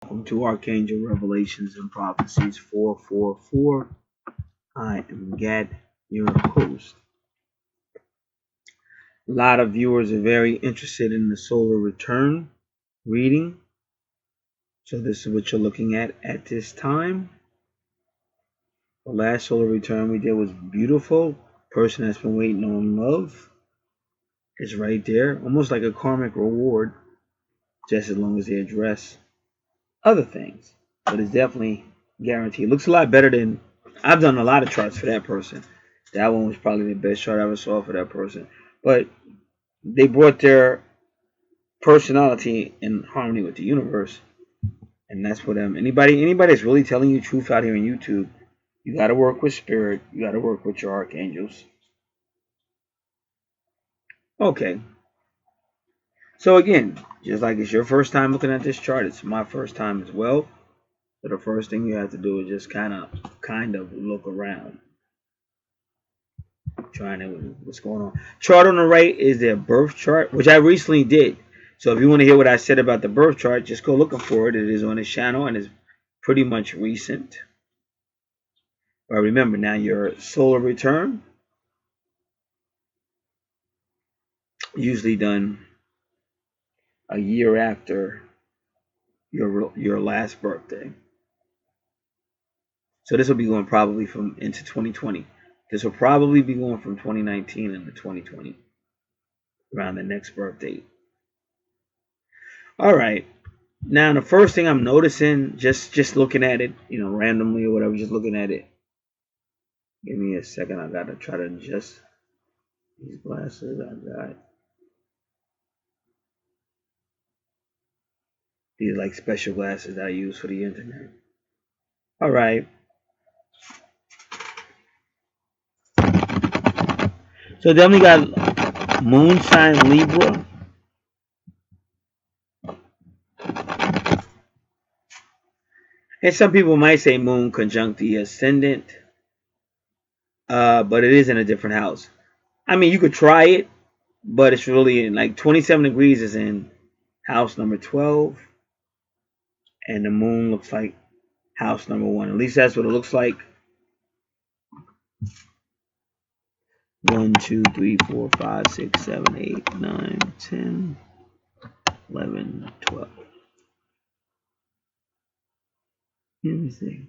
Welcome to Archangel Revelations and Prophecies 444. I am Gad, your host. A lot of viewers are very interested in the solar return reading. So this is what you're looking at this time. The last solar return we did was beautiful. Person that's been waiting on love is right there. Almost like a karmic reward, just as long as they address other things. But it's definitely guaranteed. It looks a lot better than I've done a lot of charts for that person. That one was probably the best chart I ever saw for that person. But they brought their personality in harmony with the universe. And that's what anybody that's really telling you truth out here on YouTube, you gotta work with spirit, you gotta work with your archangels. Okay. So again, just like it's your first time looking at this chart, it's my first time as well. So the first thing you have to do is just kind of look around. Trying to what's going on. Chart on the right is their birth chart, which I recently did. So if you want to hear what I said about the birth chart, just go looking for it. It is on this channel and it's pretty much recent. But remember, now your solar return usually done a year after your last birthday. So this will be going probably from into 2020. This will probably be going from 2019 into 2020 around the next birth date. All right. Now the first thing I'm noticing, just looking at it, randomly or whatever, just looking at it. Give me a second. I gotta try to adjust these glasses I got. These like special glasses I use for the internet. All right. So definitely got moon sign Libra. And some people might say moon conjunct the ascendant, but it is in a different house. I mean, you could try it, but it's really in like 27 degrees is in house number 12, and the moon looks like house number 1. At least that's what it looks like. 1, 2, 3, 4, 5, 6, 7, 8, 9, 10, 11, 12. Let me see.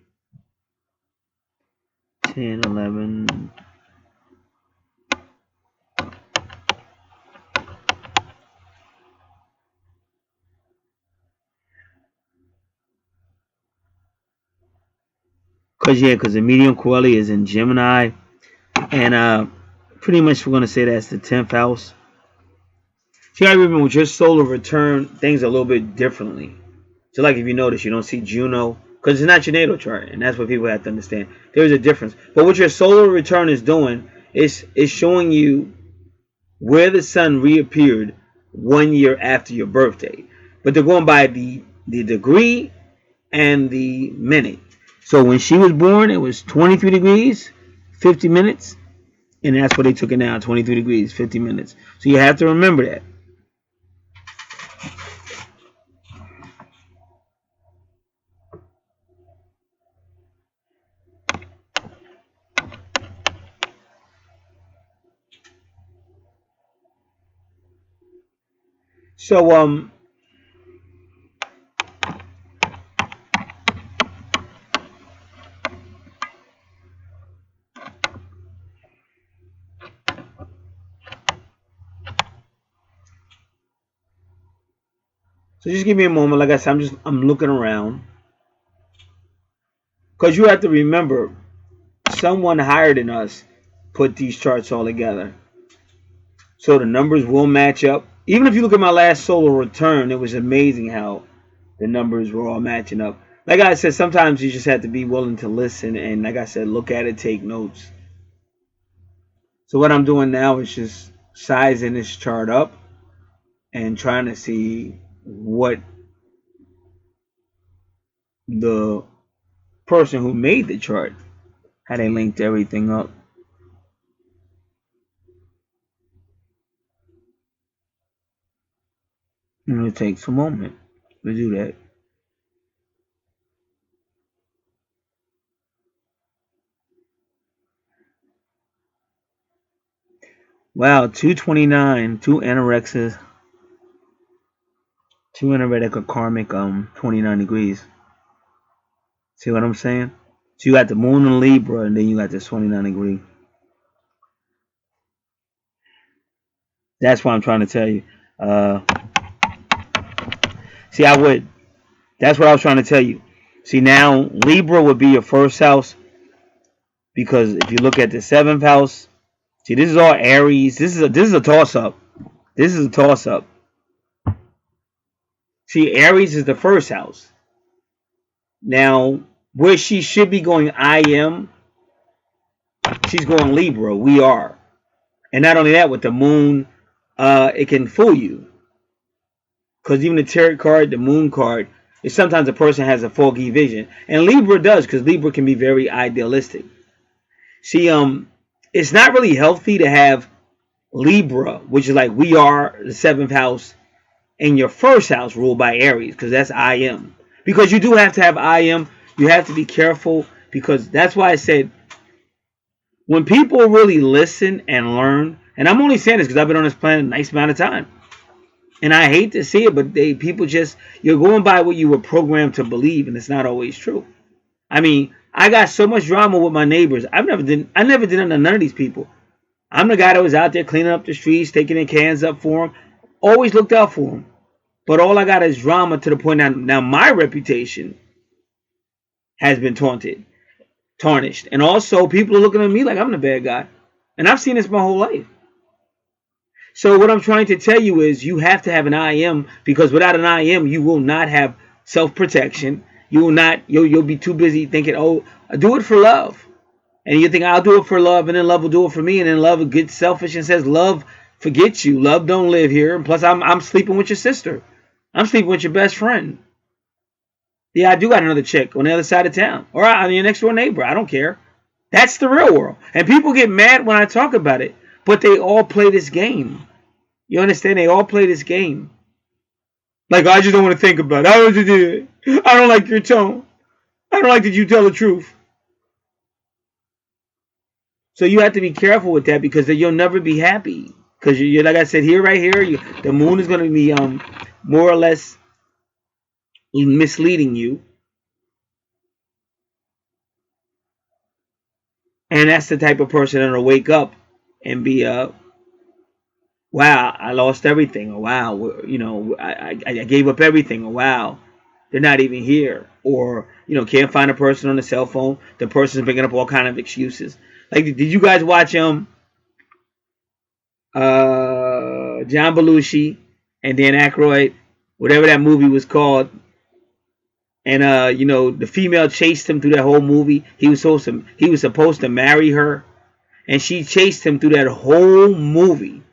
10, 11. Because the medium Coeli is in Gemini. And pretty much we're going to say that's the 10th house. So you got to remember with your solar return, things are a little bit differently. So like if you notice, you don't see Juno because it's not your natal chart, and that's what people have to understand. There's a difference. But what your solar return is doing is showing you where the sun reappeared 1 year after your birthday. But they're going by the degree and the minute. So when she was born, it was 23 degrees, 50 minutes. And that's what they took it now, 23 degrees, 50 minutes. So you have to remember that. So just give me a moment. Like I said, I'm looking around. Because you have to remember, someone higher than us put these charts all together. So the numbers will match up. Even if you look at my last solar return, it was amazing how the numbers were all matching up. Like I said, sometimes you just have to be willing to listen and, like I said, look at it, take notes. So what I'm doing now is just sizing this chart up and trying to see what the person who made the chart, how they linked everything up. And it takes a moment to do that. Wow, 229, two anorexes, two anoretic or karmic 29 degrees. See what I'm saying? So you got the moon in Libra and then you got this 29 degree. That's what I'm trying to tell you. Uh see I would that's what I was trying to tell you. See now Libra would be your first house because if you look at the seventh house, see this is all Aries. This is a toss up. This is a toss up. See, Aries is the first house. Now, where she should be going IM, she's going Libra. We are. And not only that, with the moon, it can fool you. Because even the tarot card, the moon card, is sometimes a person has a foggy vision. And Libra does, because Libra can be very idealistic. See, it's not really healthy to have Libra, which is like we are, the seventh house, in your first house ruled by Aries, because that's IM. Because you do have to have IM, you have to be careful, because that's why I said when people really listen and learn, and I'm only saying this because I've been on this planet a nice amount of time, and I hate to see it, but people just, you're going by what you were programmed to believe, and it's not always true. I mean, I got so much drama with my neighbors. I never did none of these people. I'm the guy that was out there cleaning up the streets, taking the cans up for them, always looked out for them. But all I got is drama to the point now my reputation has been tarnished. And also people are looking at me like I'm the bad guy. And I've seen this my whole life. So what I'm trying to tell you is you have to have an IM, because without an IM you will not have self-protection. You will not, you'll be too busy thinking, oh, I do it for love. And you think I'll do it for love, and then love will do it for me, and then love gets selfish and says love forgets you. Love don't live here. And plus I'm sleeping with your sister. I'm sleeping with your best friend. Yeah, I do got another chick on the other side of town. Or I'm your next door neighbor. I don't care. That's the real world. And people get mad when I talk about it. But they all play this game. You understand? They all play this game. Like, I just don't want to think about it. I don't want to do it. I don't like your tone. I don't like that you tell the truth. So you have to be careful with that, because then you'll never be happy. Because you're, like I said, right here, the moon is going to be more or less misleading you. And that's the type of person that'll wake up and be wow, I lost everything. Or wow, I gave up everything. Or wow, they're not even here. Or can't find a person on the cell phone. The person's bringing up all kind of excuses. Like, did you guys watch John Belushi and Dan Aykroyd, whatever that movie was called? And the female chased him through that whole movie. He was supposed to marry her, and she chased him through that whole movie.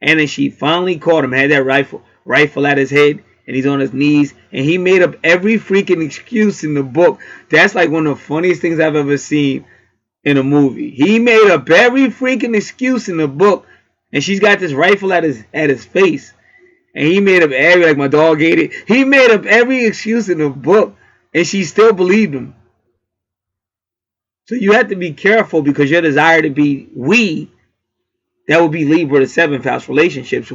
And then she finally caught him, had that rifle at his head, and he's on his knees, and he made up every freaking excuse in the book. That's like one of the funniest things I've ever seen in a movie. He made up every freaking excuse in the book, and she's got this rifle at his face. And he made up like my dog ate it. He made up every excuse in the book, and she still believed him. So you have to be careful, because your desire to be that would be Libra, the seventh house relationships.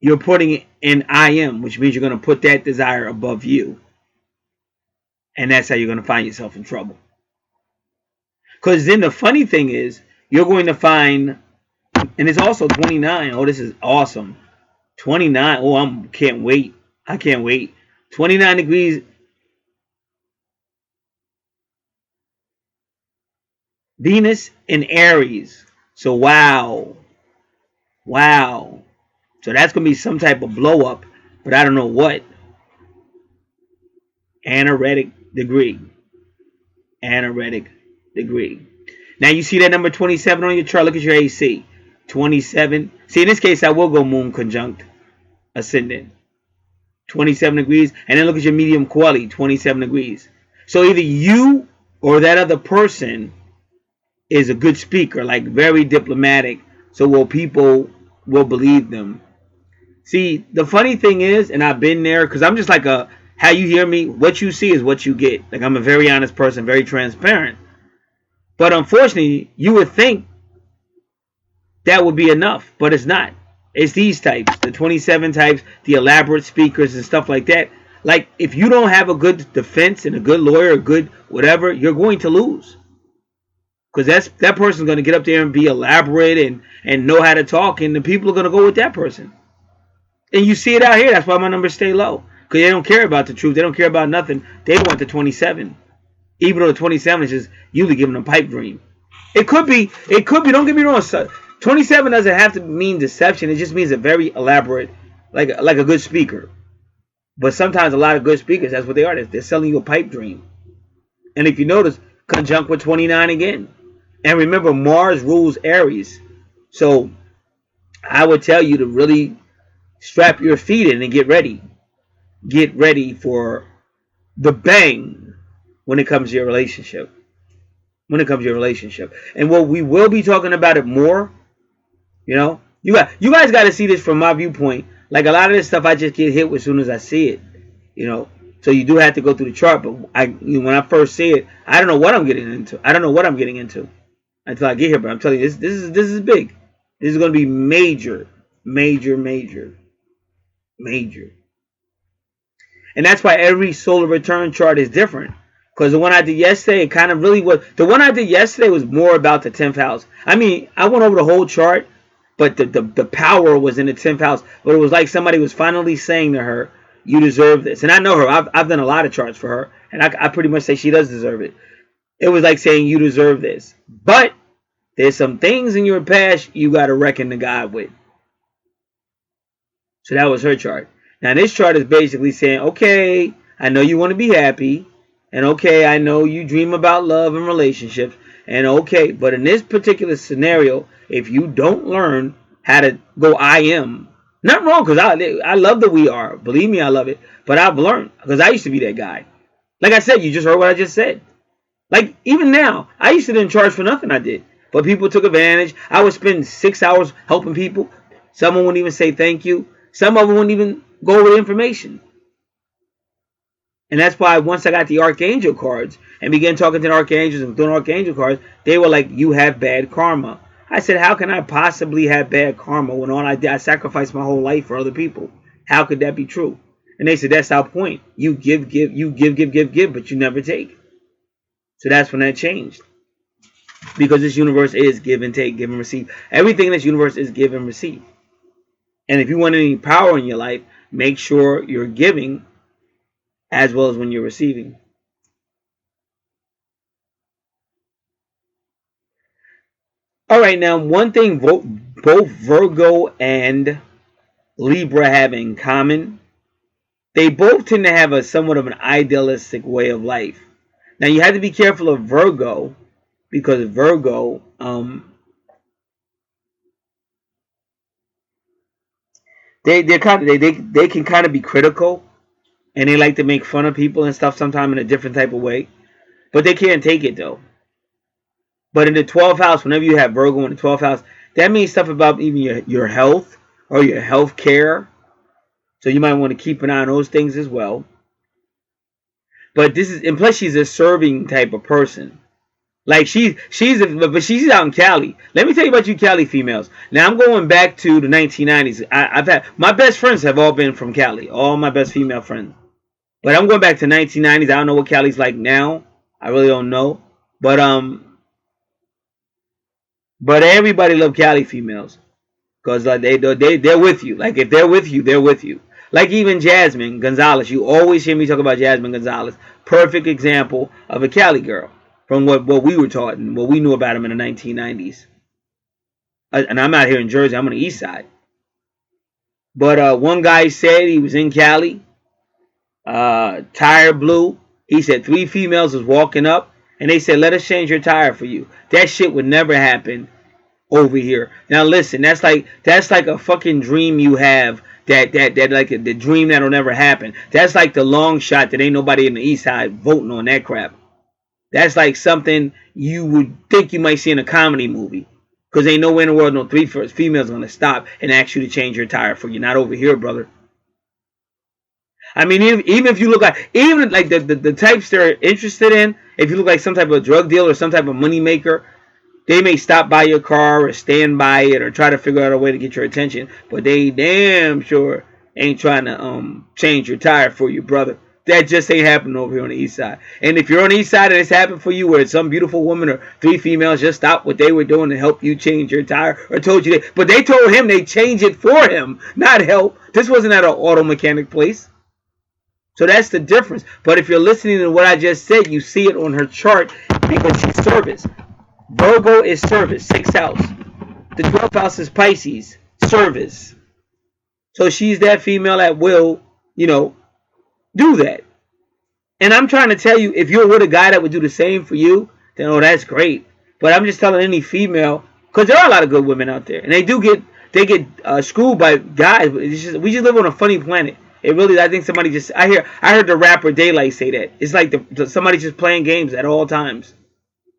You're putting in IM, which means you're going to put that desire above you. And that's how you're going to find yourself in trouble. Because then the funny thing is, you're going to find, and it's also 29. Oh, this is awesome. 29. Oh, I can't wait. 29 degrees. Venus in Aries. So wow. So that's going to be some type of blow up, but I don't know what. Anoretic degree. Now you see that number 27 on your chart. Look at your AC. 27. See, in this case, I will go moon conjunct ascendant. 27 degrees. And then look at your medium quality. 27 degrees. So either you or that other person is a good speaker, like very diplomatic, so people will believe them. See, the funny thing is, and I've been there, because I'm just like how you hear me, what you see is what you get. Like, I'm a very honest person, very transparent. But unfortunately, you would think that would be enough, but it's not. It's these types, the 27 types, the elaborate speakers and stuff like that. Like, if you don't have a good defense and a good lawyer, a good whatever, you're going to lose. Because that person's going to get up there and be elaborate and know how to talk, and the people are going to go with that person. And you see it out here. That's why my numbers stay low. Because they don't care about the truth. They don't care about nothing. They want the 27. Even though the 27 is just usually giving them a pipe dream. It could be, don't get me wrong. 27 doesn't have to mean deception. It just means a very elaborate, like a good speaker. But sometimes a lot of good speakers, that's what they are. They're selling you a pipe dream. And if you notice, conjunct with 29 again. And remember, Mars rules Aries. So I would tell you to really strap your feet in and get ready. Get ready for the bang when it comes to your relationship. And what we will be talking about it more, you know, you guys got to see this from my viewpoint. Like, a lot of this stuff I just get hit with as soon as I see it, you know. So you do have to go through the chart. But when I first see it, I don't know what I'm getting into. Until I get here. But I'm telling you, this is big. This is going to be major. And that's why every solar return chart is different. Because the one I did yesterday, it kind of really was. The one I did yesterday was more about the 10th house. I mean, I went over the whole chart, but the power was in the 10th house. But it was like somebody was finally saying to her, you deserve this. And I know her. I've done a lot of charts for her. And I pretty much say she does deserve it. It was like saying, you deserve this. But there's some things in your past you got to reckon the God with. So that was her chart. Now this chart is basically saying, okay, I know you want to be happy. And okay, I know you dream about love and relationships. And okay, but in this particular scenario, if you don't learn how to go I am, nothing wrong, because I love the we are. Believe me, I love it. But I've learned, because I used to be that guy. Like I said, you just heard what I just said. Like, even now, I used to didn't charge for nothing I did. But people took advantage. I would spend 6 hours helping people. Someone wouldn't even say thank you. Some of them wouldn't even go over the information. And that's why once I got the Archangel cards and began talking to the Archangels and doing Archangel cards, they were like, you have bad karma. I said, how can I possibly have bad karma when all I did, I sacrificed my whole life for other people? How could that be true? And they said, that's our point. You give, but you never take. So that's when that changed. Because this universe is give and take, give and receive. Everything in this universe is give and receive. And if you want any power in your life, make sure you're giving as well as when you're receiving. All right, now one thing both Virgo and Libra have in common, they both tend to have a somewhat of an idealistic way of life. Now you have to be careful of Virgo, because Virgo, they can kind of be critical, and they like to make fun of people and stuff sometimes in a different type of way, but they can't take it though. But in the 12th house, whenever you have Virgo in the 12th house, that means stuff about even your health or your health care. So you might want to keep an eye on those things as well. But and plus she's a serving type of person. Like she's out in Cali. Let me tell you about you Cali females. Now I'm going back to the 1990s. I've had my best friends have all been from Cali. All my best female friends. But I'm going back to 1990s. I don't know what Cali's like now. I really don't know. But everybody love Cali females, because like they're with you. Like if they're with you, they're with you. Like even Jasmine Gonzalez, you always hear me talk about Jasmine Gonzalez. Perfect example of a Cali girl from what we were taught and what we knew about them in the 1990s. And I'm out here in Jersey. I'm on the east side. But one guy said he was in Cali, tire blew. He said 3 females was walking up, and they said, let us change your tire for you. That shit would never happen over here. Now listen, that's like a fucking dream you have, that like the dream that'll never happen. That's like the long shot that ain't nobody in the east side voting on that crap. That's like something you would think you might see in a comedy movie. Because ain't nowhere in the world no 3 females are going to stop and ask you to change your tire for you. Not over here, brother. I mean, even if you look like, even like the types they're interested in, if you look like some type of drug dealer or some type of money maker, they may stop by your car or stand by it or try to figure out a way to get your attention, but they damn sure ain't trying to change your tire for you, brother. That just ain't happening over here on the east side. And if you're on the east side and it's happened for you where some beautiful woman or three females just stopped what they were doing to help you change your tire or told you that, but they told him they change it for him, not help. This wasn't at an auto mechanic place. So that's the difference. But if you're listening to what I just said, you see it on her chart because she's service. Virgo is service, 6th house. The 12th house is Pisces, service. So she's that female that will, do that. And I'm trying to tell you, if you're with a guy that would do the same for you, then that's great. But I'm just telling any female, because there are a lot of good women out there, and they get screwed by guys. But we just live on a funny planet. It really, I think somebody just, I heard the rapper Daylight say that. It's like somebody just playing games at all times,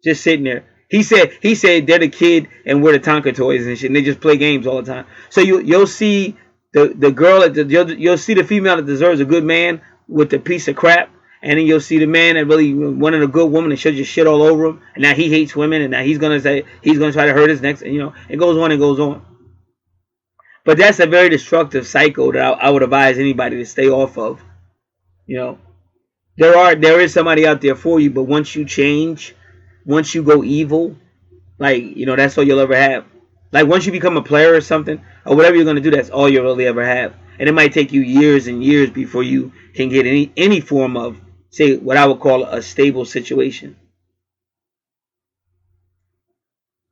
just sitting there. He said they're the kid and we're the Tonka toys and shit, and they just play games all the time. So you'll see the girl you'll see the female that deserves a good man with the piece of crap, and then you'll see the man that really wanted a good woman and she'll just shit all over him, and now he hates women, and now he's gonna try to hurt his next, it goes on and goes on. But that's a very destructive cycle that I would advise anybody to stay off of. There is somebody out there for you, but once you change, once you go evil, that's all you'll ever have. Like once you become a player or something, or whatever you're gonna do, that's all you'll really ever have. And it might take you years and years before you can get any form of, say, what I would call a stable situation.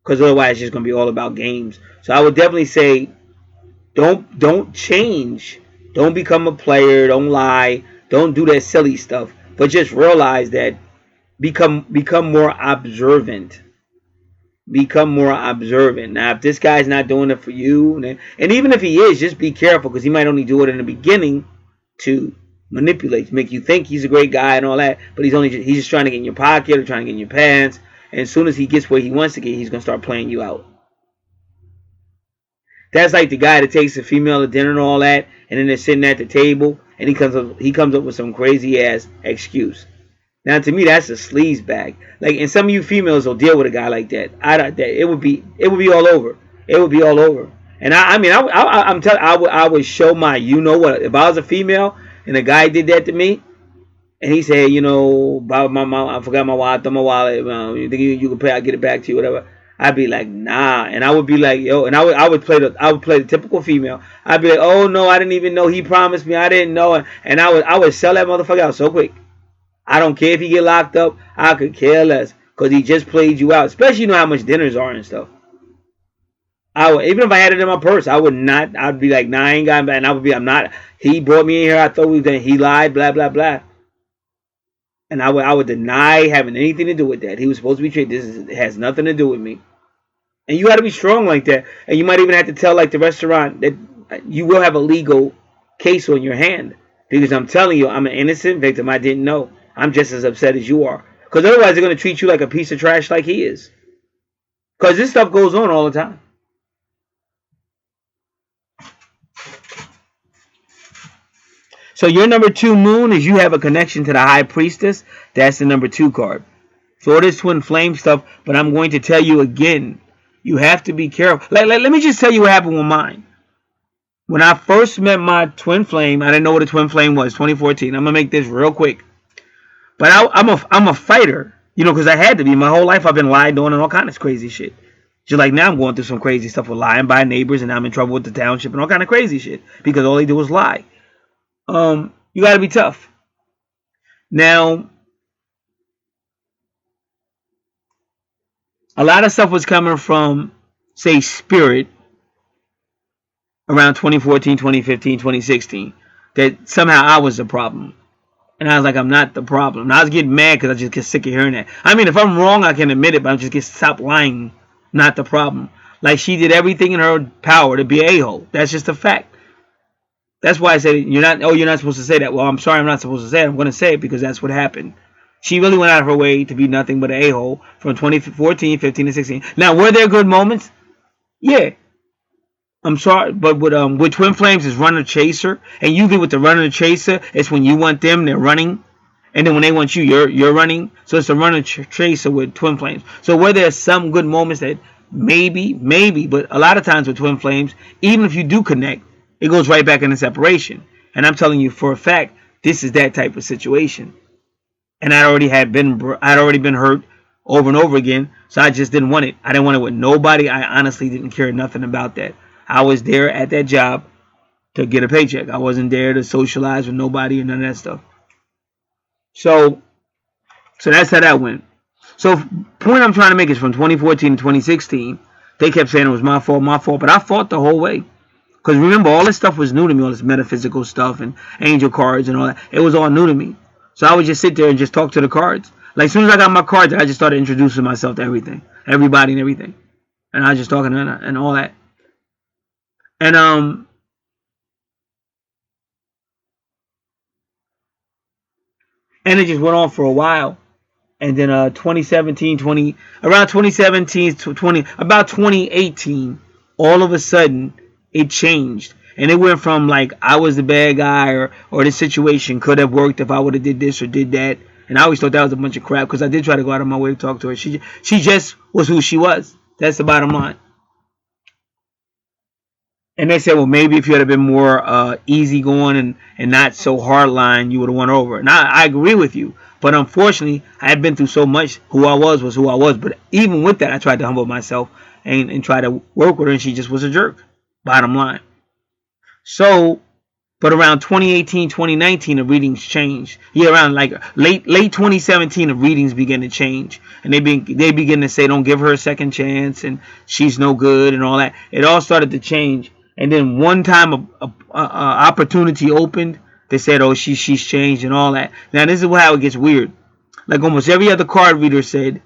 Because otherwise it's just gonna be all about games. So I would definitely say don't change. Don't become a player, don't lie, don't do that silly stuff. But just realize that become more observant. Become more observant. Now, if this guy's not doing it for you, and even if he is, just be careful, because he might only do it in the beginning to manipulate, to make you think he's a great guy and all that. But he's just trying to get in your pocket or trying to get in your pants. And as soon as he gets where he wants to get, he's gonna start playing you out. That's like the guy that takes the female to dinner and all that, and then they're sitting at the table, and he comes up with some crazy ass excuse. Now, to me, that's a sleaze bag. Like, and some of you females will deal with a guy like that. It would be all over. It would be all over. And I'm telling, I would show my, what. If I was a female and a guy did that to me, and he said, I forgot my wallet, throw my wallet. You think you can pay? I'll get it back to you, whatever. I'd be like, nah, and I would be like, yo, and I would play the typical female. I'd be like, oh no, I didn't even know he promised me. I didn't know, and I would sell that motherfucker out so quick. I don't care if he get locked up. I could care less, because he just played you out. Especially how much dinners are and stuff. Even if I had it in my purse, I would not. I'd be like, nah, I ain't got it. And I would be, I'm not. He brought me in here. I thought he lied. Blah blah blah. And I would deny having anything to do with that. He was supposed to be treated. It has nothing to do with me. And you got to be strong like that. And you might even have to tell the restaurant that you will have a legal case on your hand, because I'm telling you, I'm an innocent victim. I didn't know. I'm just as upset as you are. Because otherwise they're going to treat you like a piece of trash like he is. Because this stuff goes on all the time. So your number 2 moon is you have a connection to the high priestess. That's the number 2 card. So it is twin flame stuff. But I'm going to tell you again, you have to be careful. Let me just tell you what happened with mine. When I first met my twin flame, I didn't know what a twin flame was. 2014. I'm going to make this real quick. But I'm a fighter, because I had to be. My whole life I've been lied on and all kinds of crazy shit. Just like now I'm going through some crazy stuff with lying by neighbors, and I'm in trouble with the township and all kind of crazy shit because all they do is lie. You got to be tough. Now, a lot of stuff was coming from, say, spirit around 2014, 2015, 2016, that somehow I was the problem. And I was like, I'm not the problem. And I was getting mad because I just get sick of hearing that. I mean, if I'm wrong, I can admit it, but I'm just get stop lying. Not the problem. Like, she did everything in her power to be an a-hole. That's just a fact. That's why I said, you're not supposed to say that. Well, I'm sorry, I'm not supposed to say it. I'm going to say it because that's what happened. She really went out of her way to be nothing but an a-hole from 2014, 15, and 16. Now, were there good moments? Yeah. I'm sorry, but with twin flames is runner chaser, and usually with the runner chaser, it's when you want them, they're running, and then when they want you, you're running. So it's a runner chaser with twin flames. So where there's some good moments that maybe, but a lot of times with twin flames, even if you do connect, it goes right back into separation. And I'm telling you for a fact, this is that type of situation. And I'd already been hurt over and over again, so I just didn't want it. I didn't want it with nobody. I honestly didn't care nothing about that. I was there at that job to get a paycheck. I wasn't there to socialize with nobody and none of that stuff. So that's how that went. So point I'm trying to make is from 2014 to 2016, they kept saying it was my fault, but I fought the whole way. Because remember, all this stuff was new to me, all this metaphysical stuff and angel cards and all that. It was all new to me. So I would just sit there and just talk to the cards. Like as soon as I got my cards, I just started introducing myself to everything, everybody and everything. And I was just talking and all that. And and it just went on for a while. And then 2017, around 2017 to 20, about 2018, all of a sudden it changed. And it went from like I was the bad guy or this situation could have worked if I would have did this or did that. And I always thought that was a bunch of crap because I did try to go out of my way to talk to her. She just was who she was. That's the bottom line. And they said, well, maybe if you had been more easygoing and not so hardline, you would have won over. And I agree with you. But unfortunately, I had been through so much. Who I was who I was. But even with that, I tried to humble myself and try to work with her. And she just was a jerk. Bottom line. So, but around 2018, 2019, the readings changed. Yeah, around like late 2017, the readings began to change. And they begin to say, don't give her a second chance. And she's no good and all that. It all started to change. And then one time a opportunity opened, they said, oh, she's changed and all that. Now, this is how it gets weird. Like almost every other card reader said,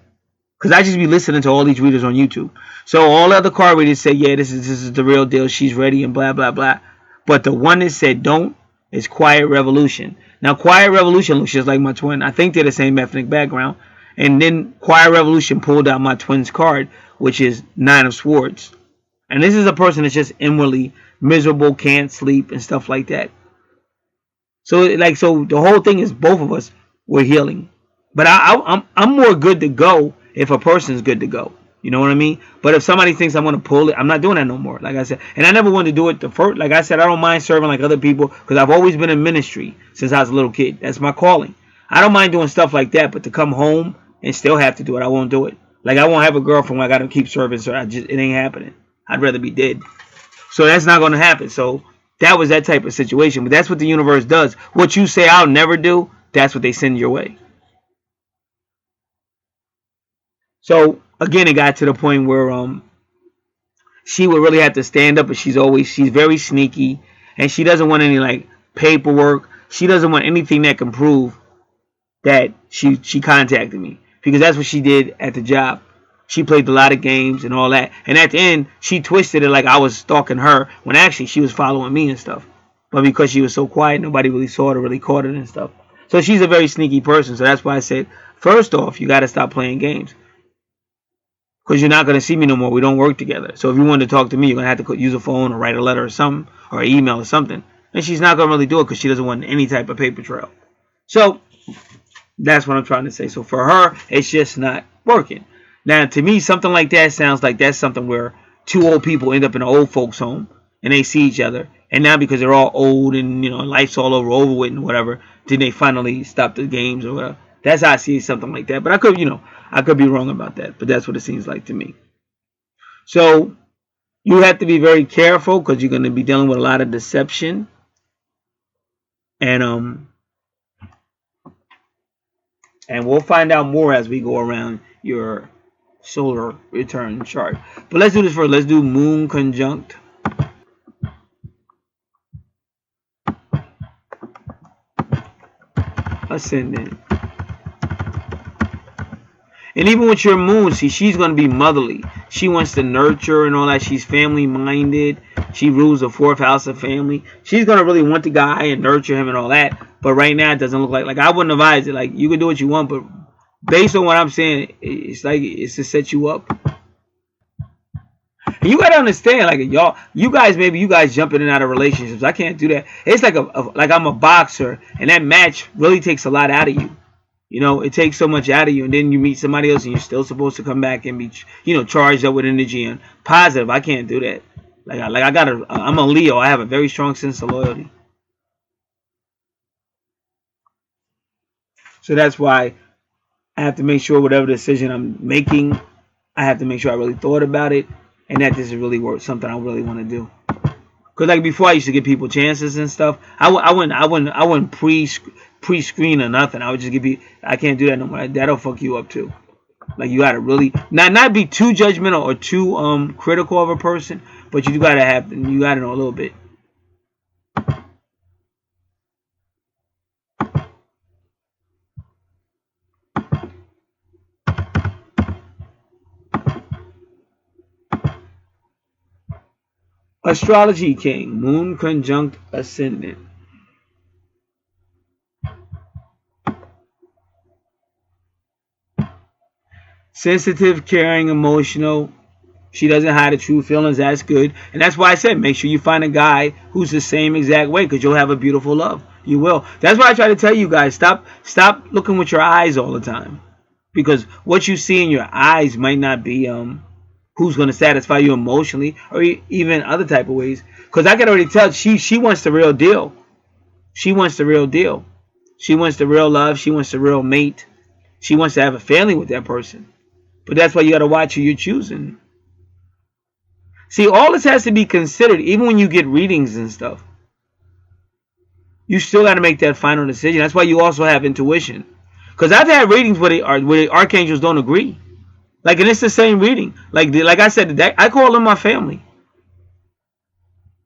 because I just be listening to all these readers on YouTube. So all other card readers say, yeah, this is the real deal. She's ready and blah, blah, blah. But the one that said don't is Quiet Revolution. Now, Quiet Revolution looks just like my twin. I think they're the same ethnic background. And then Quiet Revolution pulled out my twin's card, which is Nine of Swords. And this is a person that's just inwardly miserable, can't sleep, and stuff like that. So the whole thing is both of us were healing. But I'm more good to go if a person's good to go. You know what I mean? But if somebody thinks I'm gonna pull it, I'm not doing that no more. Like I said, and I never wanted to do it the first. Like I said, I don't mind serving like other people because I've always been in ministry since I was a little kid. That's my calling. I don't mind doing stuff like that, but to come home and still have to do it, I won't do it. Like I won't have a girlfriend where I gotta keep serving, so it ain't happening. I'd rather be dead. So that's not gonna happen. So that was that type of situation. But that's what the universe does. What you say I'll never do, that's what they send your way. So again, it got to the point where she would really have to stand up, but she's very sneaky, and she doesn't want any like paperwork. She doesn't want anything that can prove that she contacted me, because that's what she did at the job. She played a lot of games and all that, and at the end she twisted it like I was stalking her when actually she was following me and stuff. But because she was so quiet, nobody really saw it or really caught it and stuff. So she's a very sneaky person. So that's why I said, first off, you got to stop playing games, because you're not going to see me no more. We don't work together. So if you want to talk to me, you're going to have to use a phone or write a letter or something, or an email or something. And she's not going to really do it because she doesn't want any type of paper trail. So that's what I'm trying to say. So for her, it's just not working. Now, to me, something like that sounds like that's something where two old people end up in an old folks' home and they see each other. And now because they're all old and, life's all over with and whatever, then they finally stop the games or whatever. That's how I see something like that. But I could be wrong about that. But that's what it seems like to me. So you have to be very careful because you're going to be dealing with a lot of deception. And we'll find out more as we go around your solar return chart. But let's do this first. Let's do moon conjunct ascendant. And even with your moon, see, she's going to be motherly. She wants to nurture and all that. She's family minded. She rules the fourth house of family. She's going to really want the guy and nurture him and all that. But right now, it doesn't look like I wouldn't advise it. Like, you can do what you want, but based on what I'm saying, it's like it's to set you up. And you gotta understand, like y'all, you guys jumping in and out of relationships. I can't do that. It's like like I'm a boxer, and that match really takes a lot out of you. You know, it takes so much out of you, and then you meet somebody else, and you're still supposed to come back and be, charged up with energy and positive. I can't do that. I'm a Leo. I have a very strong sense of loyalty. So that's why I have to make sure whatever decision I'm making, I have to make sure I really thought about it, and that this is really something I really want to do. Cause like before, I used to give people chances and stuff. I wouldn't pre-screen or nothing. I would just give you. I can't do that no more. That'll fuck you up too. Like you gotta really not be too judgmental or too critical of a person, but you gotta know a little bit. Astrology King, Moon conjunct Ascendant. Sensitive, caring, emotional. She doesn't hide her true feelings. That's good. And that's why I said make sure you find a guy who's the same exact way, because you'll have a beautiful love. You will. That's why I try to tell you guys, stop looking with your eyes all the time. Because what you see in your eyes might not be who's going to satisfy you emotionally or even other type of ways. Because I can already tell she wants the real deal. She wants the real deal. She wants the real love. She wants the real mate. She wants to have a family with that person. But that's why you got to watch who you're choosing. See, all this has to be considered, even when you get readings and stuff. You still got to make that final decision. That's why you also have intuition. Because I've had readings where the archangels don't agree. Like, and it's the same reading. Like I said, I call them my family.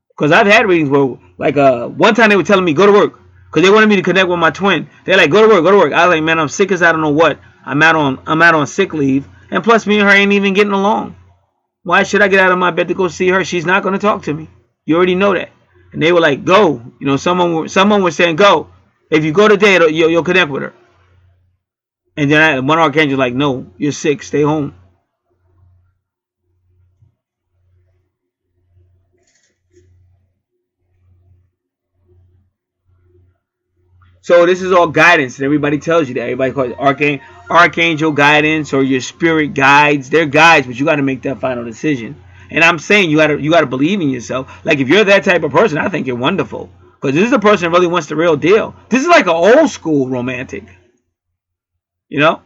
Because I've had readings where, like, one time they were telling me, go to work. Because they wanted me to connect with my twin. They're like, go to work, go to work. I was like, man, I'm sick as I don't know what. I'm out on sick leave. And plus, me and her ain't even getting along. Why should I get out of my bed to go see her? She's not going to talk to me. You already know that. And they were like, go. You know, someone was saying, go. If you go today, you'll connect with her. And then one archangel like, no, you're sick. Stay home. So this is all guidance, and everybody tells you that. Everybody calls it archangel guidance or your spirit guides. They're guides, but you got to make that final decision. And I'm saying you got to believe in yourself. Like if you're that type of person, I think you're wonderful, because this is a person that really wants the real deal. This is like an old school romantic, you know.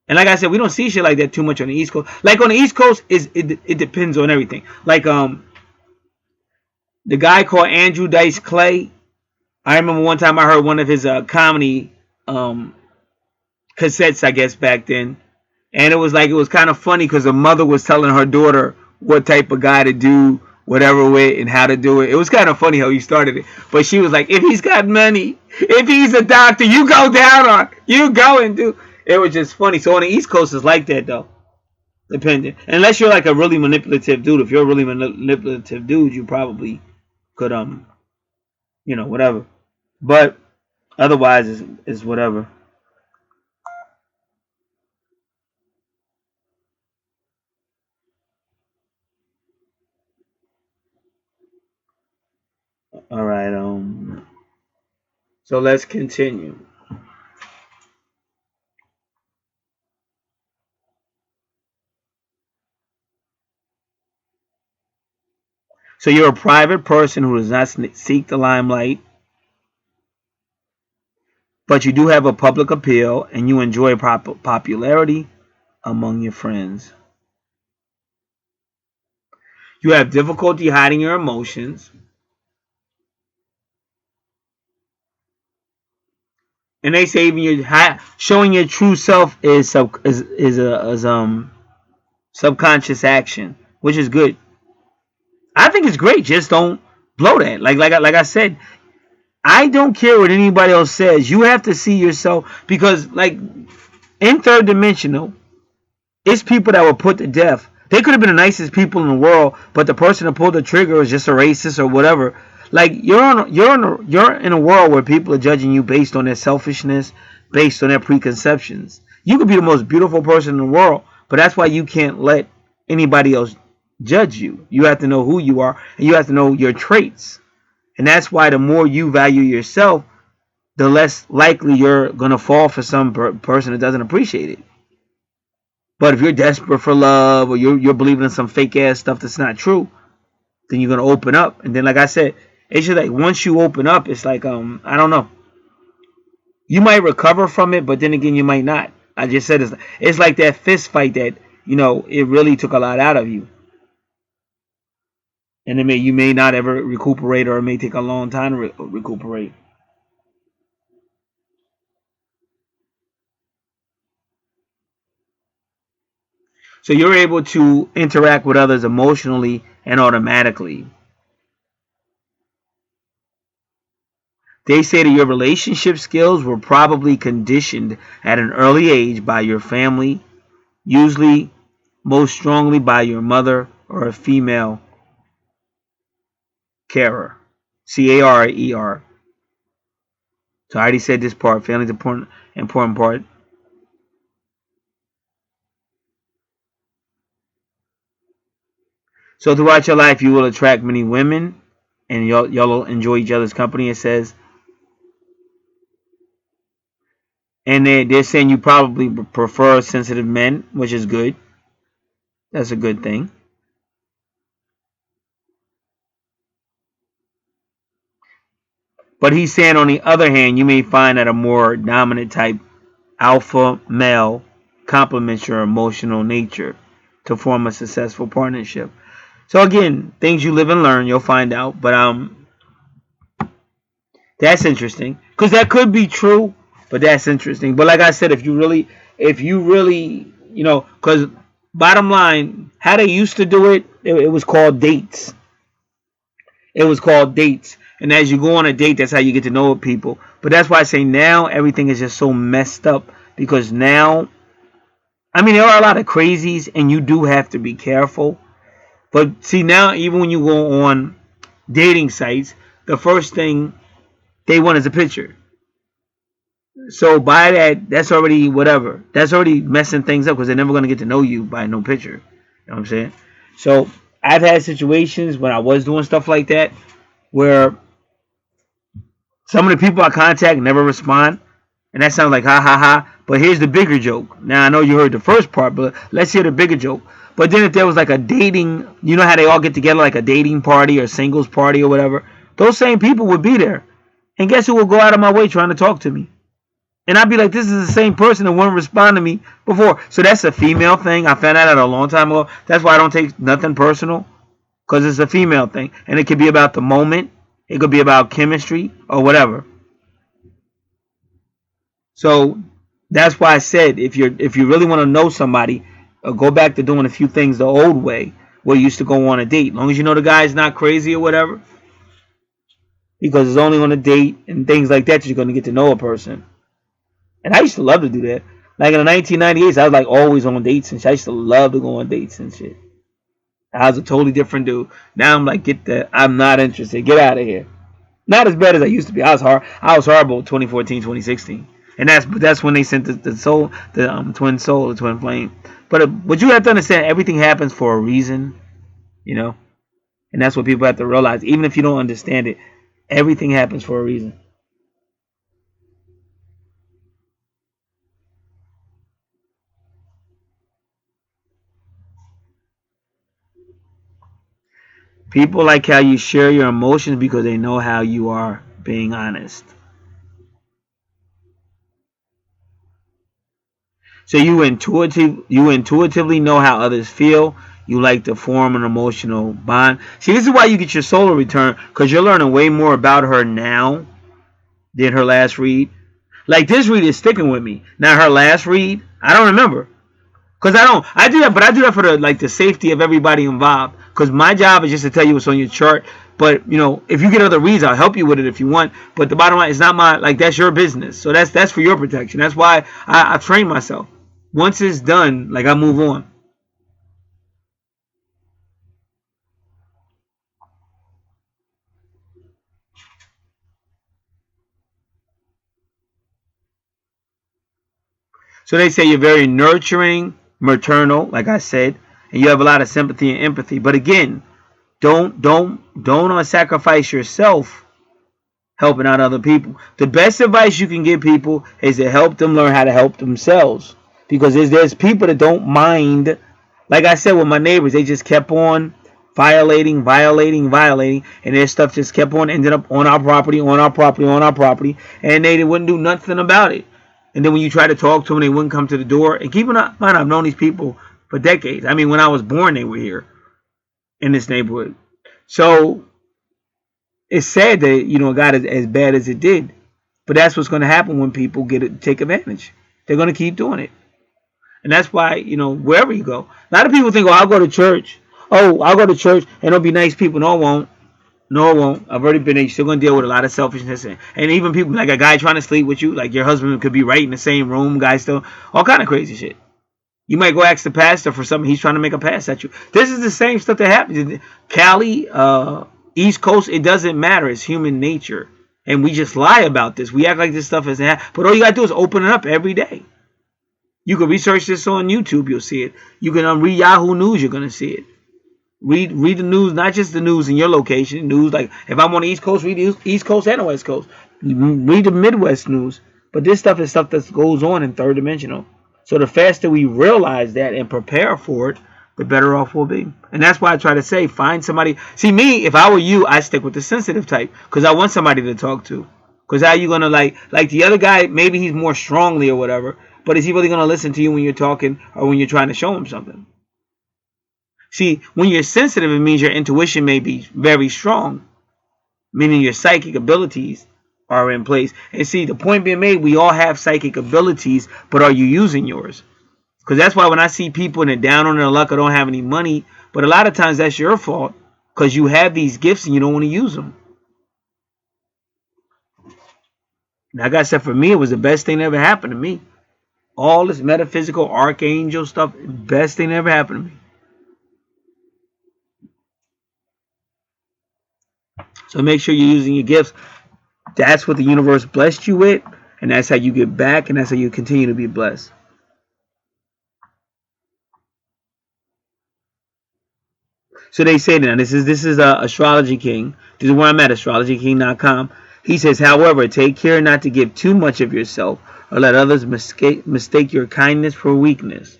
And like I said, we don't see shit like that too much on the East Coast. Like on the East Coast, it depends on everything. Like the guy called Andrew Dice Clay. I remember one time I heard one of his comedy cassettes, I guess back then, and it was kind of funny because the mother was telling her daughter what type of guy to do whatever with and how to do it. It was kind of funny how he started it, but she was like, if he's got money, if he's a doctor, you go down on, you go and do. It was just funny. So on the East Coast, it's like that though, depending. Unless you're like a really manipulative dude. If you're a really manipulative dude, you probably could whatever. But otherwise, it's whatever. All right. So let's continue. So you're a private person who does not seek the limelight, but you do have a public appeal and you enjoy popularity among your friends. You have difficulty hiding your emotions. And they say even showing your true self is subconscious action, which is good. I think it's great. Just don't blow that. Like I said, I don't care what anybody else says. You have to see yourself, because like in third dimensional, it's people that were put to death. They could have been the nicest people in the world, but the person that pulled the trigger is just a racist or whatever. Like you're in a world where people are judging you based on their selfishness, based on their preconceptions. You could be the most beautiful person in the world, but that's why you can't let anybody else judge you. You have to know who you are, and you have to know your traits. And that's why the more you value yourself, the less likely you're going to fall for some person that doesn't appreciate it. But if you're desperate for love, or you're believing in some fake ass stuff that's not true, then you're going to open up. And then, like I said, it's just like once you open up, it's like, I don't know. You might recover from it, but then again, you might not. I just said it's like that fist fight that, it really took a lot out of you. And you may not ever recuperate, or it may take a long time to recuperate. So you're able to interact with others emotionally and automatically. They say that your relationship skills were probably conditioned at an early age by your family, usually most strongly by your mother or a female carer. Carer. So I already said this part. Family's important part. So throughout your life, you will attract many women, and y'all will enjoy each other's company. It says, and they're saying you probably prefer sensitive men, which is good. That's a good thing. But he's saying, on the other hand, you may find that a more dominant type alpha male complements your emotional nature to form a successful partnership. So again, things you live and learn, you'll find out. But that's interesting, because that could be true, but that's interesting. But like I said, if you really, because bottom line, how they used to do it was called dates. It was called dates. And as you go on a date, that's how you get to know people. But that's why I say now everything is just so messed up, because now, I mean, there are a lot of crazies, and you do have to be careful. But see, now even when you go on dating sites, the first thing they want is a picture. So by that, that's already whatever. That's already messing things up, because they're never going to get to know you by no picture. You know what I'm saying? So I've had situations when I was doing stuff like that where some of the people I contact never respond, and that sounds like ha ha ha. But here's the bigger joke. Now I know you heard the first part, but let's hear the bigger joke. But then if there was like a dating, you know how they all get together, like a dating party or singles party or whatever, those same people would be there. And guess who will go out of my way trying to talk to me? And I'd be like, this is the same person that wouldn't respond to me before. So that's a female thing. I found that out a long time ago. That's why I don't take nothing personal, because it's a female thing. And it could be about the moment. It could be about chemistry or whatever. So that's why I said, if you really want to know somebody, go back to doing a few things the old way, where you used to go on a date. As long as you know the guy's not crazy or whatever, because it's only on a date and things like that you're going to get to know a person. And I used to love to do that. Like in the 1998s, I was like always on dates and shit. I used to love to go on dates and shit. I was a totally different dude. Now I'm like, I'm not interested. Get out of here. Not as bad as I used to be. I was horrible 2014, 2016. And that's when they sent the soul, the twin soul, the twin flame. But you have to understand, everything happens for a reason, you know, and that's what people have to realize. Even if you don't understand it, everything happens for a reason. People like how you share your emotions because they know how you are being honest. So you intuitively know how others feel. You like to form an emotional bond. See, this is why you get your solar return, because you're learning way more about her now than her last read. Like, this read is sticking with me. Now her last read, I don't remember. Cause I don't. I do that, but I do that for the safety of everybody involved. Cause my job is just to tell you what's on your chart. But if you get other reads, I'll help you with it if you want. But the bottom line is not that's your business. So that's for your protection. That's why I train myself. Once it's done, I move on. So they say you're very nurturing, maternal, like I said, and you have a lot of sympathy and empathy. But again, don't sacrifice yourself helping out other people. The best advice you can give people is to help them learn how to help themselves. Because there's people that don't mind. Like I said with my neighbors, they just kept on violating, and their stuff just kept on ending up on our property, and they wouldn't do nothing about it. And then when you try to talk to them, they wouldn't come to the door. And keep in mind, I've known these people for decades. I mean, when I was born, they were here in this neighborhood. So it's sad that it got as bad as it did, but that's what's going to happen when people take advantage. They're going to keep doing it, and that's why wherever you go, a lot of people think, "Oh, I'll go to church. Oh, I'll go to church, and it'll be nice people." No, it won't. No, it won't. I've already been there. You're still going to deal with a lot of selfishness, and even people like a guy trying to sleep with you, like your husband could be right in the same room, guys still all kind of crazy shit. You might go ask the pastor for something. He's trying to make a pass at you. This is the same stuff that happens in Cali, East Coast. It doesn't matter. It's human nature. And we just lie about this. We act like this stuff isn't happening. But all you got to do is open it up every day. You can research this on YouTube. You'll see it. You can read Yahoo News. You're going to see it. Read the news, not just the news in your location. News, like if I'm on the East Coast, read the East Coast and the West Coast. Read the Midwest news. But this stuff is stuff that goes on in third dimensional. So the faster we realize that and prepare for it, the better off we'll be. And that's why I try to say, find somebody. See, me, if I were you, I stick with the sensitive type because I want somebody to talk to. Because how you going to like the other guy, maybe he's more strongly or whatever, but is he really going to listen to you when you're talking or when you're trying to show him something? See, when you're sensitive, it means your intuition may be very strong, meaning your psychic abilities are in place. And see, the point being made, we all have psychic abilities, but are you using yours? Because that's why when I see people and they're down on their luck or don't have any money, but a lot of times that's your fault because you have these gifts and you don't want to use them. Like I said, for me, it was the best thing that ever happened to me. All this metaphysical, archangel stuff, best thing that ever happened to me. So make sure you're using your gifts. That's what the universe blessed you with, and that's how you get back, and that's how you continue to be blessed. So they say now, this is Astrology King. This is where I'm at, astrologyking.com. He says, however, take care not to give too much of yourself or let others mistake your kindness for weakness.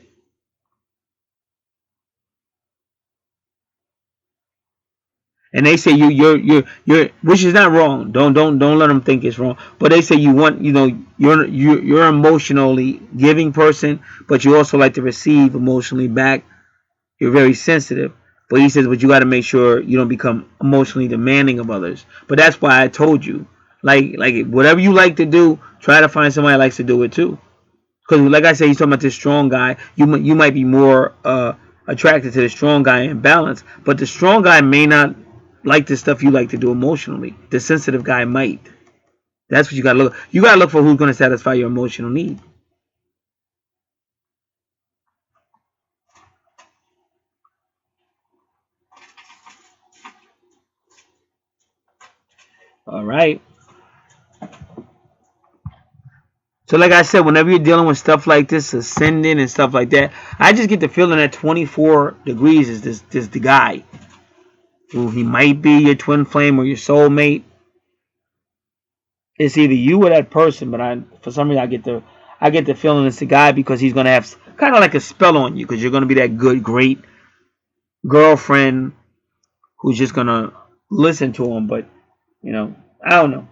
And they say you're which is not wrong. Don't let them think it's wrong. But they say you're emotionally giving person, but you also like to receive emotionally back. You're very sensitive. But he says, but you got to make sure you don't become emotionally demanding of others. But that's why I told you, like whatever you like to do, try to find somebody that likes to do it too. Because like I said, he's talking about this strong guy. You might be more attracted to the strong guy in balance, but the strong guy may not like the stuff you like to do emotionally. The sensitive guy might. That's what you gotta look. You gotta look for who's gonna satisfy your emotional need. All right. So like I said, whenever you're dealing with stuff like this, ascending and stuff like that, I just get the feeling that 24 degrees is this the guy. Who he might be your twin flame or your soulmate. It's either you or that person, but for some reason I get the feeling it's the guy because he's gonna have kind of like a spell on you because you're gonna be that good, great girlfriend who's just gonna listen to him. But I don't know.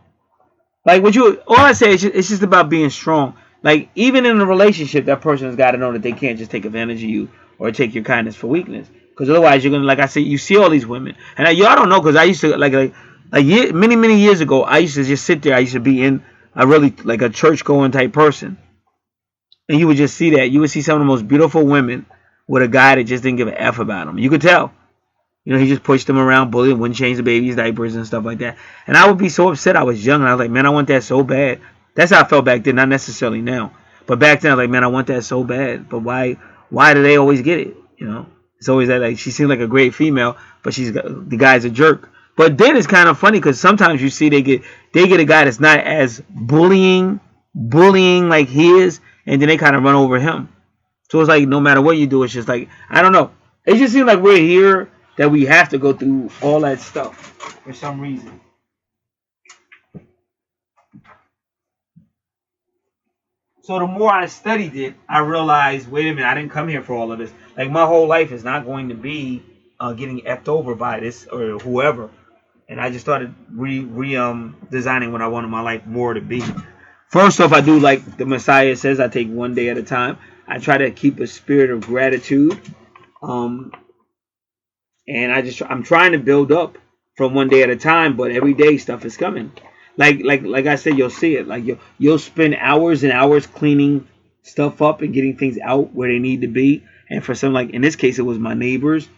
Like all I say is it's just about being strong. Like even in a relationship, that person has got to know that they can't just take advantage of you or take your kindness for weakness. Because otherwise, you're gonna, like I said, you see all these women, and y'all don't know because I used to many years ago, I used to just sit there. I used to be in a really like a church going type person, and you would just see that. You would see some of the most beautiful women with a guy that just didn't give a f about them. You could tell. He just pushed them around, bullied, wouldn't change the baby's diapers and stuff like that. And I would be so upset. I was young, and I was like, man, I want that so bad. That's how I felt back then, not necessarily now. But back then, I was like, man, I want that so bad. But why do they always get it? It's always that, like, she seems like a great female, but the guy's a jerk. But then it's kind of funny because sometimes you see they get a guy that's not as bullying like he is, and then they kind of run over him. So it's like no matter what you do, it's just like, I don't know. It just seems like we're here that we have to go through all that stuff for some reason. So the more I studied it, I realized, wait a minute, I didn't come here for all of this. Like my whole life is not going to be getting effed over by this or whoever. And I just started designing what I wanted my life more to be. First off, I do like the Messiah says, I take one day at a time. I try to keep a spirit of gratitude. Um, and I'm trying to build up from one day at a time, but every day stuff is coming. Like I said, you'll see it. Like you'll spend hours and hours cleaning stuff up and getting things out where they need to be. And for some, like in this case, it was my neighbors,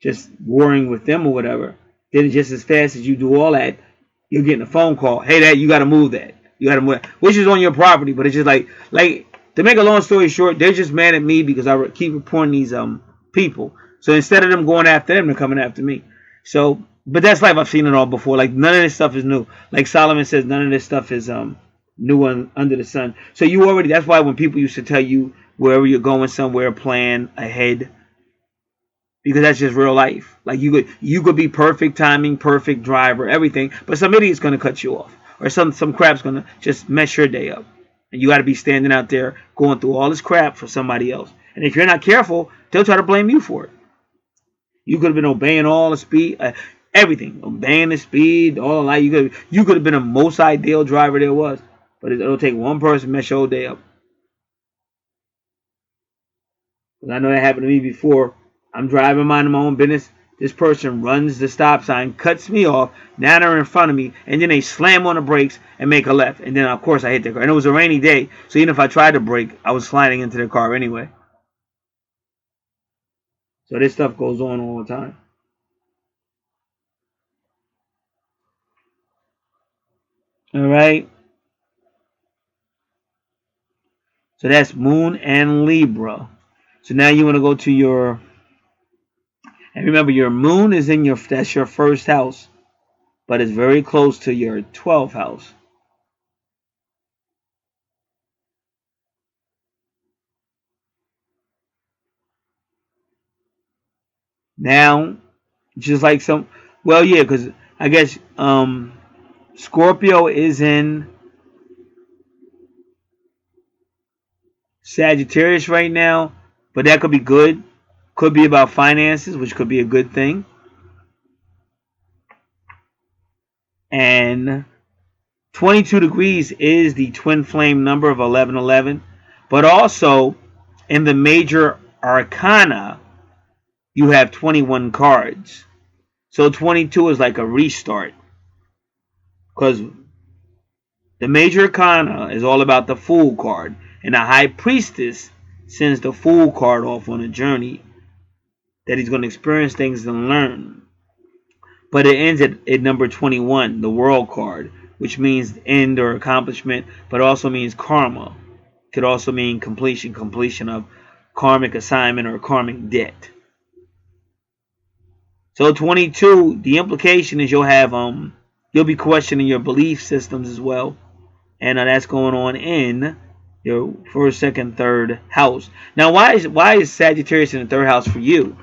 just warring with them or whatever. Then just as fast as you do all that, you're getting a phone call. Hey, that you got to move that. You got to move that, which is on your property. But it's just like to make a long story short, they're just mad at me because I keep reporting these people. So instead of them going after them, they're coming after me. So, but that's life. I've seen it all before. Like none of this stuff is new. Like Solomon says, none of this stuff is new under the sun. So you already. That's why when people used to tell you wherever you're going somewhere, plan ahead, because that's just real life. Like you could be perfect timing, perfect driver, everything, but some idiot's gonna cut you off, or some crap's gonna just mess your day up, and you got to be standing out there going through all this crap for somebody else. And if you're not careful, they'll try to blame you for it. You could have been obeying all the speed, everything, obeying the speed, all the light. You could have been the most ideal driver there was, but it'll take one person to mess your whole day up. Because I know that happened to me before. I'm driving, minding my own business. This person runs the stop sign, cuts me off. Now they're in front of me, and then they slam on the brakes and make a left. And then, of course, I hit their car. And it was a rainy day, so even if I tried to brake, I was sliding into their car anyway. So this stuff goes on all the time. All right. So that's Moon and Libra. So now you want to go to your, and remember your Moon is in that's your first house, but it's very close to your 12th house. Now, just like well, yeah, because I guess Scorpio is in Sagittarius right now, but that could be good. Could be about finances, which could be a good thing. And 22 degrees is the twin flame number of 1111, but also in the major arcana, you have 21 cards. So 22 is like a restart, because the major arcana is all about the Fool card, and the High Priestess sends the Fool card off on a journey that he's going to experience things and learn. But it ends at number 21, the World card, which means end or accomplishment, but also means karma. Could also mean completion of karmic assignment or karmic debt. So 22, the implication is you'll be questioning your belief systems as well. And that's going on in your first, second, third house. Now, why is Sagittarius in the third house for you?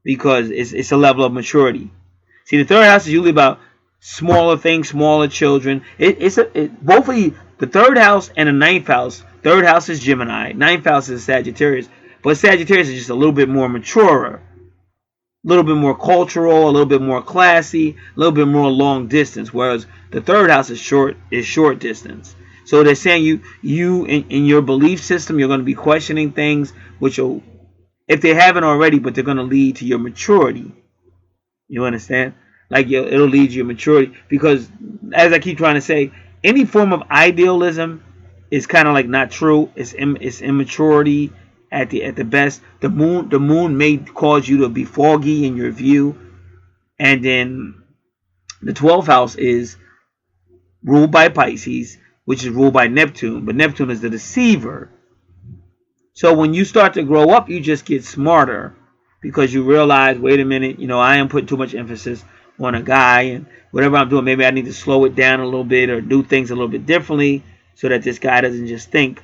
Because it's a level of maturity. See, the third house is usually about smaller things, smaller children. Both of you, the third house and the ninth house. Third house is Gemini. Ninth house is Sagittarius. But Sagittarius is just a little bit more mature, a little bit more cultural, a little bit more classy, a little bit more long distance. Whereas the third house is short distance. So they're saying you in your belief system, you're going to be questioning things which will, if they haven't already, but they're going to lead to your maturity. You understand? Like it'll lead to your maturity, because as I keep trying to say, any form of idealism is kind of like not true. It's immaturity at the best. The moon may cause you to be foggy in your view, and then the 12th house is ruled by Pisces, which is ruled by Neptune, but Neptune is the deceiver. So when you start to grow up, you just get smarter, because you realize, wait a minute, I am putting too much emphasis on a guy, and whatever I'm doing, maybe I need to slow it down a little bit or do things a little bit differently, so that this guy doesn't just think,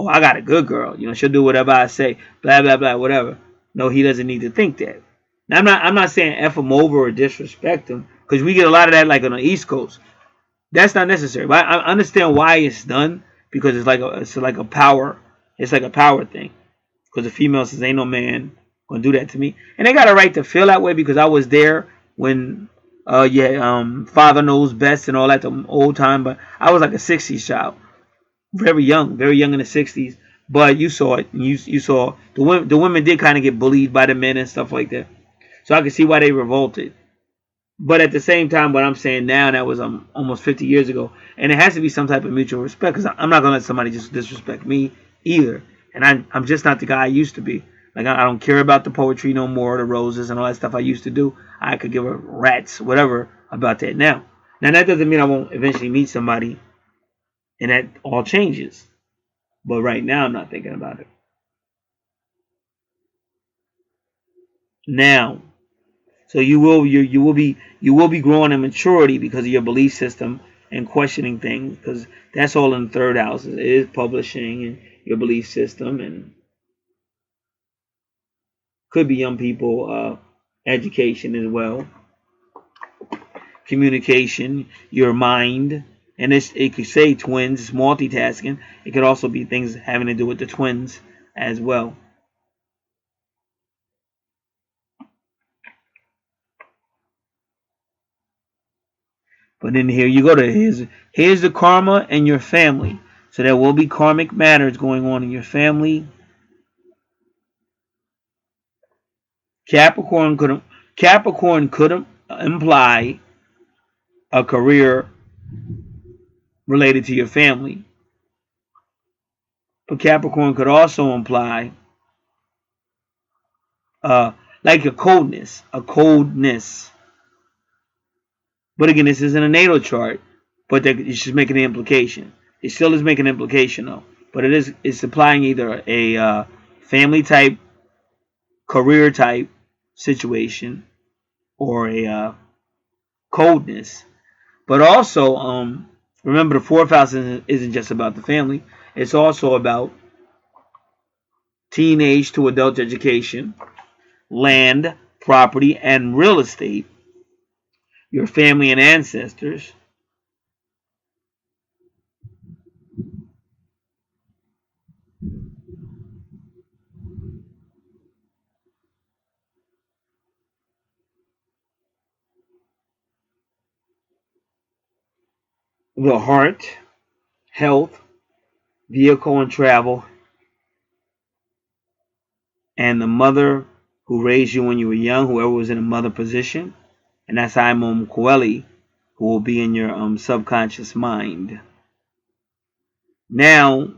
oh, I got a good girl. You know, she'll do whatever I say. Blah blah blah, whatever. No, he doesn't need to think that. Now, I'm not saying f him over or disrespect him, because we get a lot of that like on the East Coast. That's not necessary. But I understand why it's done, because it's like a power. It's like a power thing. Because the female says, "Ain't no man gonna do that to me," and they got a right to feel that way, because I was there when, father knows best and all that, the old time. But I was like a '60s child, very young in the '60s. But you saw it. You saw the women did kind of get bullied by the men and stuff like that. So I can see why they revolted. But at the same time, what I'm saying now, that was almost 50 years ago, and it has to be some type of mutual respect, because I'm not gonna let somebody just disrespect me either. And I'm just not the guy I used to be. Like, I don't care about the poetry no more, the roses and all that stuff I used to do. I could give a rat's whatever about that now. Now that doesn't mean I won't eventually meet somebody, and that all changes. But right now, I'm not thinking about it. Now, so you will be growing in maturity because of your belief system and questioning things, because that's all in the third house. It is publishing and your belief system, and could be young people, education as well, communication, your mind, and it could say twins, it's multitasking. It could also be things having to do with the twins as well. But then here you go to here's the karma and your family. So there will be karmic matters going on in your family. Capricorn could imply a career related to your family, but Capricorn could also imply uh, like a coldness, But again, this isn't a natal chart, but it's just making an implication. It still is making an implication though, but it's implying either a family type, career type situation, or a coldness. But also, remember, the fourth house isn't just about the family. It's also about teenage to adult education, land, property, and real estate, your family and ancestors, the heart, health, vehicle and travel, and the mother who raised you when you were young, whoever was in a mother position, and that's Imam Kweli, who will be in your subconscious mind. Now,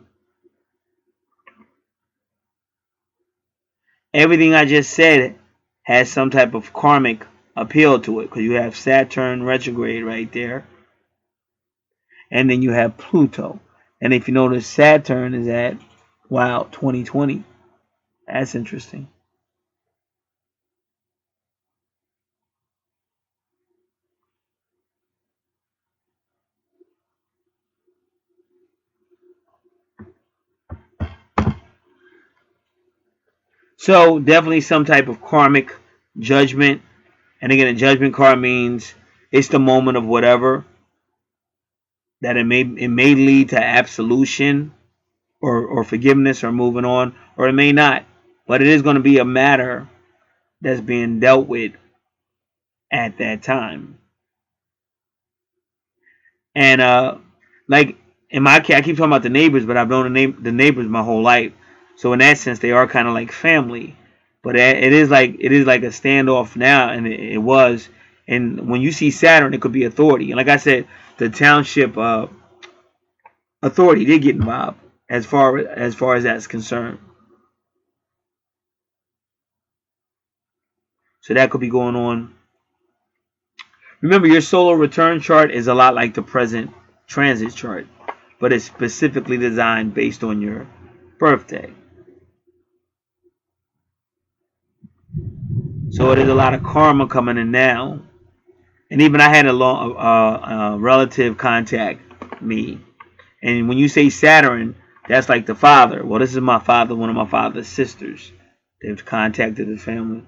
everything I just said has some type of karmic appeal to it, because you have Saturn retrograde right there, and then you have Pluto. And if you notice, Saturn is at, wow, 2020. That's interesting. So definitely some type of karmic judgment. And again, a judgment card means it's the moment of whatever, that it may lead to absolution, or forgiveness, or moving on, or it may not. But it is going to be a matter that's being dealt with at that time. And like in my case, I keep talking about the neighbors, but I've known the neighbors my whole life. So in that sense, they are kind of like family. But it is like a standoff now, and it was. And when you see Saturn, it could be authority. And like I said, the township authority did get involved as far as that's concerned. So that could be going on. Remember, your solar return chart is a lot like the present transit chart, but it's specifically designed based on your birthday. So it is a lot of karma coming in now. And even I had a relative contact me. And when you say Saturn, That's like the father. Well, this is my father, one of my father's sisters. They've contacted his family.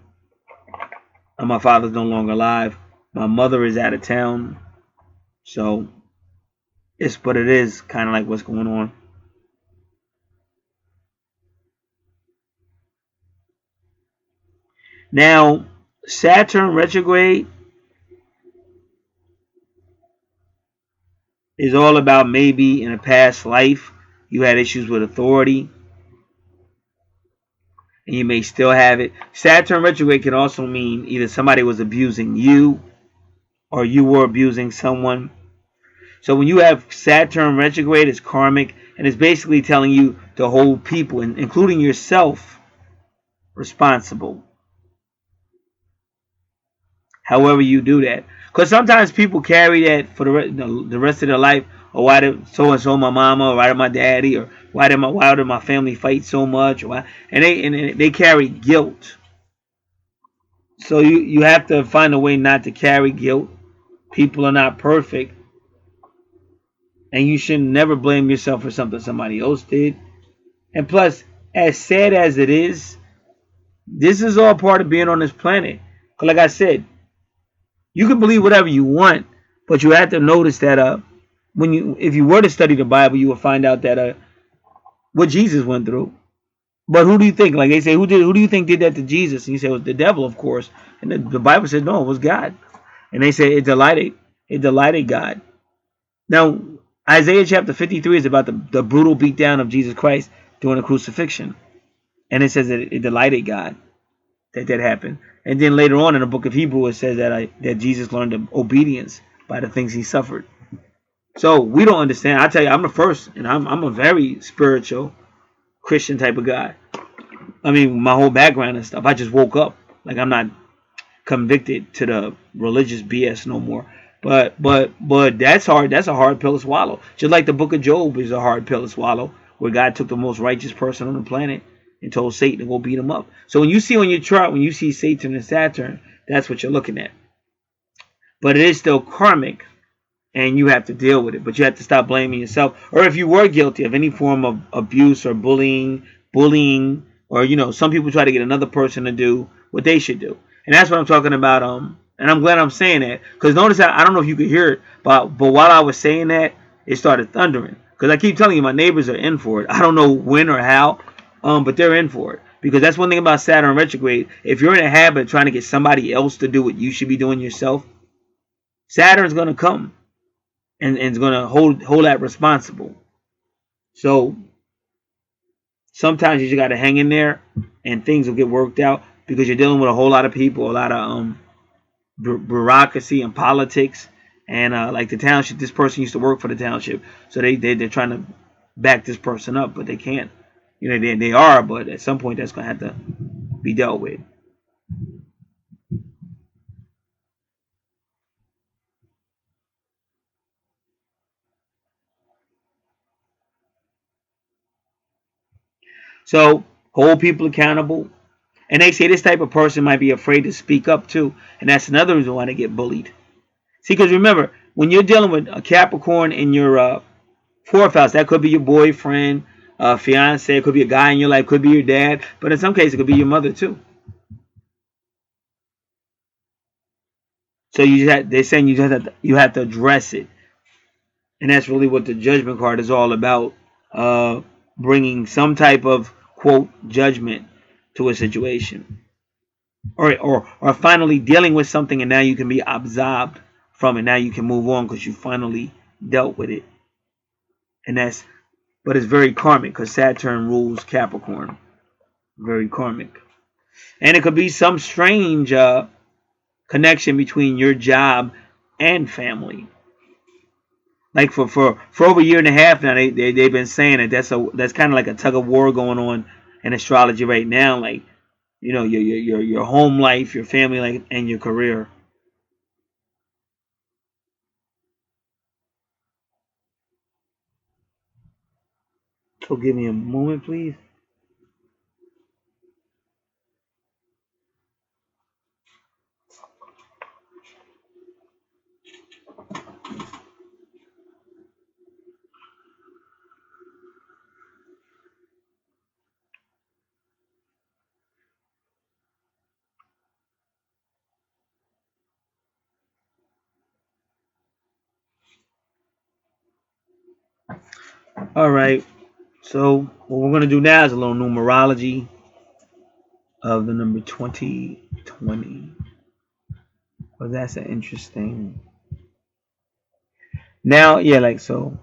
And my father's no longer alive. My mother is out of town. So but it is kind of like what's going on. Now, Saturn retrograde is all about maybe in a past life you had issues with authority and you may still have it. Saturn retrograde can also mean either somebody was abusing you or you were abusing someone. So when you have Saturn retrograde, it's karmic and it's basically telling you to hold people, including yourself, responsible. However you do that, because sometimes people carry that for the rest of their life. Or why did so and so my mama, or why did my daddy, or why did my family fight so much, or why, and they carry guilt. So you have to find a way not to carry guilt. People are not perfect, and you should never blame yourself for something somebody else did. And plus, as sad as it is, this is all part of being on this planet. 'Cause like I said, you can believe whatever you want, but you have to notice that if you were to study the Bible, you will find out that what Jesus went through. But who do you think? Like they say, who do you think did that to Jesus? And you say it was the devil, of course. And the Bible said no, it was God. And they say it delighted God. Now Isaiah chapter 53 is about the brutal beatdown of Jesus Christ during the crucifixion, and it says that it delighted God that happened. And then later on in the book of Hebrew, it says that Jesus learned obedience by the things he suffered. So we don't understand. I tell you, I'm the first, and I'm a very spiritual Christian type of guy. I mean, my whole background and stuff. I just woke up. Like I'm not convicted to the religious BS no more. But that's hard. That's a hard pill to swallow. Just like the book of Job is a hard pill to swallow, where God took the most righteous person on the planet and told Satan to go beat him up. So when you see on your chart, when you see Satan and Saturn, that's what you're looking at. But it is still karmic, and you have to deal with it. But you have to stop blaming yourself. Or if you were guilty of any form of abuse or bullying, or some people try to get another person to do what they should do, and that's what I'm talking about. And I'm glad I'm saying that, because notice how, I don't know if you could hear it, but while I was saying that, it started thundering. Because I keep telling you, my neighbors are in for it. I don't know when or how, but they're in for it. Because that's one thing about Saturn retrograde. If you're in a habit of trying to get somebody else to do what you should be doing yourself, Saturn's going to come and is going to hold that responsible. So sometimes you just got to hang in there, and things will get worked out, because you're dealing with a whole lot of people, a lot of bureaucracy and politics, and like the township. This person used to work for the township, so they're trying to back this person up, but they can't. They are, but at some point that's going to have to be dealt with. So hold people accountable. And they say this type of person might be afraid to speak up too, and that's another reason why they get bullied. See, because remember, when you're dealing with a Capricorn in your fourth house, that could be your boyfriend, fiance, it could be a guy in your life, could be your dad, but in some cases, it could be your mother too. So they're saying you have to address it, and that's really what the Judgment card is all about, uh, bringing some type of quote judgment to a situation, or finally dealing with something, and now you can be absolved from it. Now you can move on because you finally dealt with it, and but it's very karmic because Saturn rules Capricorn. Very karmic, and it could be some strange connection between your job and family. Like for over a year and a half now, they've been saying that that's kind of like a tug of war going on in astrology right now. Like your home life, your family life, and your career. So give me a moment, please. All right. So what we're gonna do now is a little numerology of the number 2020. Well, that's an interesting. Now, yeah, like so.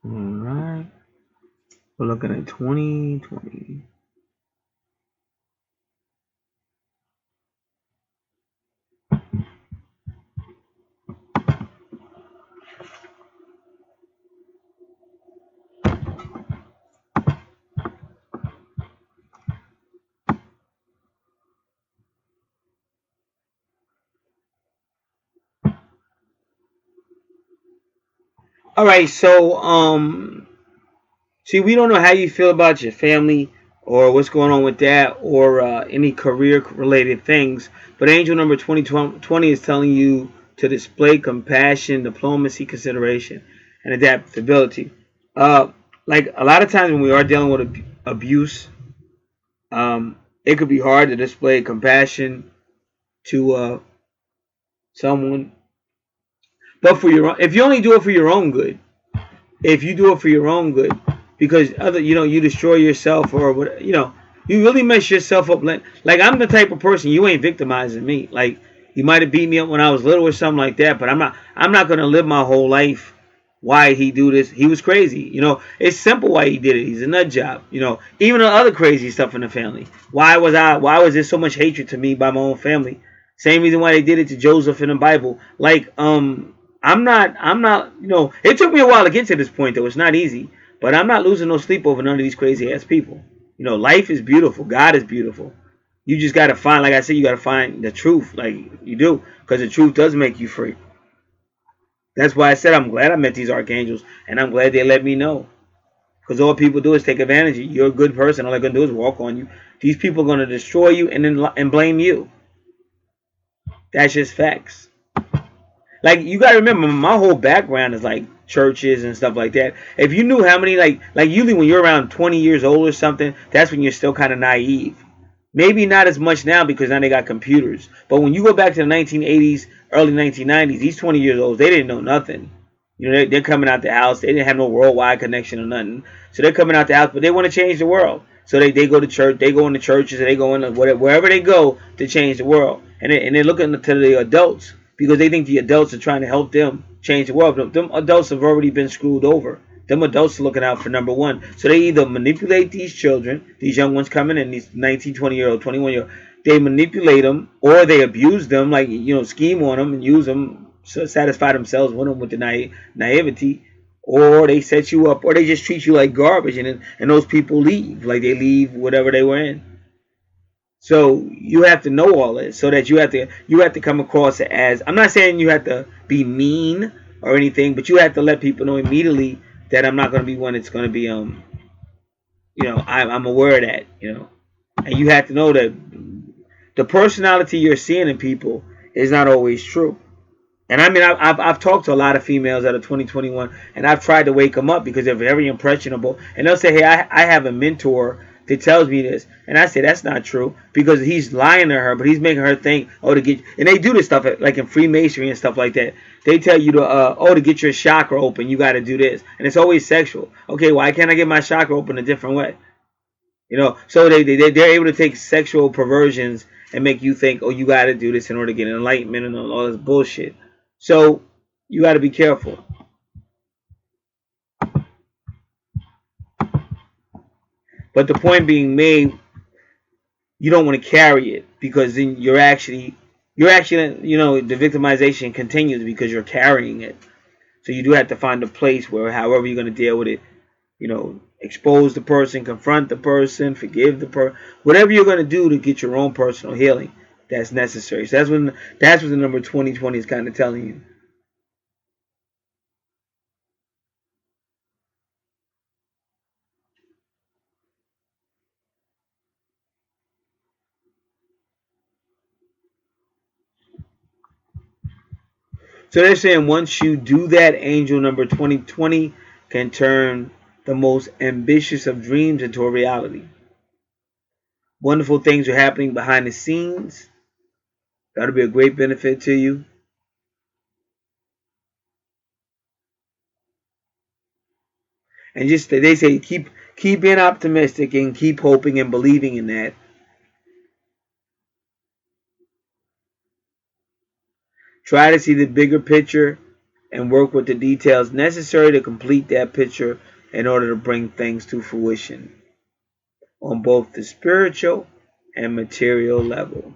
All right. We're looking at 2020. All right. So see, we don't know how you feel about your family or what's going on with that or any career related things. But angel number 2020 is telling you to display compassion, diplomacy, consideration, and adaptability. Uh, like a lot of times when we are dealing with abuse, it could be hard to display compassion to someone. But for your own, if you only do it for your own good, if you do it for your own good, because other, you destroy yourself or what, you really mess yourself up. Like I'm the type of person, you ain't victimizing me. Like you might have beat me up when I was little or something like that, but I'm not gonna live my whole life. Why he do this? He was crazy. It's simple why he did it. He's a nut job. Even the other crazy stuff in the family. Why was there so much hatred to me by my own family? Same reason why they did it to Joseph in the Bible. Like, I'm not, it took me a while to get to this point, though. It's not easy. But I'm not losing no sleep over none of these crazy ass people. Life is beautiful. God is beautiful. You just got to find, like I said, you got to find the truth. Like you do. Because the truth does make you free. That's why I said I'm glad I met these archangels. And I'm glad they let me know. Because all people do is take advantage of you. You're a good person. All they're going to do is walk on you. These people are going to destroy you and blame you. That's just facts. Like you gotta remember, my whole background is like churches and stuff like that. If you knew how many like usually when you're around 20 years old or something, that's when you're still kind of naive. Maybe not as much now because now they got computers. But when you go back to the 1980s, early 1990s, these 20 years olds, they didn't know nothing. They're coming out the house. They didn't have no worldwide connection or nothing. So they're coming out the house, but they want to change the world. So they go to church. They go into churches. They go into wherever they go to change the world. And they're looking to the adults because they think the adults are trying to help them change the world. But them adults have already been screwed over. Them adults are looking out for number one. So they either manipulate these children, these young ones coming in, these 19, 20-year-old, 21-year-old, they manipulate them or they abuse them, like, scheme on them and use them to satisfy themselves with them with the naivety, or they set you up, or they just treat you like garbage, and those people leave, like they leave whatever they were in. So you have to know all this, so that you have to come across it as, I'm not saying you have to be mean or anything, but you have to let people know immediately that I'm not going to be one that's going to be I'm aware of that, and you have to know that the personality you're seeing in people is not always true. And I mean, I've talked to a lot of females that are 2021, and I've tried to wake them up because they're very impressionable. And they'll say, hey, I have a mentor that tells me this. And I say, that's not true because he's lying to her, but he's making her think, oh, to get, and they do this stuff like in Freemasonry and stuff like that. They tell you to get your chakra open, you got to do this. And it's always sexual. Okay, why can't I get my chakra open a different way? So they're able to take sexual perversions and make you think, oh, you got to do this in order to get enlightenment and all this bullshit. So you got to be careful. But the point being made, you don't want to carry it because then the victimization continues because you're carrying it. So you do have to find a place where, however you're going to deal with it, expose the person, confront the person, forgive the person, whatever you're going to do to get your own personal healing, that's necessary. So that's what the number 2020 is kind of telling you. So they're saying once you do that, angel number 2020 can turn the most ambitious of dreams into a reality. Wonderful things are happening behind the scenes. That'll be a great benefit to you. And just they say keep being optimistic and keep hoping and believing in that. Try to see the bigger picture and work with the details necessary to complete that picture in order to bring things to fruition on both the spiritual and material level.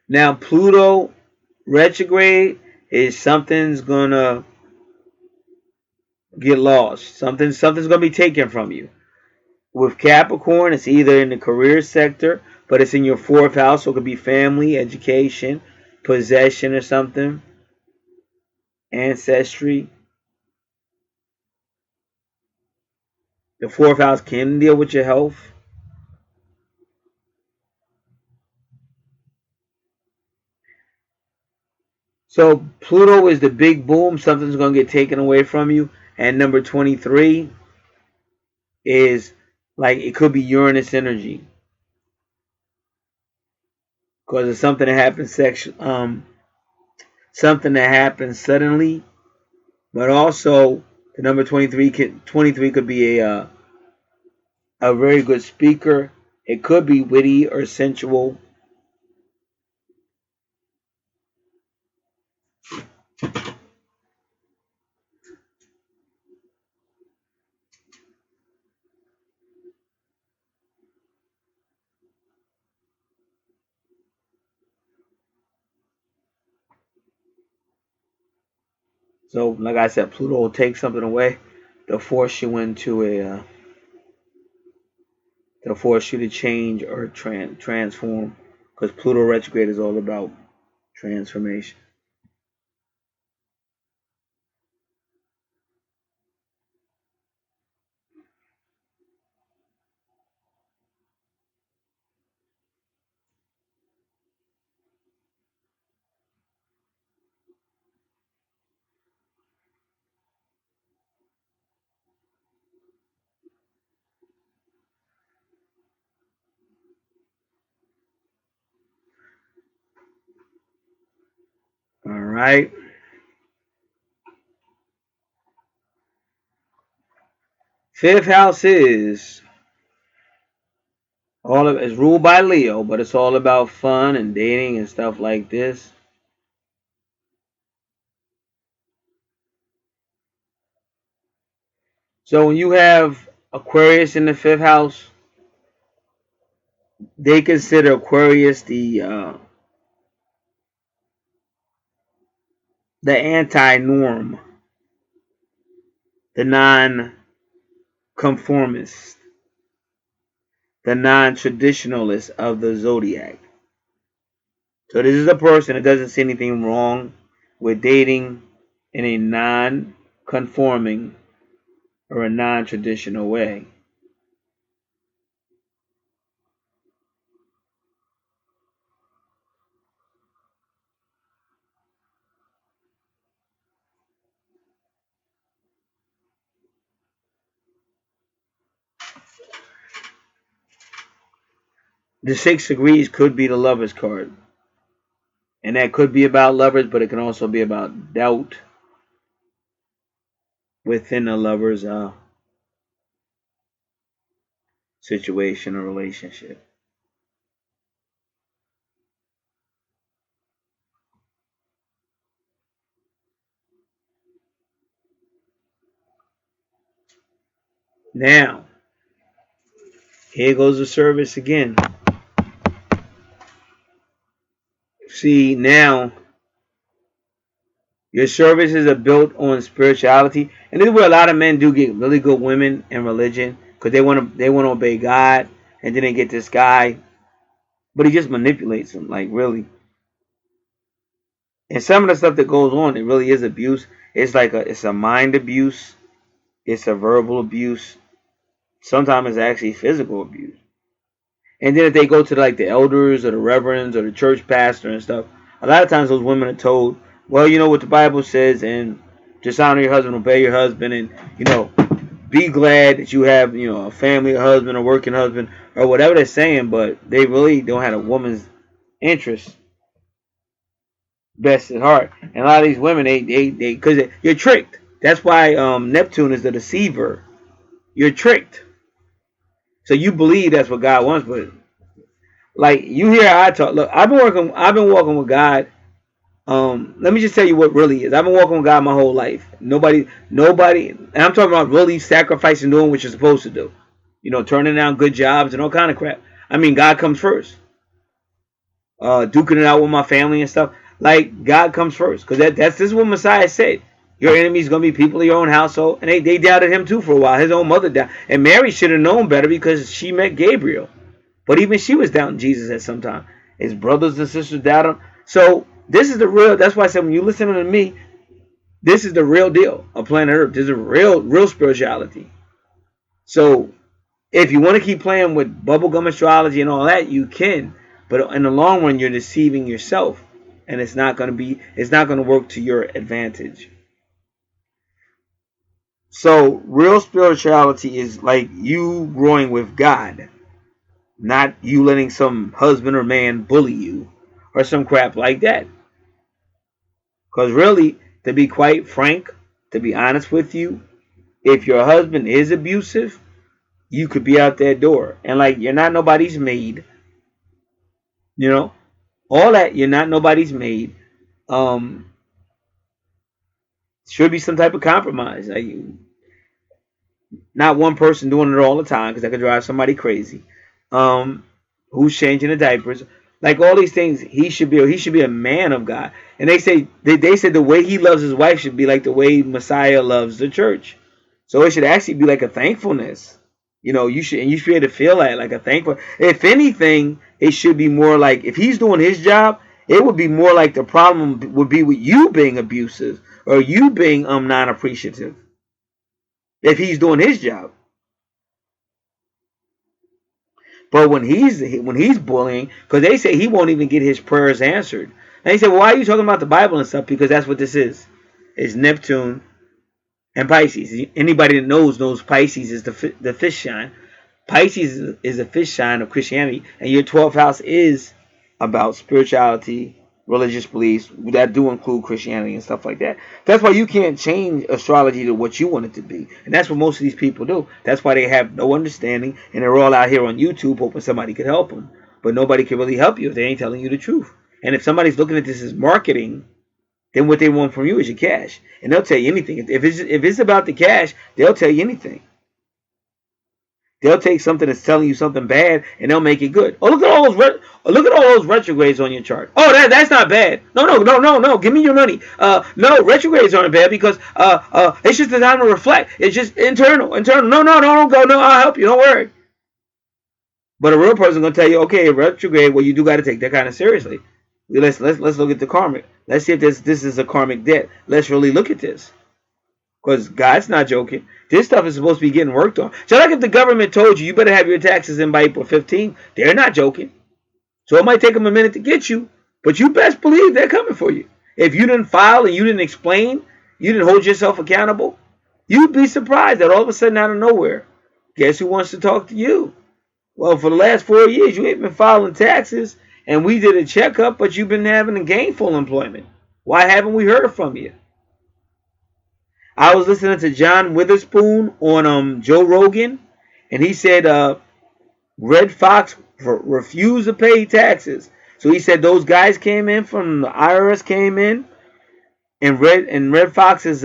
Now Pluto retrograde is something's gonna get lost. Something's gonna be taken from you. With Capricorn, it's either in the career sector, but it's in your fourth house, so it could be family, education, possession or something, ancestry. The fourth house can deal with your health. So Pluto is the big boom. Something's going to get taken away from you. And number 23 is like it could be Uranus energy. Because it's something that happens something that happens suddenly. But also the number 23 could be a very good speaker. It could be witty or sensual. So, like I said, Pluto will take something away. They'll force you into they'll force you to change or transform. Because Pluto retrograde is all about transformation. All right. Fifth house is ruled by Leo, but it's all about fun and dating and stuff like this. So when you have Aquarius in the fifth house, they consider Aquarius the anti-norm, the non-conformist, the non-traditionalist of the zodiac. So this is a person that doesn't see anything wrong with dating in a non-conforming or a non-traditional way. The 6 degrees could be the Lovers card. And that could be about lovers, but it can also be about doubt within a lover's situation or relationship. Now, here goes the service again. See, now your services are built on spirituality, and this is where a lot of men do get really good women in religion because they want to obey God, and then they get this guy, but he just manipulates them, like really. And some of the stuff that goes on, it really is abuse. It's a mind abuse. It's a verbal abuse. Sometimes it's actually physical abuse. And then if they go to like the elders or the reverends or the church pastor and stuff, a lot of times those women are told, well, you know what the Bible says, and just honor your husband, obey your husband, and be glad that you have a family, a husband, a working husband, or whatever they're saying. But they really don't have a woman's interest best at heart. And a lot of these women, they because you're tricked. That's why Neptune is the deceiver. You're tricked. So you believe that's what God wants, but like you hear how I talk. Look, I've been walking with God. Let me just tell you what really is. I've been walking with God my whole life. Nobody, and I'm talking about really sacrificing, doing what you're supposed to do. Turning down good jobs and all kind of crap. I mean, God comes first. Duking it out with my family and stuff. Like God comes first, because this is what Messiah said. Your enemies gonna be people of your own household, and they doubted him too for a while. His own mother died, and Mary should have known better because she met Gabriel. But even she was doubting Jesus at some time. His brothers and sisters doubted him. So this is the real. That's why I said when you listen to me, this is the real deal of planet Earth. This is a real spirituality. So if you want to keep playing with bubblegum astrology and all that, you can. But in the long run, you're deceiving yourself, and it's not going to work to your advantage. So real spirituality is like you growing with God, not you letting some husband or man bully you or some crap like that. Because really, to be quite frank, to be honest with you, if your husband is abusive, you could be out that door. And like you're not nobody's maid, you know, all that you're not nobody's maid. Um, should be some type of compromise. Like not one person doing it all the time because that could drive somebody crazy. Um, who's changing the diapers? Like all these things, he should be a man of God. And they said the way he loves his wife should be like the way Messiah loves the church. So it should actually be like a thankfulness. You should be able to feel that like a thankful. If anything, it should be more like if he's doing his job, it would be more like the problem would be with you being abusive or you being non-appreciative if he's doing his job. But when he's bullying, because they say he won't even get his prayers answered. And they say, well, why are you talking about the Bible and stuff? Because that's what this is. It's Neptune and Pisces. Anybody that knows Pisces is the fish sign. Pisces is a fish sign of Christianity, and your 12th house is about spirituality, religious beliefs that do include Christianity and stuff like that. That's why you can't change astrology to what you want it to be, and that's what most of these people do. That's why they have no understanding, and they're all out here on YouTube hoping somebody could help them, but nobody can really help you if they ain't telling you the truth. And if somebody's looking at this as marketing, then what they want from you is your cash, and they'll tell you anything. If it's about the cash, they'll tell you anything. They'll take something that's telling you something bad and they'll make it good. Oh, look at all those retrogrades on your chart. Oh, that's not bad. No. Give me your money. No, retrogrades aren't bad because it's just the time to reflect. It's just internal. No, don't go. No, I'll help you. Don't worry. But a real person gonna tell you, okay, retrograde. Well, you do got to take that kind of seriously. Let's look at the karmic. Let's see if this is a karmic debt. Let's really look at this. Because God's not joking. This stuff is supposed to be getting worked on. So like if the government told you better have your taxes in by April 15th, they're not joking. So it might take them a minute to get you, but you best believe they're coming for you. If you didn't file and you didn't explain, you didn't hold yourself accountable, you'd be surprised that all of a sudden out of nowhere, guess who wants to talk to you? Well, for the last 4 years, you ain't been filing taxes, and we did a checkup, but you've been having a gainful employment. Why haven't we heard from you? I was listening to John Witherspoon on Joe Rogan, and he said Red Fox refused to pay taxes. So he said those guys came in from the IRS came in, and Red Fox's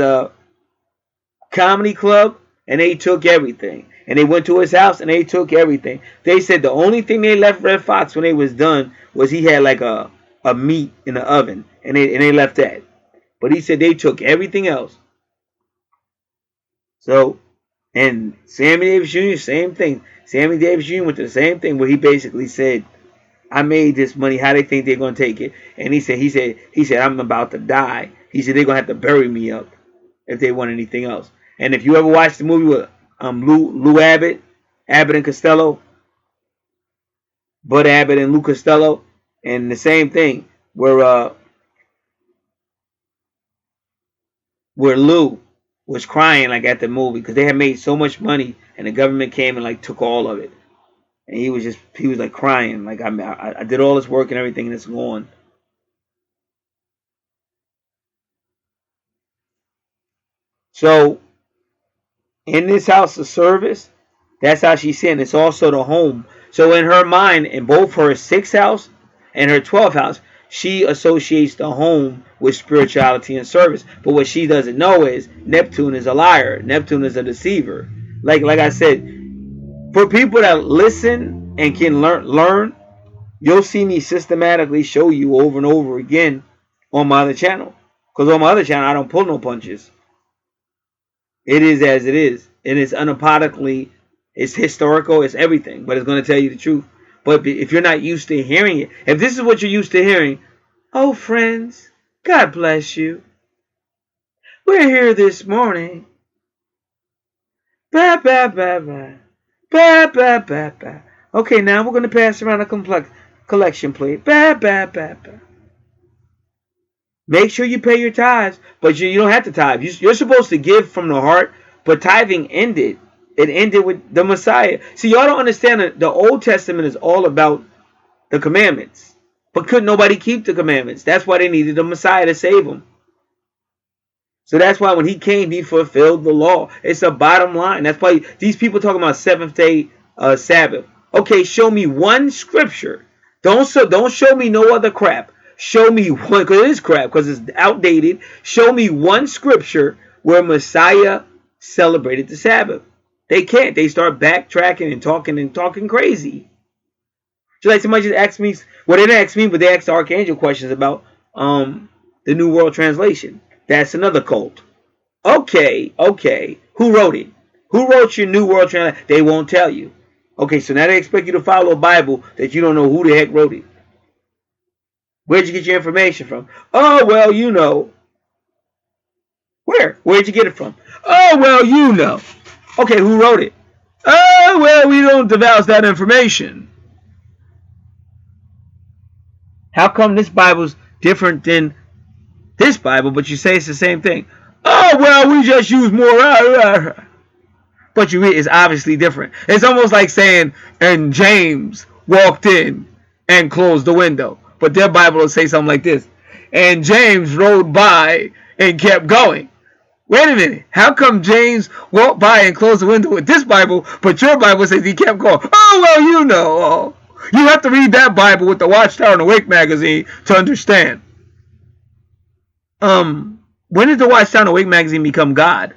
comedy club, and they took everything. And they went to his house and they took everything. They said the only thing they left Red Fox when they was done was he had like a meat in the oven, and they left that. But he said they took everything else. So, and Sammy Davis Jr., same thing. Sammy Davis Jr. went to the same thing where he basically said I made this money. How they think they're gonna take it? And he said, I'm about to die. He said they're gonna have to bury me up if they want anything else. And if you ever watched the movie with Lou Abbott, Abbott and Costello, Bud Abbott and Lou Costello, and the same thing where Lou was crying like at the movie because they had made so much money and the government came and like took all of it, and he was like crying like I did all this work and everything and it's gone. So in this house of service, that's how she's seeing. It's also the home. So in her mind, in both her 6th house and her 12th house, she associates the home with spirituality and service. But what she doesn't know is Neptune is a liar. Neptune is a deceiver. Like I said, for people that listen and can learn, you'll see me systematically show you over and over again on my other channel. Because on my other channel, I don't pull no punches. It is as it is. And it's unapologetically, it's historical, it's everything. But it's going to tell you the truth. But if you're not used to hearing it, if this is what you're used to hearing, oh, friends, God bless you. We're here this morning. Ba, ba, ba, ba. Ba, ba, ba, ba. Okay, now we're going to pass around a collection plate. Ba, ba, ba, ba. Make sure you pay your tithes, but you don't have to tithe. You're supposed to give from the heart, but tithing ended. It ended with the Messiah. See, y'all don't understand that the Old Testament is all about the commandments, but couldn't nobody keep the commandments. That's why they needed the Messiah to save them. So that's why when he came, he fulfilled the law. It's a bottom line. That's why these people talking about 7th-day Sabbath. Okay, show me one scripture. Don't show me no other crap. Show me one, because it is crap, because it's outdated. Show me one scripture where Messiah celebrated the Sabbath. They can't. They start backtracking and talking crazy. Just like somebody just asked me, well, they didn't ask me, but they asked the Archangel questions about the New World Translation. That's another cult. Okay. Who wrote it? Who wrote your New World Translation? They won't tell you. Okay, so now they expect you to follow a Bible that you don't know who the heck wrote it. Where'd you get your information from? Oh, well, you know. Where'd you get it from? Oh, well, you know. Okay, who wrote it? Oh, well, we don't divulge that information. How come this Bible's different than this Bible, but you say it's the same thing? Oh, well, we just use more. But you read, it's obviously different. It's almost like saying, and James walked in and closed the window. But their Bible will say something like this. And James rode by and kept going. Wait a minute. How come James walked by and closed the window with this Bible, but your Bible says he kept going? Oh, well, you know. You have to read that Bible with the Watchtower and Awake magazine to understand. When did the Watchtower and Awake magazine become God?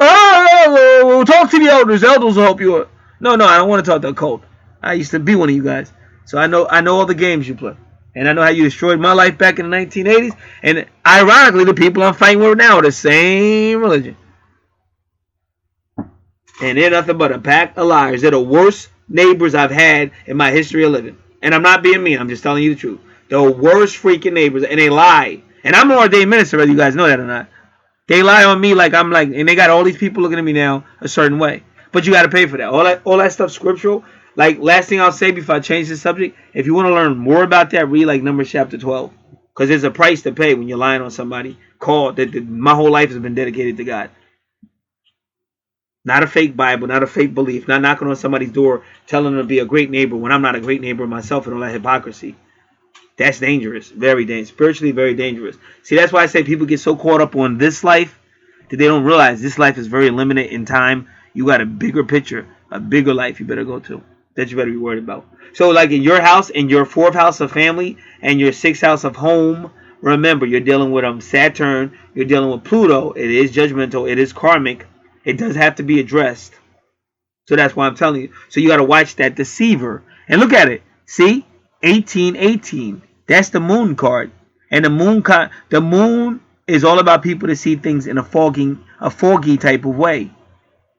Oh, talk to the elders. Elders will help you. No, I don't want to talk to a cult. I used to be one of you guys. So I know all the games you play. And I know how you destroyed my life back in the 1980s. And ironically, the people I'm fighting with now are the same religion. And they're nothing but a pack of liars. They're the worst neighbors I've had in my history of living. And I'm not being mean. I'm just telling you the truth. The worst freaking neighbors. And they lie. And I'm an ordained minister, whether you guys know that or not. They lie on me like I'm like, and they got all these people looking at me now a certain way. But you got to pay for that. All that stuff scriptural. Like, last thing I'll say before I change the subject, if you want to learn more about that, read like Numbers chapter 12. Because there's a price to pay when you're lying on somebody. My whole life has been dedicated to God. Not a fake Bible, not a fake belief, not knocking on somebody's door, telling them to be a great neighbor when I'm not a great neighbor myself and all that hypocrisy. That's dangerous. Very dangerous. Spiritually, very dangerous. See, that's why I say people get so caught up on this life that they don't realize this life is very limited in time. You got a bigger picture, a bigger life you better go to, that you better be worried about. So like in your house, in your 4th house of family and your 6th house of home, remember you're dealing with Saturn, you're dealing with Pluto. It is judgmental, it is karmic. It does have to be addressed. So that's why I'm telling you. So you got to watch that deceiver. And look at it. See? 1818. That's the moon card. And the moon is all about people to see things in a foggy type of way.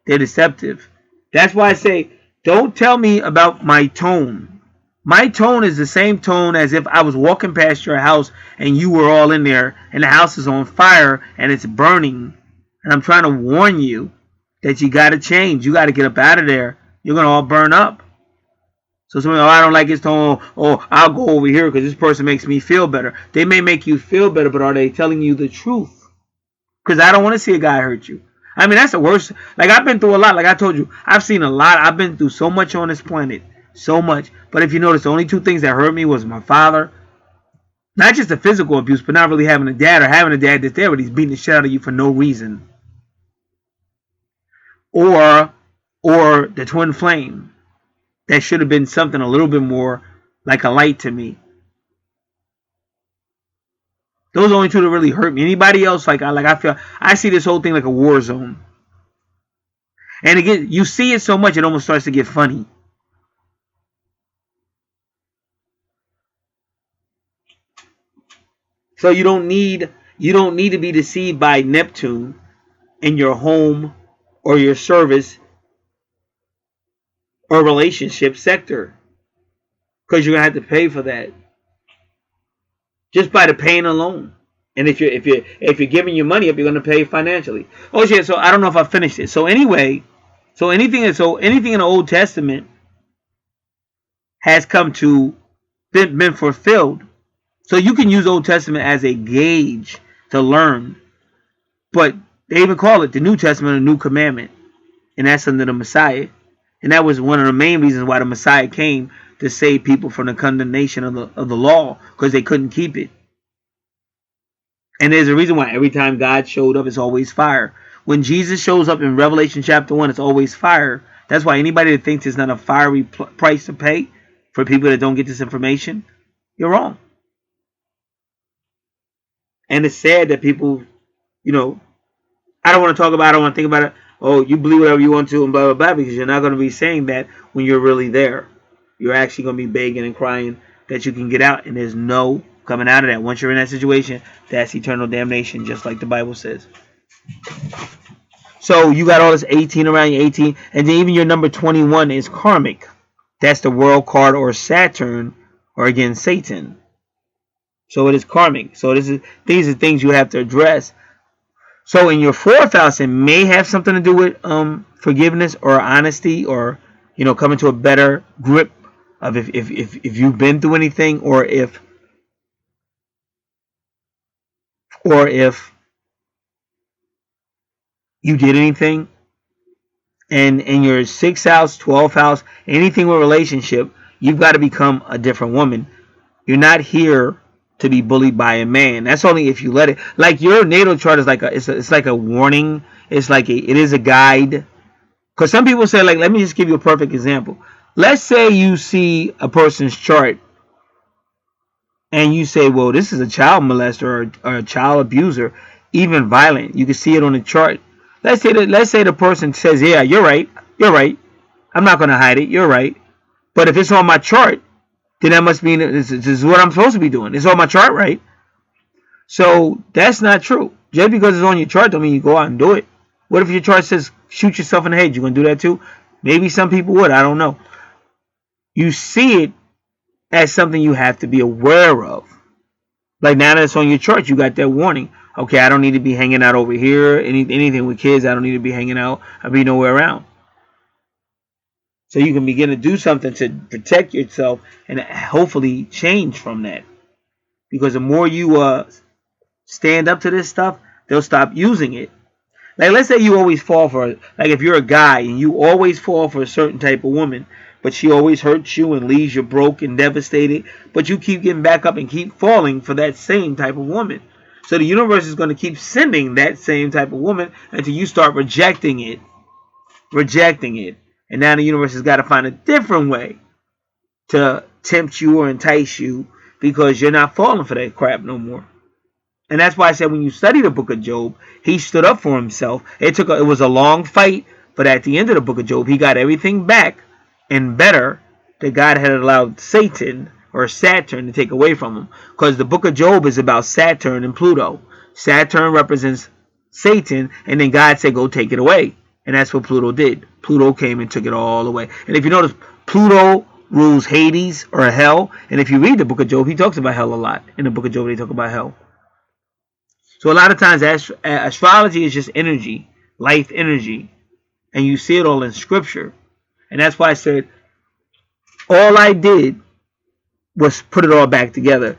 They're deceptive. That's why I say, don't tell me about my tone. My tone is the same tone as if I was walking past your house and you were all in there and the house is on fire and it's burning. And I'm trying to warn you that you got to change. You got to get up out of there. You're going to all burn up. So somebody, oh, I don't like his tone. Oh, I'll go over here because this person makes me feel better. They may make you feel better, but are they telling you the truth? Because I don't want to see a guy hurt you. I mean, that's the worst. Like, I've been through a lot. Like I told you, I've seen a lot. I've been through so much on this planet. So much. But if you notice, the only two things that hurt me was my father. Not just the physical abuse, but not really having a dad, or having a dad that's there, but he's beating the shit out of you for no reason. Or the twin flame. That should have been something a little bit more like a light to me. Those are the only two that really hurt me. Anybody else, I feel, I see this whole thing like a war zone. And again, you see it so much, it almost starts to get funny. So you don't need to be deceived by Neptune in your home or your service or relationship sector, because you're gonna have to pay for that just by the pain alone. And if you're giving your money up, you're gonna pay financially. Oh shit! So I don't know if I finished it. So anyway, anything in the Old Testament has come to been fulfilled. So you can use Old Testament as a gauge to learn, but they even call it the New Testament, a new commandment, and that's under the Messiah. And that was one of the main reasons why the Messiah came, to save people from the condemnation of the law, because they couldn't keep it. And there's a reason why every time God showed up, it's always fire. When Jesus shows up in Revelation chapter 1, it's always fire. That's why anybody that thinks it's not a fiery price to pay for people that don't get this information, you're wrong. And it's sad that people, I don't want to talk about it, I don't want to think about it. Oh, you believe whatever you want to and blah, blah, blah, because you're not going to be saying that when you're really there. You're actually going to be begging and crying that you can get out, and there's no coming out of that. Once you're in that situation, that's eternal damnation, just like the Bible says. So you got all this 18 around your 18, and then even your number 21 is karmic. That's the world card, or Saturn, or again Satan. So it is karmic. So these are things you have to address. So in your fourth house, it may have something to do with forgiveness or honesty, or coming to a better grip of if you've been through anything, or if you did anything. And in your 6th house, 12th house, anything with relationship, you've got to become a different woman. You're not here to be bullied by a man. That's only if you let it. Like, your natal chart is like it's like a warning. It's like it is a guide. Because some people say, like, let me just give you a perfect example. Let's say you see a person's chart and you say, well, this is a child molester or a child abuser, even violent. You can see it on the chart. Let's say the person says, yeah, you're right. I'm not going to hide it. You're right. But if it's on my chart, then that must mean this is what I'm supposed to be doing. It's on my chart, right? So that's not true. Just because it's on your chart don't mean you go out and do it. What if your chart says shoot yourself in the head? You going to do that too? Maybe some people would. I don't know. You see it as something you have to be aware of. Like, now that it's on your chart, you got that warning. Okay, I don't need to be hanging out over here. Anything with kids, I don't need to be hanging out. I'll be nowhere around. So you can begin to do something to protect yourself and hopefully change from that. Because the more you stand up to this stuff, they'll stop using it. Like, let's say you always fall for it. Like, if you're a guy and you always fall for a certain type of woman, but she always hurts you and leaves you broke and devastated, but you keep getting back up and keep falling for that same type of woman. So the universe is going to keep sending that same type of woman until you start rejecting it. And now the universe has got to find a different way to tempt you or entice you, because you're not falling for that crap no more. And that's why I said, when you study the book of Job, he stood up for himself. It was a long fight, but at the end of the book of Job, he got everything back and better that God had allowed Satan or Saturn to take away from him. Because the book of Job is about Saturn and Pluto. Saturn represents Satan, and then God said, go take it away. And that's what Pluto did. Pluto came and took it all away. And if you notice, Pluto rules Hades or hell. And if you read the book of Job, he talks about hell a lot. In the book of Job, they talk about hell. So a lot of times astrology is just energy, life energy. And you see it all in scripture. And that's why I said all I did was put it all back together.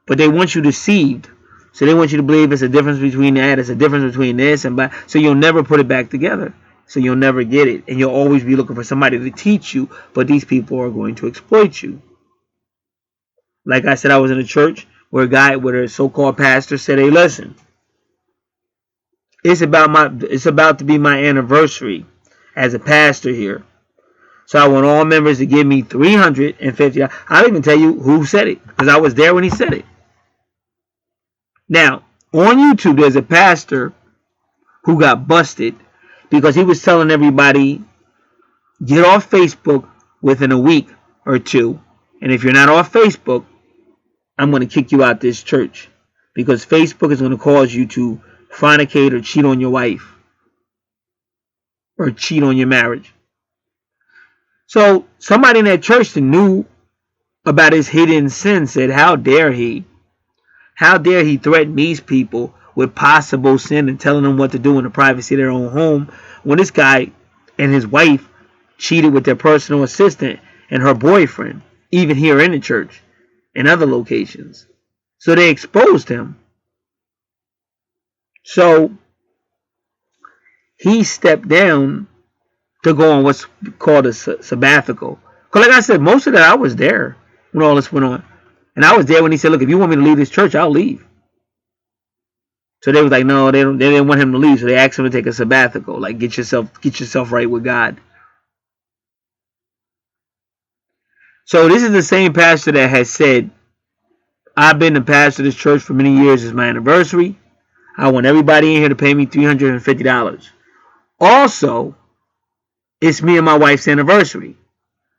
But they want you deceived. So they want you to believe it's a difference between that, it's a difference between this and that. So you'll never put it back together. So you'll never get it. And you'll always be looking for somebody to teach you. But these people are going to exploit you. Like I said, I was in a church where a so-called pastor said, hey, listen, it's about to be my anniversary as a pastor here. So I want all members to give me $350. I'll even tell you who said it, because I was there when he said it. Now, on YouTube, there's a pastor who got busted because he was telling everybody, get off Facebook within a week or two. And if you're not off Facebook, I'm going to kick you out this church. Because Facebook is going to cause you to fornicate or cheat on your wife. Or cheat on your marriage. So somebody in that church that knew about his hidden sin said, how dare he? How dare he threaten these people with possible sin and telling them what to do in the privacy of their own home when this guy and his wife cheated with their personal assistant and her boyfriend, even here in the church and other locations. So they exposed him. So he stepped down to go on what's called a sabbatical. Because like I said, most of that I was there when all this went on. And I was there when he said, look, if you want me to leave this church, I'll leave. So they was like, no, they didn't want him to leave. So they asked him to take a sabbatical. Like, get yourself right with God. So this is the same pastor that has said, I've been the pastor of this church for many years. It's my anniversary. I want everybody in here to pay me $350. Also, it's me and my wife's anniversary.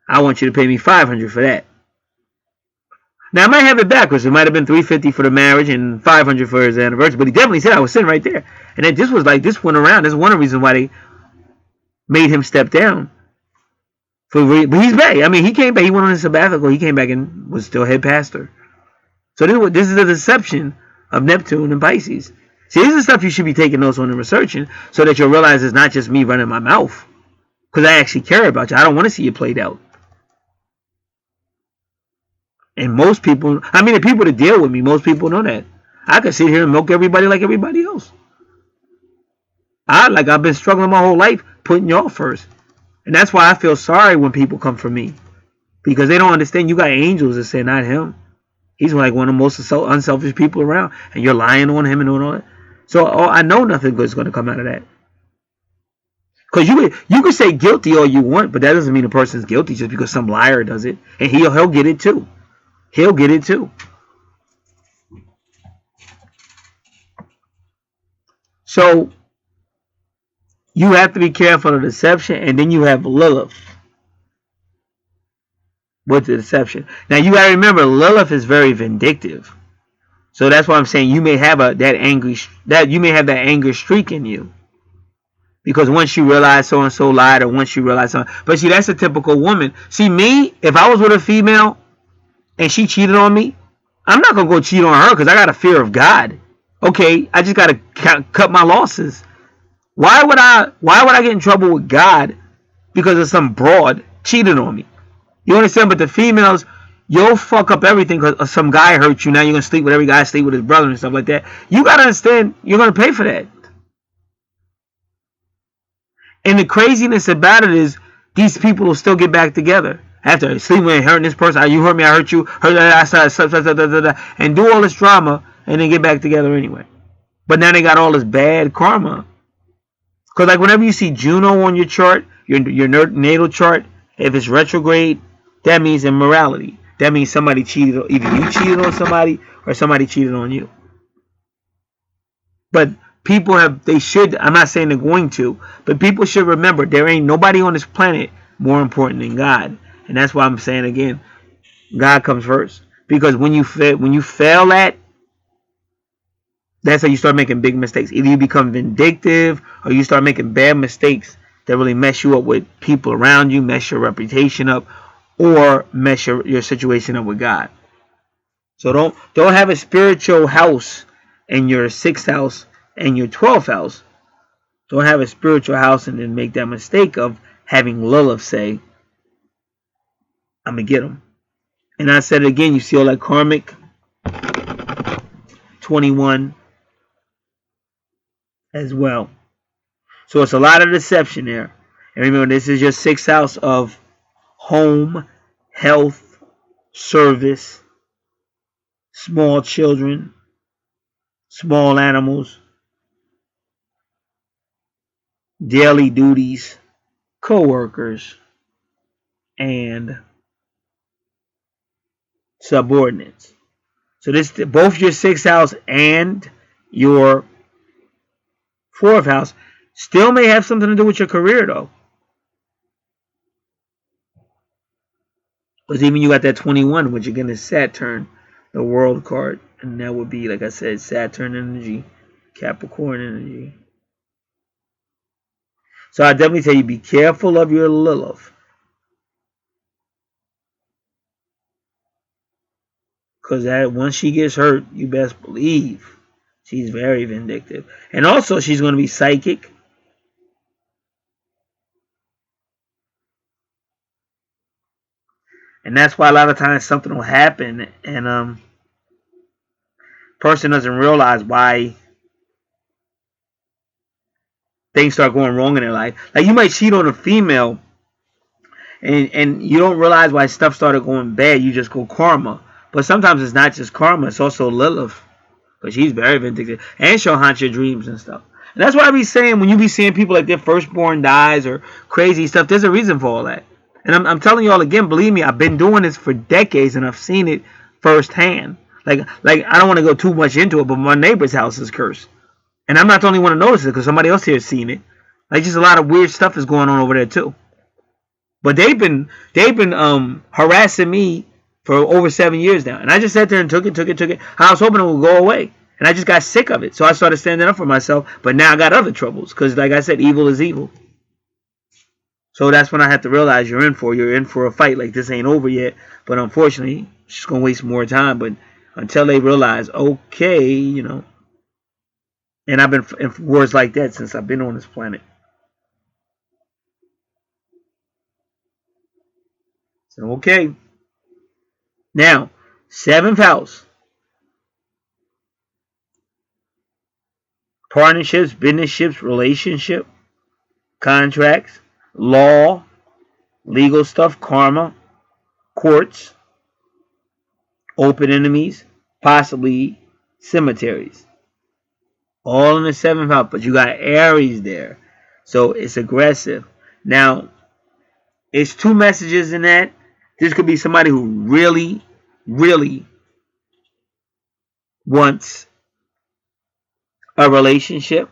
I want you to pay me $500 for that. Now, I might have it backwards. It might have been $350 for the marriage and $500 for his anniversary. But he definitely said I was sitting right there. And it just was like, this went around. That's one of the reasons why they made him step down. But he's back. I mean, he came back. He went on a sabbatical. He came back and was still head pastor. So this is the deception of Neptune and Pisces. See, this is stuff you should be taking notes on and researching so that you'll realize it's not just me running my mouth. Because I actually care about you. I don't want to see you played out. And most people, I mean, the people that deal with me, most people know that. I can sit here and milk everybody like everybody else. I've been struggling my whole life putting y'all first. And that's why I feel sorry when people come for me. Because they don't understand you got angels that say, not him. He's like one of the most unselfish people around. And you're lying on him and doing all that. So I know nothing good is going to come out of that. Because you can say guilty all you want, but that doesn't mean a person's guilty just because some liar does it. And he'll get it too. He'll get it too. So you have to be careful of deception, and then you have Lilith with the deception. Now you got to remember, Lilith is very vindictive. So that's why I'm saying you may have that anger streak in you. Because once you realize so and so lied, or once you realize something, but see, that's a typical woman. See, me, if I was with a female and she cheated on me, I'm not gonna go cheat on her because I got a fear of God. Okay, I just gotta cut my losses. Why would I get in trouble with God because of some broad cheated on me? You understand? But the females, you'll fuck up everything because some guy hurt you. Now you're gonna sleep with every guy, sleep with his brother and stuff like that. You gotta understand, you're gonna pay for that. And the craziness about it is, these people will still get back together. After sleeping and hurting this person, you hurt me, I hurt you, and do all this drama, and then get back together anyway. But now they got all this bad karma. Because like whenever you see Juno on your chart, your natal chart, if it's retrograde, that means immorality. That means somebody cheated. Either you cheated on somebody or somebody cheated on you. But people I'm not saying they're going to, but people should remember there ain't nobody on this planet more important than God. And that's why I'm saying again, God comes first. Because when you fail at, that's how you start making big mistakes. Either you become vindictive or you start making bad mistakes that really mess you up with people around you, mess your reputation up, or mess your situation up with God. So don't have a spiritual house in your 6th house and your 12th house. Don't have a spiritual house and then make that mistake of having Lilith say, I'm going to get them. And I said it again, you see all that Karmic 21 as well. So it's a lot of deception there. And remember, this is your 6th house of home, health, service, small children, small animals, daily duties, co-workers, and subordinates. So this both your 6th house and your 4th house still may have something to do with your career though. Because even you got that 21, which again is Saturn, the world card. And that would be, like I said, Saturn energy, Capricorn energy. So I definitely tell you, be careful of your Lilith. Because that once she gets hurt, you best believe she's very vindictive. And also, she's going to be psychic. And that's why a lot of times something will happen and person doesn't realize why things start going wrong in their life. Like you might cheat on a female and you don't realize why stuff started going bad. You just go karma. But sometimes it's not just karma, it's also Lilith. Because she's very vindictive. And she'll haunt your dreams and stuff. And that's why I be saying when you be seeing people like their firstborn dies or crazy stuff, there's a reason for all that. And I'm telling you all again, believe me, I've been doing this for decades and I've seen it firsthand. Like I don't want to go too much into it, but my neighbor's house is cursed. And I'm not the only one to notice it because somebody else here has seen it. Like just a lot of weird stuff is going on over there too. But they've been harassing me for over 7 years now. And I just sat there and took it. I was hoping it would go away. And I just got sick of it. So I started standing up for myself. But now I got other troubles. Because like I said, evil is evil. So that's when I had to realize you're in for a fight. Like this ain't over yet. But unfortunately, it's just going to waste more time. But until they realize, okay, you know. And I've been in wars like that since I've been on this planet. So, okay. Now, 7th house. Partnerships, business, relationship, contracts, law, legal stuff, karma, courts, open enemies, possibly cemeteries. All in the 7th house, but you got Aries there. So it's aggressive. Now, it's 2 messages in that. This could be somebody who really, really wants a relationship.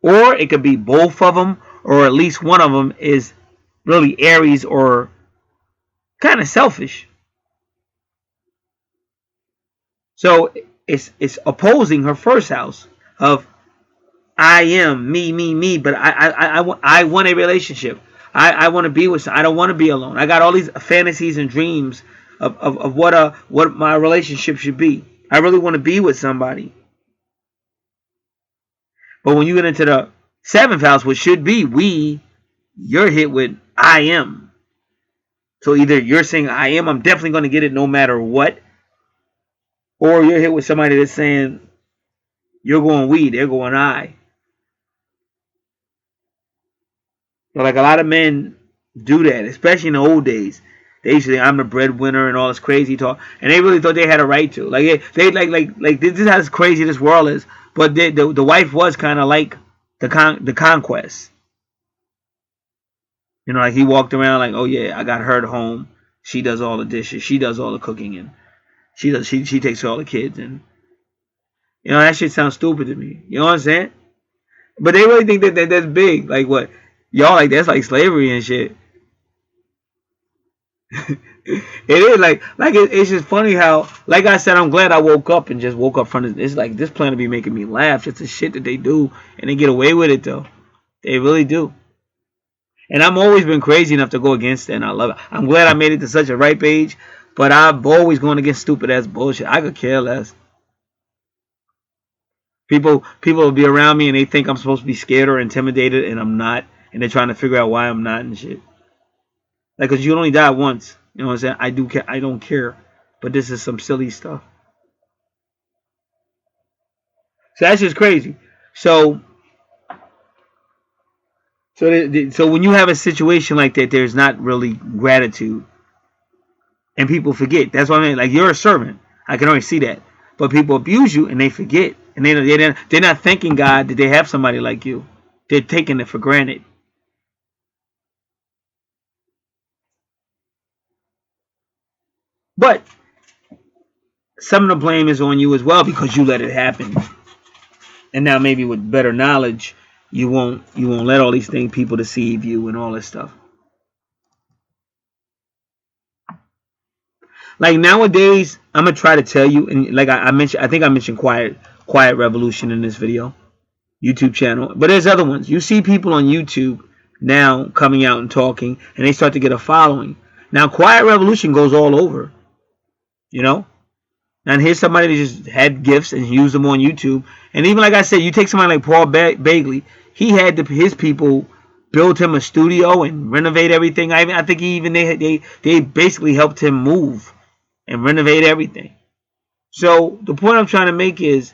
Or it could be both of them, or at least one of them is really Aries or kind of selfish. So it's opposing her 1st house of I am me, but I want a relationship. I want to be with someone. I don't want to be alone. I got all these fantasies and dreams of what my relationship should be. I really want to be with somebody. But when you get into the 7th house, which should be you're hit with I am. So either you're saying I am, I'm definitely going to get it no matter what. Or you're hit with somebody that's saying you're going we, they're going I. But like a lot of men do that, especially in the old days. They used to think I'm the breadwinner and all this crazy talk, and they really thought they had a right to. Like they like this is how crazy this world is. But the wife was kind of like the conquest. You know, like he walked around like, oh yeah, I got her at home. She does all the dishes. She does all the cooking, and she takes care of all the kids. And you know that shit sounds stupid to me. You know what I'm saying? But they really think that's big. Like what? Y'all like that's like slavery and shit. It is like it's just funny how, like I said, I'm glad I woke up and just woke up from this. It's like this planet be making me laugh. Just the shit that they do, and they get away with it though. They really do. And I've always been crazy enough to go against it, and I love it. I'm glad I made it to such a ripe age, but I've always gone against stupid ass bullshit. I could care less. People will be around me and they think I'm supposed to be scared or intimidated, and I'm not, and they're trying to figure out why I'm not and shit. Like, cause you only die once. You know what I'm saying? I do care. I don't care, but this is some silly stuff. So that's just crazy. So so when you have a situation like that, there's not really gratitude, and people forget. That's what I mean. Like, you're a servant. I can already see that. But people abuse you and they forget, and they're not thanking God that they have somebody like you. They're taking it for granted. But some of the blame is on you as well because you let it happen. And now maybe with better knowledge, you won't let all these things, people deceive you and all this stuff. Like nowadays, I'm gonna try to tell you, and like I mentioned, I think I mentioned Quiet Revolution in this video, YouTube channel. But there's other ones. You see people on YouTube now coming out and talking, and they start to get a following. Now, Quiet Revolution goes all over, you know. And here's somebody that just had gifts and used them on YouTube. And even like I said, you take somebody like Paul Bagley, he had his people build him a studio and renovate everything. I think they basically helped him move and renovate everything. So the point I'm trying to make is,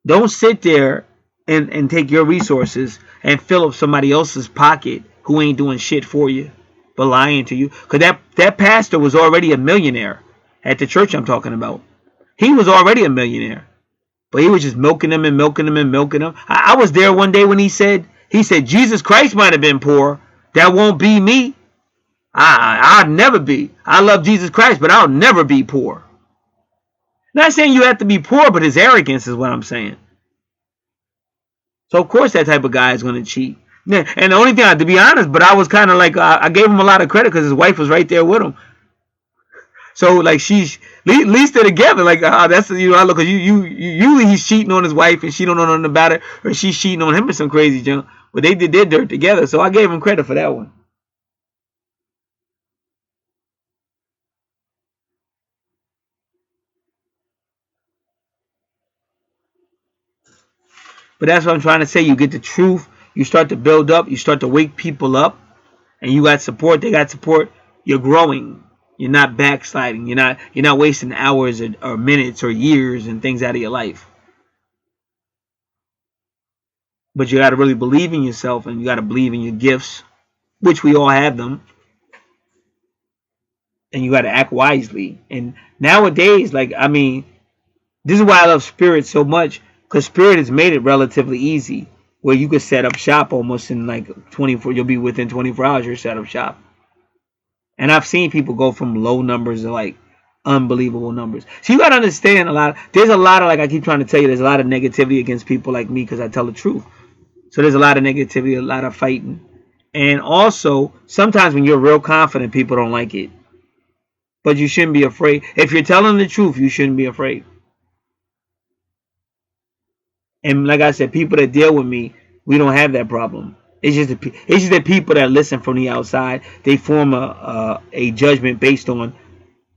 don't sit there and take your resources and fill up somebody else's pocket who ain't doing shit for you, but lying to you. Because that pastor was already a millionaire at the church I'm talking about. He was already a millionaire, but he was just milking them and milking them and milking them. I was there one day when he said Jesus Christ might have been poor. That won't be me. I'll never be. I love Jesus Christ, but I'll never be poor. Not saying you have to be poor, but his arrogance is what I'm saying. So of course that type of guy is going to cheat. And the only thing, to be honest, but I was kind of like, I gave him a lot of credit because his wife was right there with him. So like at least they're together. Like that's I look, cause usually he's cheating on his wife and she don't know nothing about it, or she's cheating on him or some crazy junk. But they did their dirt together, so I gave him credit for that one. But that's what I'm trying to say. You get the truth, you start to build up, you start to wake people up, and you got support. They got support. You're growing. You're not backsliding. You're not wasting hours or minutes or years and things out of your life. But you got to really believe in yourself, and you got to believe in your gifts, which we all have them. And you got to act wisely. And nowadays, like, I mean, this is why I love Spirit so much, because Spirit has made it relatively easy, where you could set up shop almost in like 24. You'll be within 24 hours. You're set up shop. And I've seen people go from low numbers to like unbelievable numbers. So you got to understand there's a lot of, like I keep trying to tell you, there's a lot of negativity against people like me because I tell the truth. So there's a lot of negativity, a lot of fighting. And also, sometimes when you're real confident, people don't like it. But you shouldn't be afraid. If you're telling the truth, you shouldn't be afraid. And like I said, people that deal with me, we don't have that problem. It's just the people that listen from the outside. They form a judgment based on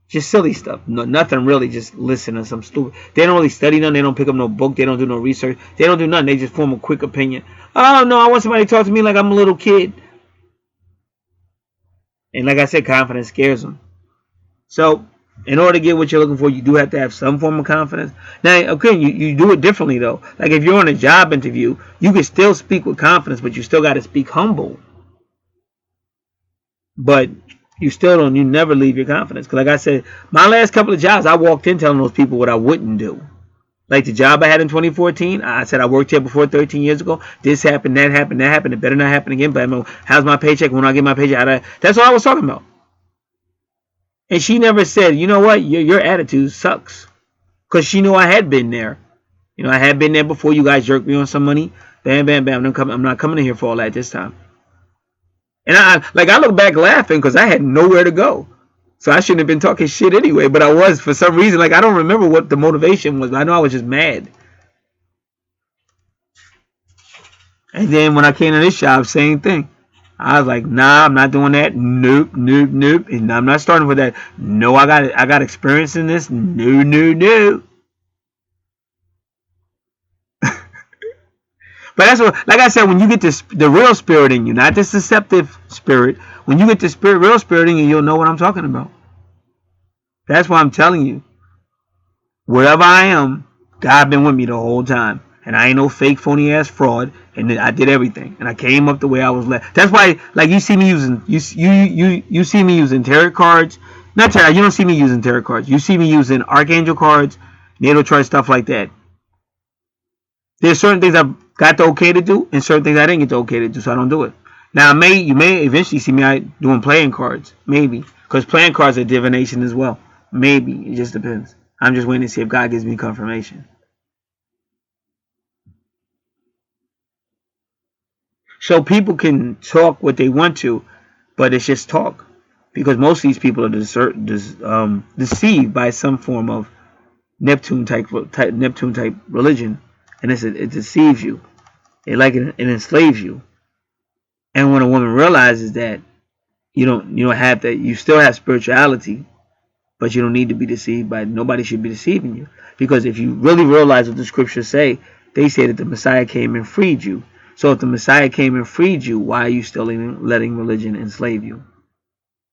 just silly stuff. No, nothing really. Just listen to some stupid. They don't really study none. They don't pick up no book. They don't do no research. They don't do nothing. They just form a quick opinion. Oh no, I want somebody to talk to me like I'm a little kid. And like I said, confidence scares them. So in order to get what you're looking for, you do have to have some form of confidence. Now, okay, you do it differently though. Like if you're on a job interview, you can still speak with confidence, but you still got to speak humble. But you never leave your confidence. Because like I said, my last couple of jobs, I walked in telling those people what I wouldn't do. Like the job I had in 2014, I said I worked here before 13 years ago. This happened, that happened, that happened. It better not happen again. But how's my paycheck? When I get my paycheck? That's what I was talking about. And she never said, you know what, your attitude sucks. Because she knew I had been there. You know, I had been there before. You guys jerked me on some money. Bam, bam, bam. I'm not coming in here for all that this time. And I look back laughing because I had nowhere to go. So I shouldn't have been talking shit anyway. But I was, for some reason. Like, I don't remember what the motivation was. But I know I was just mad. And then when I came to this job, same thing. I was like, nah, I'm not doing that. Nope, nope, nope. And I'm not starting with that. No, I got experience in this. No, no, no. But that's what, like I said, when you get this, the real spirit in you, not this deceptive spirit. When you get the spirit, real spirit in you, you'll know what I'm talking about. That's why I'm telling you. Wherever I am, God been with me the whole time. And I ain't no fake, phony ass fraud. And I did everything. And I came up the way I was led. That's why, like, you see me using, you see me using tarot cards. Not tarot, you don't see me using tarot cards. You see me using Archangel cards, Natal Chart, stuff like that. There's certain things I've got the okay to do, and certain things I didn't get the okay to do, so I don't do it. Now, you may eventually see me doing playing cards. Maybe. Because playing cards are divination as well. Maybe. It just depends. I'm just waiting to see if God gives me confirmation. So people can talk what they want to, but it's just talk. Because most of these people are deceived by some form of Neptune type religion, and it deceives you. It enslaves you. And when a woman realizes that you don't have that, you still have spirituality, but you don't need to be deceived by, nobody should be deceiving you. Because if you really realize what the scriptures say, they say that the Messiah came and freed you. So if the Messiah came and freed you, why are you still letting religion enslave you?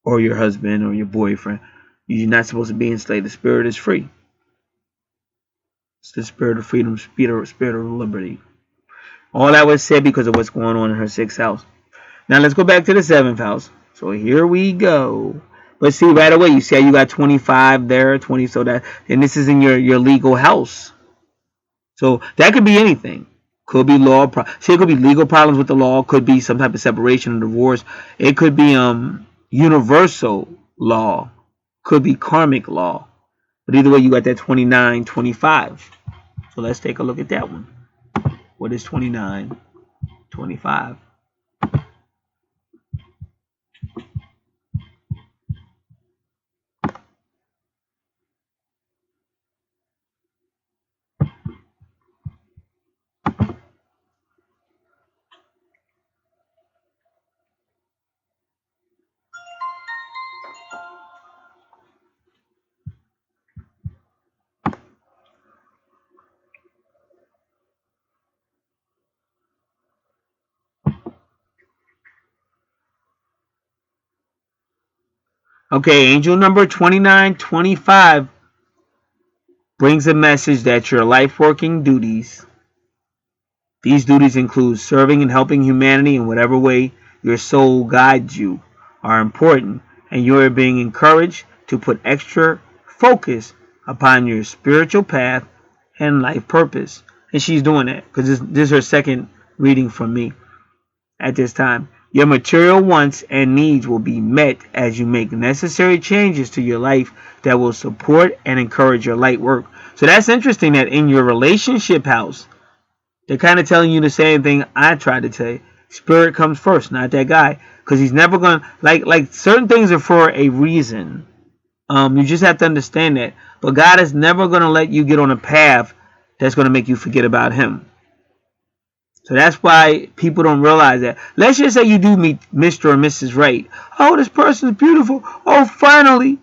Or your husband or your boyfriend? You're not supposed to be enslaved. The spirit is free. It's the spirit of freedom, spirit of liberty. All that was said because of what's going on in her 6th house. Now let's go back to the 7th house. So here we go. But see, right away, you see how you got 25 there, 20, so that, and this is in your legal house. So that could be anything. Could be law. See, it could be legal problems with the law. Could be some type of separation or divorce. It could be universal law. Could be karmic law. But either way, you got that 29, 25. So let's take a look at that one. What is 29, 25? Okay, angel number 2925 brings a message that your life working duties, these duties include serving and helping humanity in whatever way your soul guides you, are important, and you are being encouraged to put extra focus upon your spiritual path and life purpose. And she's doing that because this is her second reading from me at this time. Your material wants and needs will be met as you make necessary changes to your life that will support and encourage your light work. So that's interesting that in your relationship house, they're kind of telling you the same thing I tried to tell you. Spirit comes first, not that guy. Because he's never going to, like certain things are for a reason. You just have to understand that. But God is never going to let you get on a path that's going to make you forget about him. So that's why people don't realize that. Let's just say you do meet Mr. or Mrs. Right. Oh, this person's beautiful. Oh, finally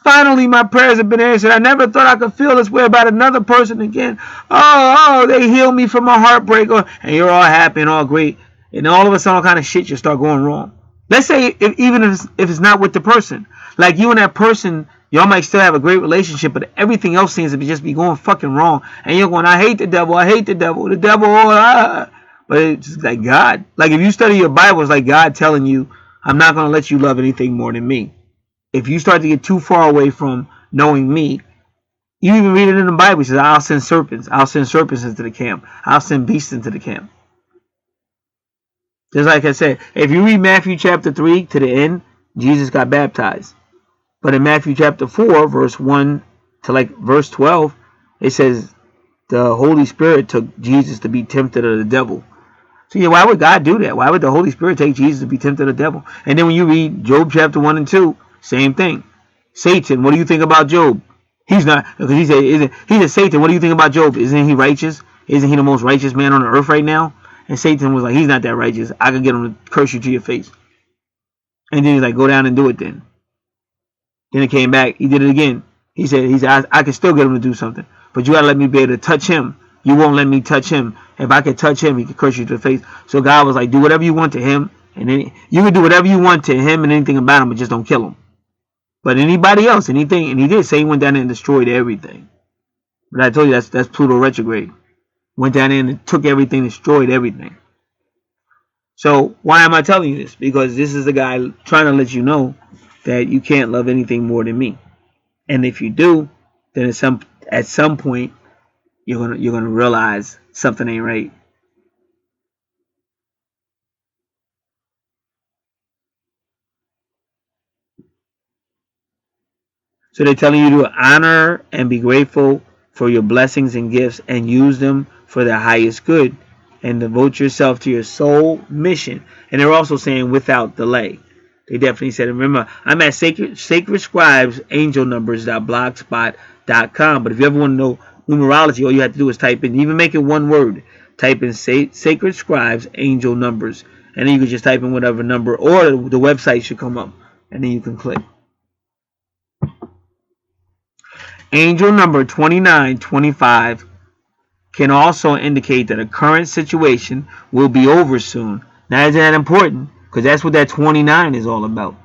my prayers have been answered. I never thought I could feel this way about another person again. Oh, they healed me from a heartbreak. And you're all happy and all great. And all of a sudden, all kind of shit just start going wrong. Let's say even if it's not with the person. Like you and that person, y'all might still have a great relationship, but everything else seems to just be going fucking wrong. And you're going, I hate the devil. The devil. But it's just like God. Like if you study your Bible, it's like God telling you, I'm not going to let you love anything more than me. If you start to get too far away from knowing me, you even read it in the Bible. It says, I'll send serpents. I'll send serpents into the camp. I'll send beasts into the camp. Just like I said, if you read Matthew chapter 3 to the end, Jesus got baptized. But in Matthew chapter 4, verse 1 to like verse 12, it says the Holy Spirit took Jesus to be tempted of the devil. So yeah, why would God do that? Why would the Holy Spirit take Jesus to be tempted of the devil? And then when you read Job chapter 1 and 2, same thing. Satan, what do you think about Job? He's not, because he said, Satan, what do you think about Job? Isn't he righteous? Isn't he the most righteous man on the earth right now? And Satan was like, he's not that righteous. I could get him to curse you to your face. And then he's like, go down and do it then. Then it came back. He did it again. He said, I can still get him to do something. But you got to let me be able to touch him. You won't let me touch him. If I could touch him, he could curse you to the face. So God was like, do whatever you want to him. And then you can do whatever you want to him and anything about him, but just don't kill him. But anybody else, anything. And he did say he went down there and destroyed everything. But I told you that's Pluto retrograde. Went down there and took everything, destroyed everything. So why am I telling you this? Because this is the guy trying to let you know that you can't love anything more than me. And if you do, then at some point you're gonna realize something ain't right. So they're telling you to honor and be grateful for your blessings and gifts and use them for the highest good and devote yourself to your soul mission. And they're also saying without delay. They definitely said, remember, I'm at Sacred Scribes Angel Numbers.blogspot.com. But if you ever want to know numerology, all you have to do is type in, even make it one word, type in Sacred Scribes Angel Numbers. And then you can just type in whatever number, or the website should come up. And then you can click. Angel number 2925 can also indicate that a current situation will be over soon. Now, isn't that important? Because that's what that 29 is all about.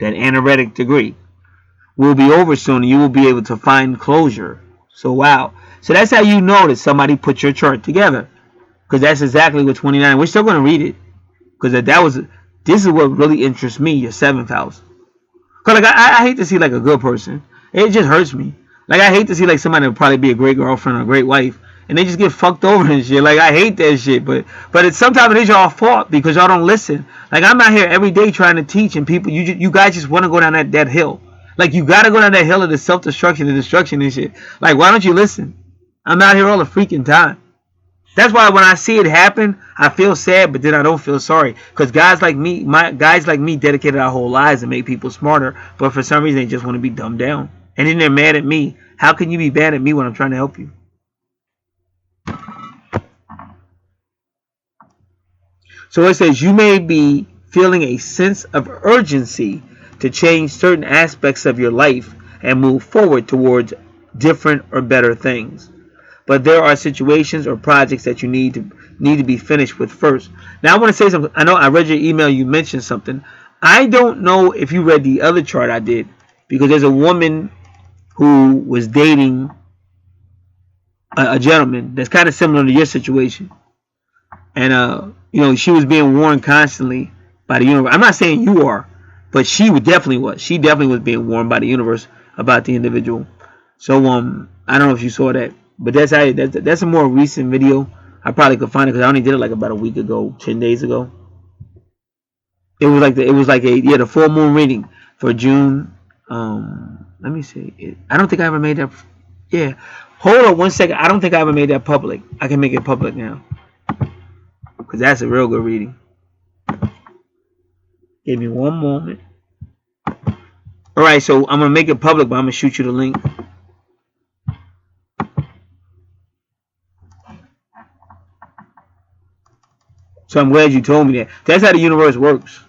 That anaretic degree will be over soon, and you will be able to find closure. So, wow. So that's how you know that somebody put your chart together. Because that's exactly what 29. We're still going to read it. Because this is what really interests me, your 7th house. Because like, I hate to see like a good person. It just hurts me. Like, I hate to see like somebody would probably be a great girlfriend or a great wife, and they just get fucked over and shit. Like, I hate that shit. But it's sometimes it is y'all fault because y'all don't listen. Like, I'm out here every day trying to teach, and people, you guys just want to go down that hill. Like, you got to go down that hill of the self-destruction and destruction and shit. Like, why don't you listen? I'm out here all the freaking time. That's why when I see it happen, I feel sad, but then I don't feel sorry. Because guys like me dedicated our whole lives to make people smarter, but for some reason they just want to be dumbed down. And then they're mad at me. How can you be mad at me when I'm trying to help you? So it says you may be feeling a sense of urgency to change certain aspects of your life and move forward towards different or better things. But there are situations or projects that you need to be finished with first. Now I want to say something. I know I read your email. You mentioned something. I don't know if you read the other chart I did, because there's a woman who was dating a gentleman that's kind of similar to your situation, and she was being warned constantly by the universe. I'm not saying you are, but she definitely was. She definitely was being warned by the universe about the individual. So I don't know if you saw that. But that's a more recent video. I probably could find it because I only did it like about a week ago, 10 days ago. It was like the full moon reading for June. Let me see. I don't think I ever made that. Yeah, hold on 1 second. I don't think I ever made that public. I can make it public now because that's a real good reading. Give me one moment. All right, so I'm gonna make it public, but I'm gonna shoot you the link. So I'm glad you told me that. That's how the universe works.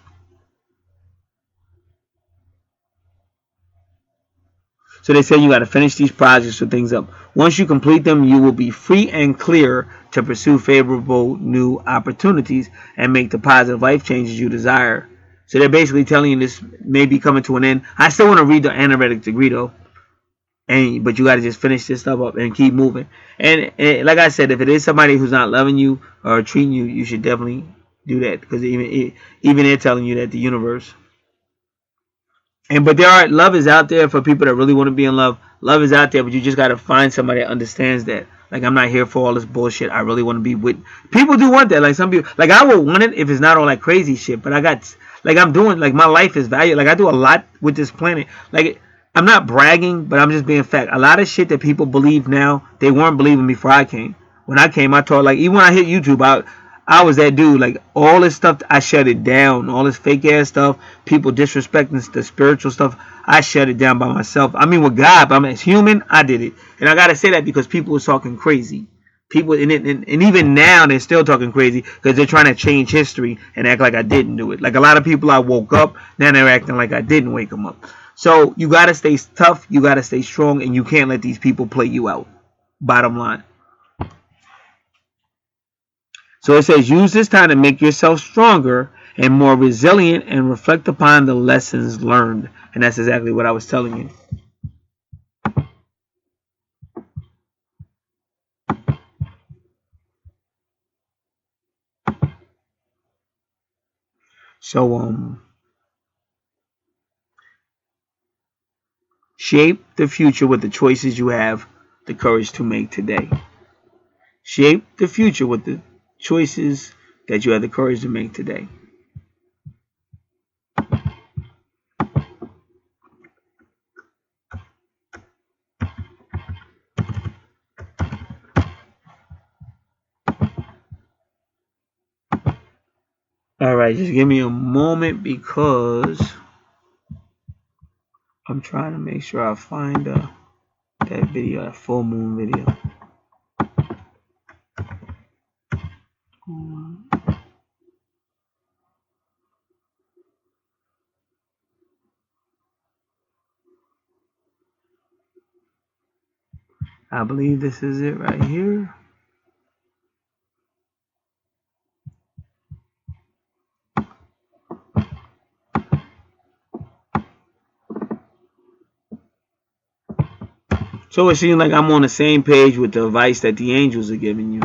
So they say you got to finish these projects or things up. Once you complete them, you will be free and clear to pursue favorable new opportunities and make the positive life changes you desire. So they're basically telling you this may be coming to an end. I still want to read the anaretic degree though. But you got to just finish this stuff up and keep moving. And like I said, if it is somebody who's not loving you or treating you, you should definitely do that, because even they're telling you that the universe. But love is out there for people that really want to be in love. Love is out there, but you just got to find somebody that understands that. Like, I'm not here for all this bullshit. I really want to be with. People do want that. Like, some people, like, I would want it if it's not all like crazy shit. But I'm doing, like, my life is valuable. Like, I do a lot with this planet. Like, I'm not bragging, but I'm just being fact. A lot of shit that people believe now, they weren't believing before I came. When I came, I taught, like, even when I hit YouTube, I was that dude. Like, all this stuff, I shut it down. All this fake ass stuff, people disrespecting the spiritual stuff, I shut it down by myself. I mean, with God, but I'm as human, I did it. And I gotta say that because people was talking crazy. People, and even now they're still talking crazy because they're trying to change history and act like I didn't do it. Like a lot of people I woke up, now they're acting like I didn't wake them up. So you got to stay tough, you got to stay strong, and you can't let these people play you out. Bottom line. So it says use this time to make yourself stronger and more resilient and reflect upon the lessons learned. And that's exactly what I was telling you. So shape the future with the choices you have the courage to make today. Shape the future with the choices that you have the courage to make today. All right, just give me a moment because I'm trying to make sure I find that video, that full moon video. I believe this is it right here. So it seems like I'm on the same page with the advice that the angels are giving you.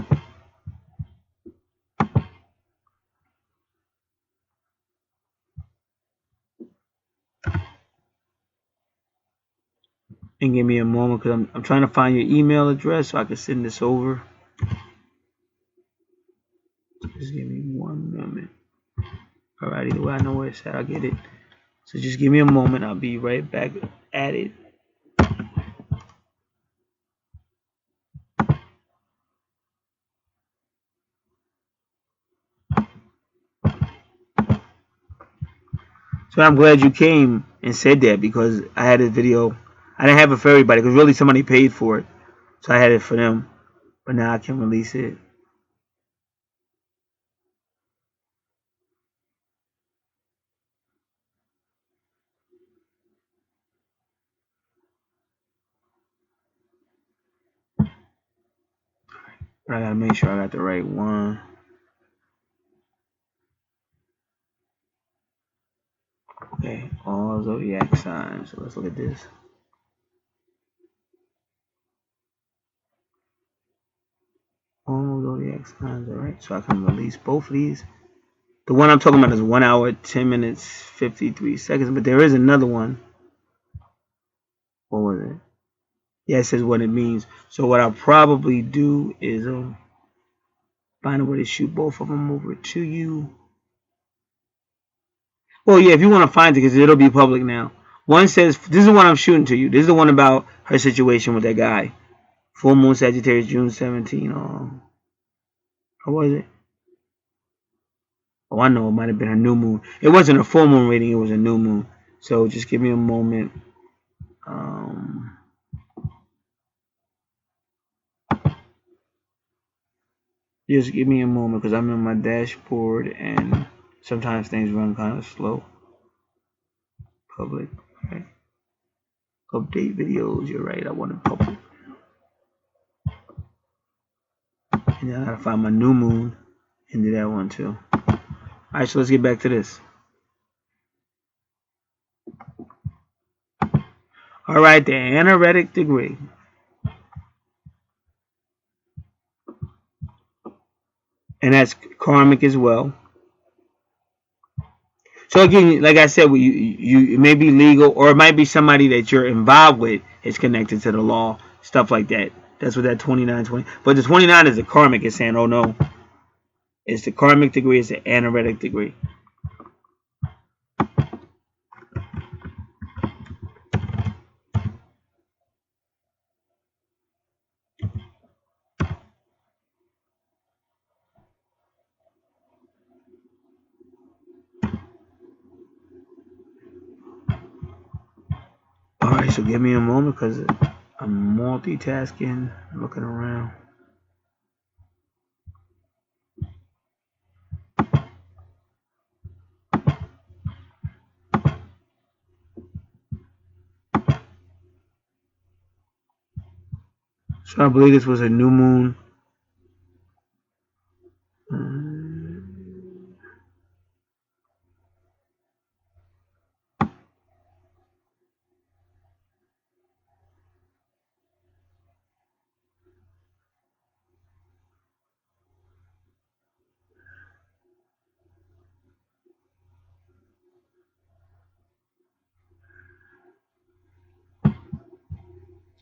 And give me a moment because I'm trying to find your email address so I can send this over. Just give me 1 moment. All right, either way, I know where it's at. I'll get it. So just give me a moment. I'll be right back at it. So I'm glad you came and said that because I had a video. I didn't have it for everybody because really somebody paid for it. So I had it for them. But now I can release it. But I gotta make sure I got the right one. Okay, all zodiac signs. So let's look at this. All zodiac signs, alright. So I can release both of these. The one I'm talking about is 1 hour, 10 minutes, 53 seconds. But there is another one. What was it? Yeah, it says what it means. So what I'll probably do is find a way to shoot both of them over to you. Well, yeah, if you want to find it, because it'll be public now. One says, this is the one I'm shooting to you. This is the one about her situation with that guy. Full moon Sagittarius, June 17. How was it? Oh, I know. It might have been a new moon. It wasn't a full moon reading. It was a new moon. So just give me a moment. Just give me a moment because I'm in my dashboard and sometimes things run kind of slow. Public. Right. Update videos. You're right. I wanted public. And then I gotta find my new moon and do that one too. Alright, so let's get back to this. Alright, the anaretic degree. And that's karmic as well. So again, like I said, it may be legal or it might be somebody that you're involved with is connected to the law, stuff like that. That's what that 2920. But the 29 is the karmic. It's saying, oh no, it's the karmic degree. It's the anaretic degree. Alright, so give me a moment because I'm multitasking, looking around. So I believe this was a new moon.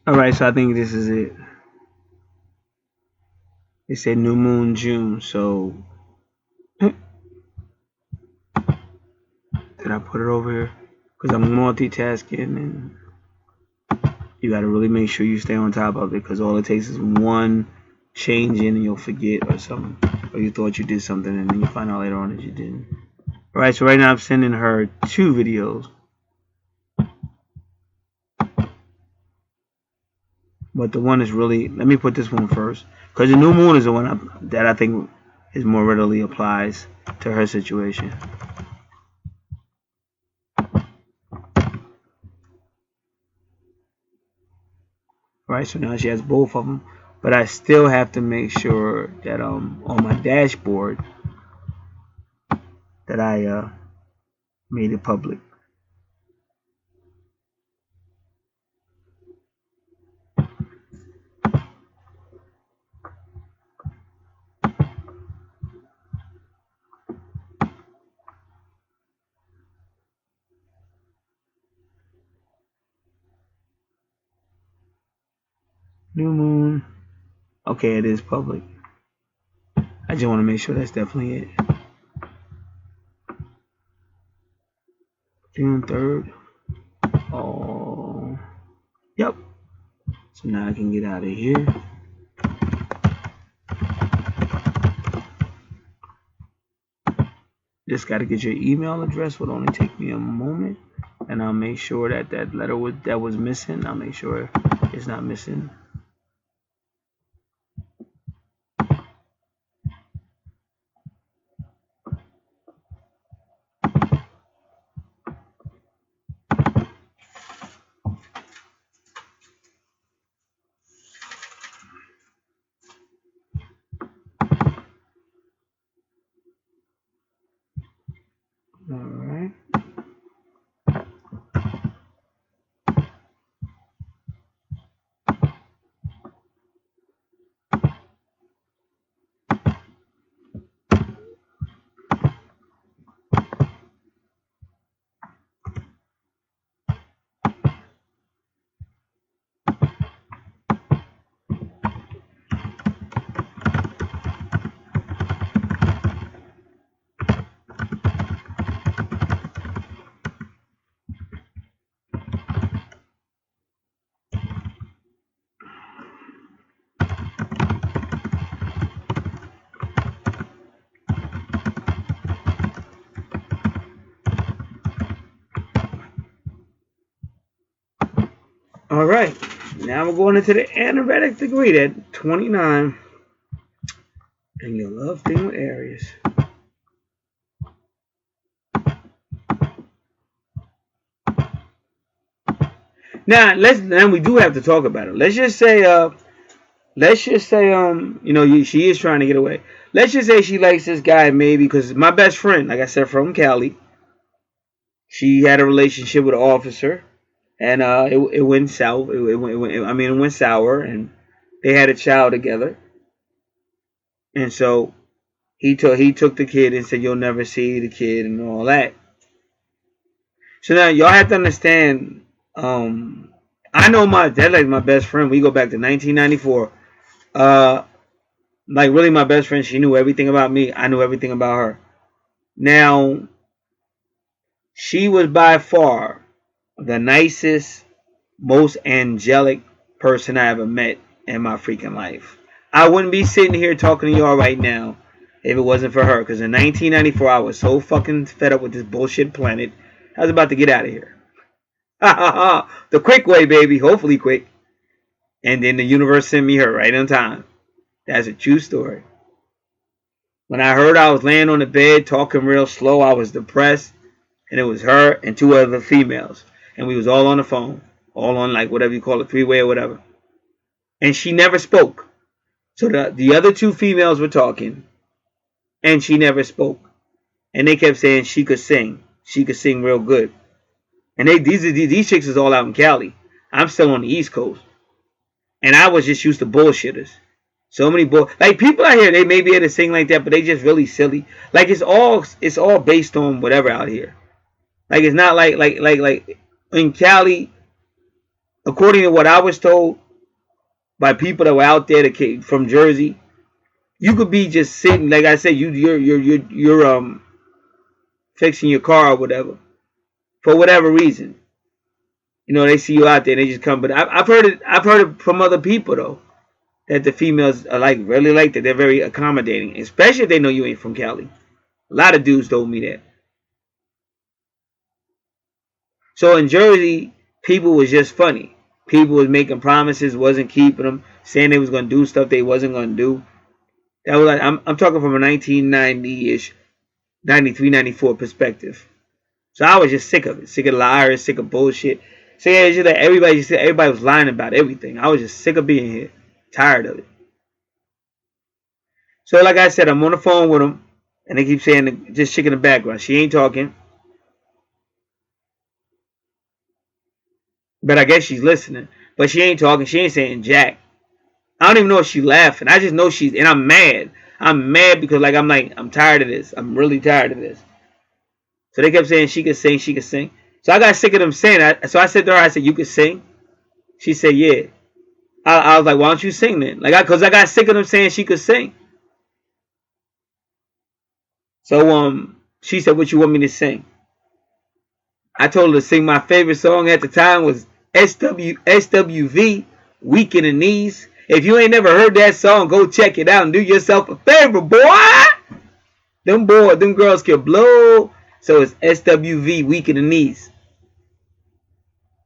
Alright, so I think this is it. It said new moon June, so did I put it over here? Because I'm multitasking and you got to really make sure you stay on top of it, because all it takes is one change in and you'll forget or something. Or you thought you did something and then you find out later on that you didn't. Alright, so right now I'm sending her 2 videos. But the one is really, let me put this one first. Because the new moon is the one that I think is more readily applies to her situation. Right, so now she has both of them. But I still have to make sure that on my dashboard that I made it public. New moon. Okay, it is public. I just want to make sure that's definitely it. June 3rd. Oh, yep. So now I can get out of here. Just got to get your email address. Will only take me a moment, and I'll make sure that that letter that was missing, I'll make sure it's not missing. All right. All right. Now we're going into the Anaretic degree at 29. And your love thing with Aries. Now we do have to talk about it. Let's just say she is trying to get away. Let's just say she likes this guy maybe because my best friend, like I said, from Cali, she had a relationship with an officer, and it went south. It went sour, and they had a child together. And so he took the kid and said, "You'll never see the kid," and all that. So now y'all have to understand. I know my dad, like my best friend. We go back to 1994. Like really my best friend. She knew everything about me. I knew everything about her. Now, she was by far the nicest, most angelic person I ever met in my freaking life. I wouldn't be sitting here talking to y'all right now if it wasn't for her. Because in 1994, I was so fucking fed up with this bullshit planet. I was about to get out of here. The quick way, baby. Hopefully quick. And then the universe sent me her right on time. That's a true story. When I heard I was laying on the bed talking real slow, I was depressed. And it was her and 2 other females. And we was all on the phone. All on like whatever you call it, 3-way or whatever. and she never spoke. So the other two females were talking, and she never spoke. And they kept saying she could sing. She could sing real good. And these chicks is all out in Cali. I'm still on the East Coast. And I was just used to bullshitters. So many like people out here, they may be able to sing like that, but they just really silly. Like it's all based on whatever out here. Like it's not like in Cali, according to what I was told by people that were out there that came from Jersey, you could be just sitting, like I said, you're fixing your car or whatever for whatever reason. You know, they see you out there, and they just come. But I've heard it from other people though, that the females are like really like that. They're very accommodating, especially if they know you ain't from Cali. A lot of dudes told me that. So in Jersey, people was just funny. People was making promises, wasn't keeping them, saying they was gonna do stuff they wasn't gonna do. That was like I'm talking from a 1990-ish, 93, 94 perspective. So I was just sick of it, sick of liars, sick of bullshit. So yeah, it's just like everybody was lying about everything. I was just sick of being here, tired of it. So like I said, I'm on the phone with them, and they keep saying just chick in the background. She ain't talking, but I guess she's listening. But she ain't talking. She ain't saying jack. I don't even know if she's laughing. I just know she's, and I'm mad. I'm mad because I'm tired of this. I'm really tired of this. So they kept saying she could sing, she could sing. So I got sick of them saying that. So I said to her, I said, you could sing? She said, yeah. I was like, why don't you sing then? Because I got sick of them saying she could sing. So she said, what you want me to sing? I told her to sing my favorite song at the time was SWV, Weak in the Knees. If you ain't never heard that song, go check it out and do yourself a favor, boy. Them girls can blow. So it's SWV, Weak in the Knees.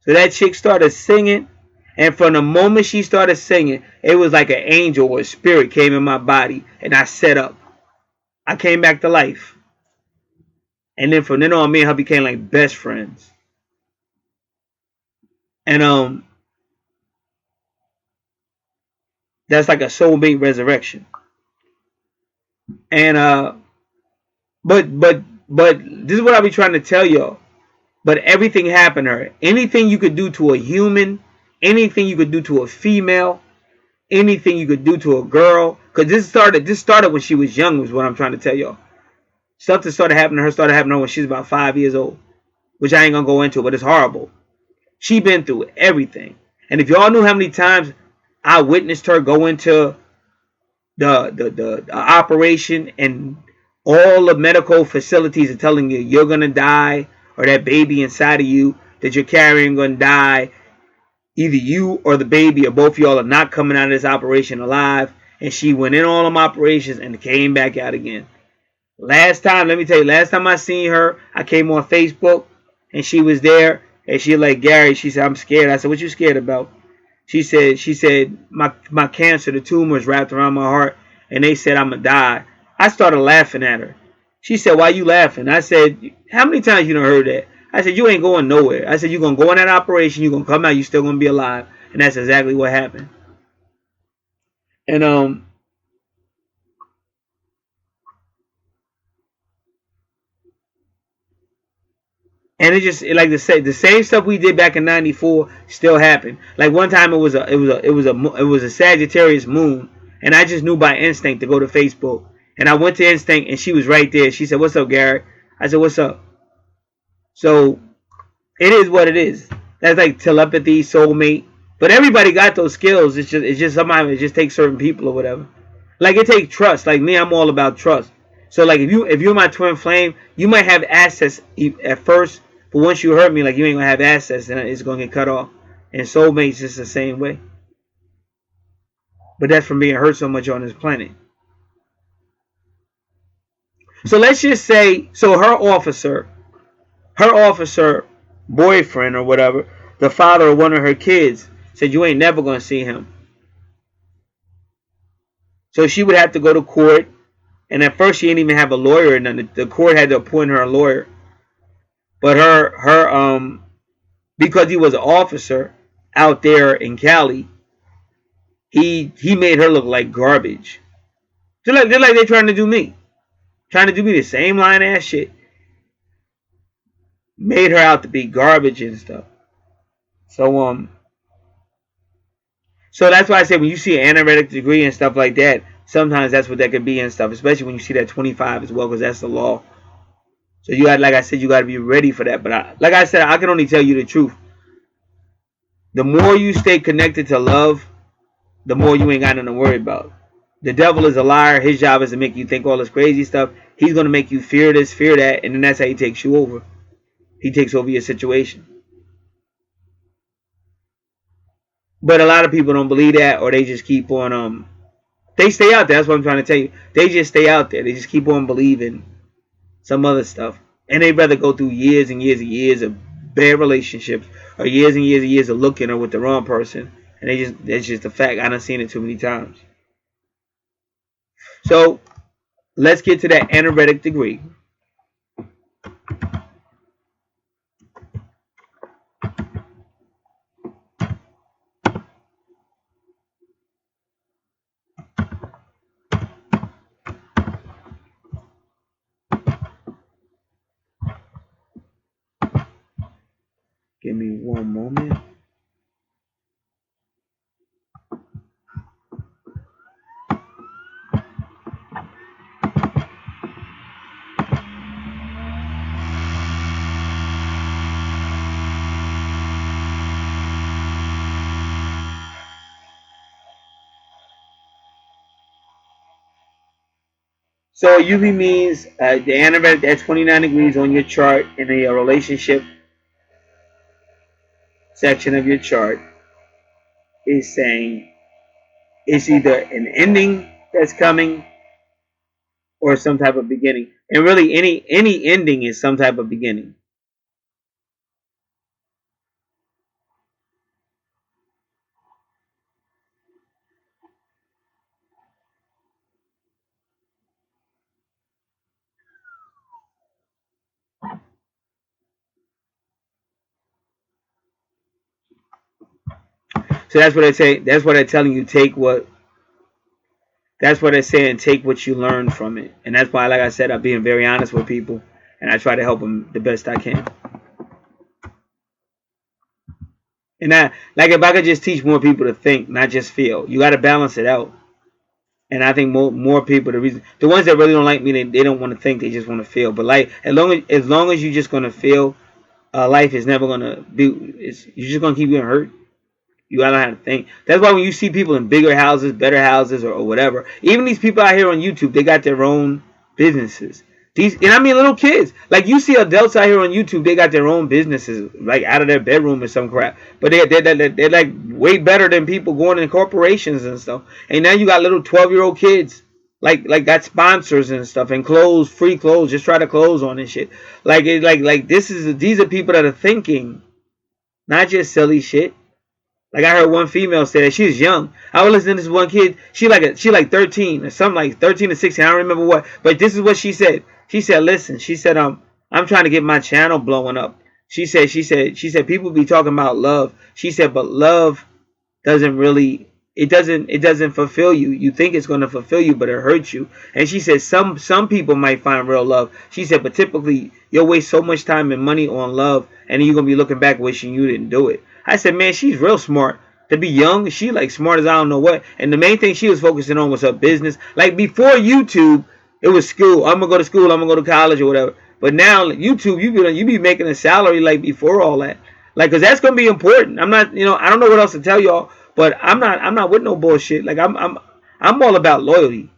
So that chick started singing, and from the moment she started singing, it was like an angel or a spirit came in my body, and I set up. I came back to life. And then from then on, me and her became like best friends. And that's like a soulmate resurrection. And but this is what I be trying to tell y'all. But everything happened to her. Anything you could do to a human, anything you could do to a female, anything you could do to a girl. Because this started when she was young, was what I'm trying to tell y'all. Stuff that started happening to her when she was about 5 years old. Which I ain't gonna go into, but it's horrible. She been through everything. And if y'all knew how many times I witnessed her go into the operation, and all the medical facilities are telling you you're gonna die, or that baby inside of you that you're carrying gonna die. Either you or the baby or both of y'all are not coming out of this operation alive. And she went in all them operations and came back out again. Last time, let me tell you, last time I seen her, I came on Facebook and she was there, and she like, Gary, she said, I'm scared. I said, what you scared about? She said, my cancer, the tumor is wrapped around my heart, and they said I'm gonna die. I started laughing at her. She said, why you laughing? I said, how many times you done heard that? I said, you ain't going nowhere. I said, you're gonna go in that operation, you're gonna come out, you still gonna be alive. And that's exactly what happened. And it just, like to say, the same stuff we did back in '94 still happened. Like one time it was a Sagittarius moon, and I just knew by instinct to go to Facebook, and I went to instinct, and she was right there. She said, "What's up, Garrett?" I said, "What's up?" So it is what it is. That's like telepathy, soulmate. But everybody got those skills. It's just sometimes it just takes certain people or whatever. Like it takes trust. Like me, I'm all about trust. So like if you're my twin flame, you might have access at first, but once you hurt me, like you ain't gonna have access, and it's gonna get cut off. And soulmates just the same way. But that's from being hurt so much on this planet. So let's just say, so her officer boyfriend or whatever, the father of one of her kids, said you ain't never gonna see him. So she would have to go to court, and at first she didn't even have a lawyer, and the court had to appoint her a lawyer. But her because he was an officer out there in Cali, he made her look like garbage. Just like they're trying to do me. Trying to do me the same line ass shit. Made her out to be garbage and stuff. So so that's why I say when you see an analytic degree and stuff like that, sometimes that's what that could be and stuff, especially when you see that 25 as well, because that's the law. So you got, like I said, you got to be ready for that. But like I said, I can only tell you the truth. The more you stay connected to love, the more you ain't got nothing to worry about. The devil is a liar. His job is to make you think all this crazy stuff. He's going to make you fear this, fear that, and then that's how he takes you over. He takes over your situation. But a lot of people don't believe that, or they just keep on they stay out there. That's what I'm trying to tell you. They just stay out there. They just keep on believing some other stuff. And they'd rather go through years and years and years of bad relationships, or years and years and years of looking or with the wrong person. And that's just a fact. I done seen it too many times. So let's get to that analytic degree. Give me one moment. So UV means the analytic at 29 degrees on your chart in the relationship section of your chart is saying it's either an ending that's coming or some type of beginning. And really any ending is some type of beginning. So that's what I say. That's what I'm telling you. That's what they're saying. Take what you learn from it, and that's why, like I said, I'm being very honest with people, and I try to help them the best I can. And like if I could just teach more people to think, not just feel. You got to balance it out. And I think more people, the ones that really don't like me, they don't want to think, they just want to feel. But like as long as you're just gonna feel, life is never gonna be. You're just gonna keep getting hurt. You gotta have to think. That's why when you see people in bigger houses, better houses, or whatever, even these people out here on YouTube, they got their own businesses. And I mean little kids. Like you see adults out here on YouTube, they got their own businesses, like out of their bedroom or some crap. But they're like way better than people going in corporations and stuff. And now you got little 12-year-old kids, like got sponsors and stuff, and clothes, free clothes, just try to clothes on and shit. These are people that are thinking, not just silly shit. Like I heard one female say that she was young. I was listening to this one kid. She like 13 or something, like 13 or 16. I don't remember what, but this is what she said. She said, "Listen," she said, I'm trying to get my channel blowing up." She said people be talking about love. She said, but love doesn't really, it doesn't fulfill you. You think it's going to fulfill you, but it hurts you. And she said some people might find real love. She said, but typically you'll waste so much time and money on love, and then you're gonna be looking back wishing you didn't do it. I said, man, she's real smart. To be young, she like smart as I don't know what. And the main thing she was focusing on was her business. Like before YouTube, it was school. I'm gonna go to school. I'm gonna go to college or whatever. But now YouTube, you be making a salary like before all that. Like, cause that's gonna be important. I'm not, I don't know what else to tell y'all, but I'm not with no bullshit. Like I'm all about loyalty.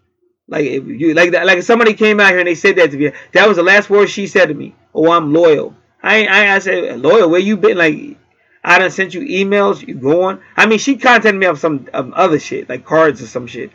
Like if you like if somebody came out here and they said that to me, that was the last word she said to me. Oh, I'm loyal. I said loyal. Where you been? Like I done sent you emails. You going? I mean, she contacted me of some other shit, like cards or some shit.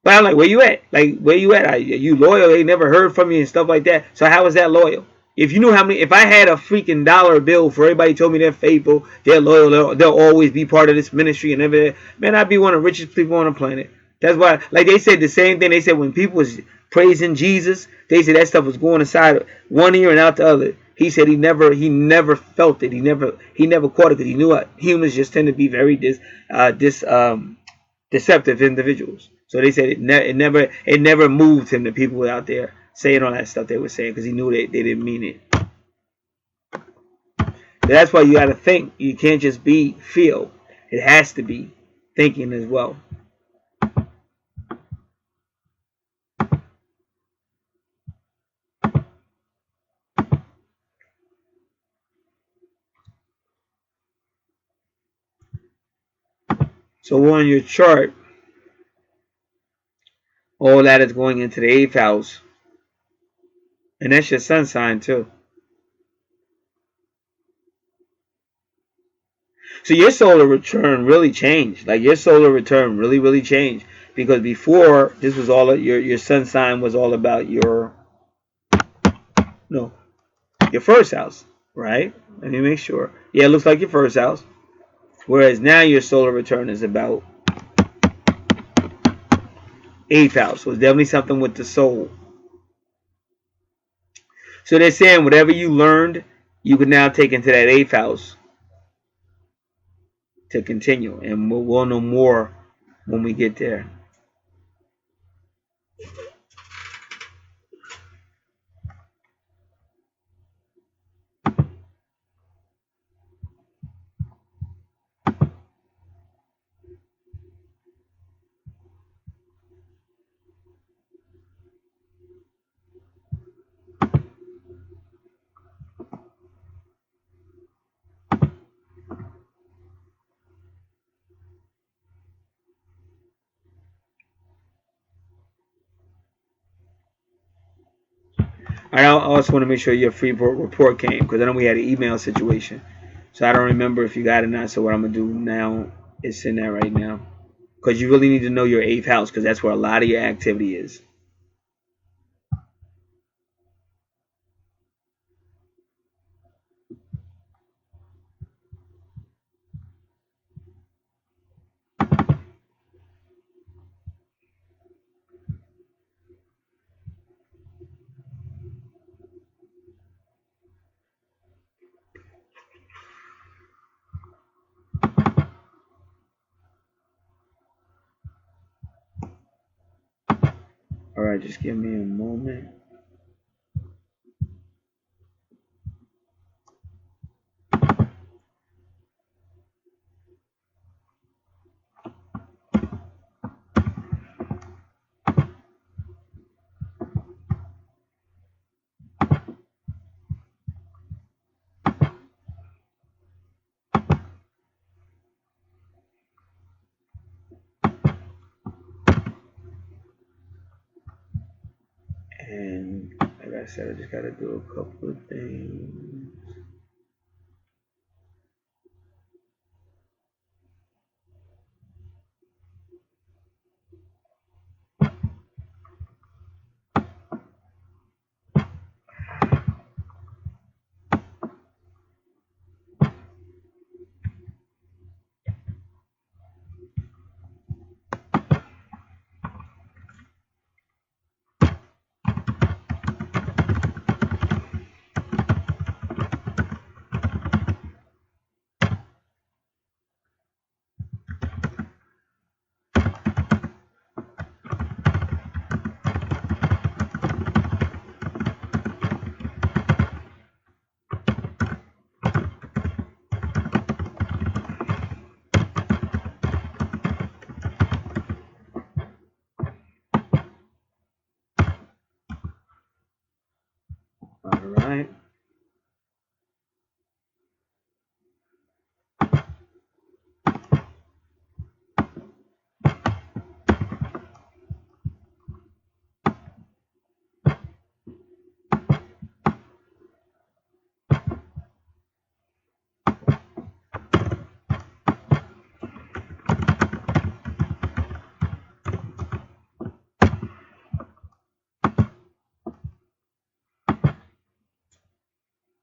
But I'm like, where you at? Like, where you at? You loyal? They never heard from you and stuff like that. So how is that loyal? If you knew how many, if I had a freaking dollar bill for everybody told me they're faithful, they're loyal, they'll always be part of this ministry and everything, man, I'd be one of the richest people on the planet. That's why, like they said the same thing. They said when people was praising Jesus, they said that stuff was going inside one ear and out the other. He said he never felt it. He never caught it because he knew humans just tend to be very deceptive individuals. So they said it never moved him, the people out there saying all that stuff they were saying, because he knew they didn't mean it. That's why you got to think. You can't just feel. It has to be thinking as well. So on your chart, all that is going into the 8th house. And that's your sun sign too. So your solar return really changed. Like your solar return really, really changed. Because before, this was all your sun sign was all about your first house, right? Let me make sure. Yeah, it looks like your first house. Whereas now your solar return is about 8th house. So it's definitely something with the soul. So they're saying whatever you learned, you can now take into that 8th house to continue. And we'll know more when we get there. I also want to make sure your free report came, because I know we had an email situation. So I don't remember if you got it or not. So what I'm going to do now is send that right now. Because you really need to know your 8th house, because that's where a lot of your activity is. All right, just give me a moment. And like I said, I just got to do a couple of things. All right.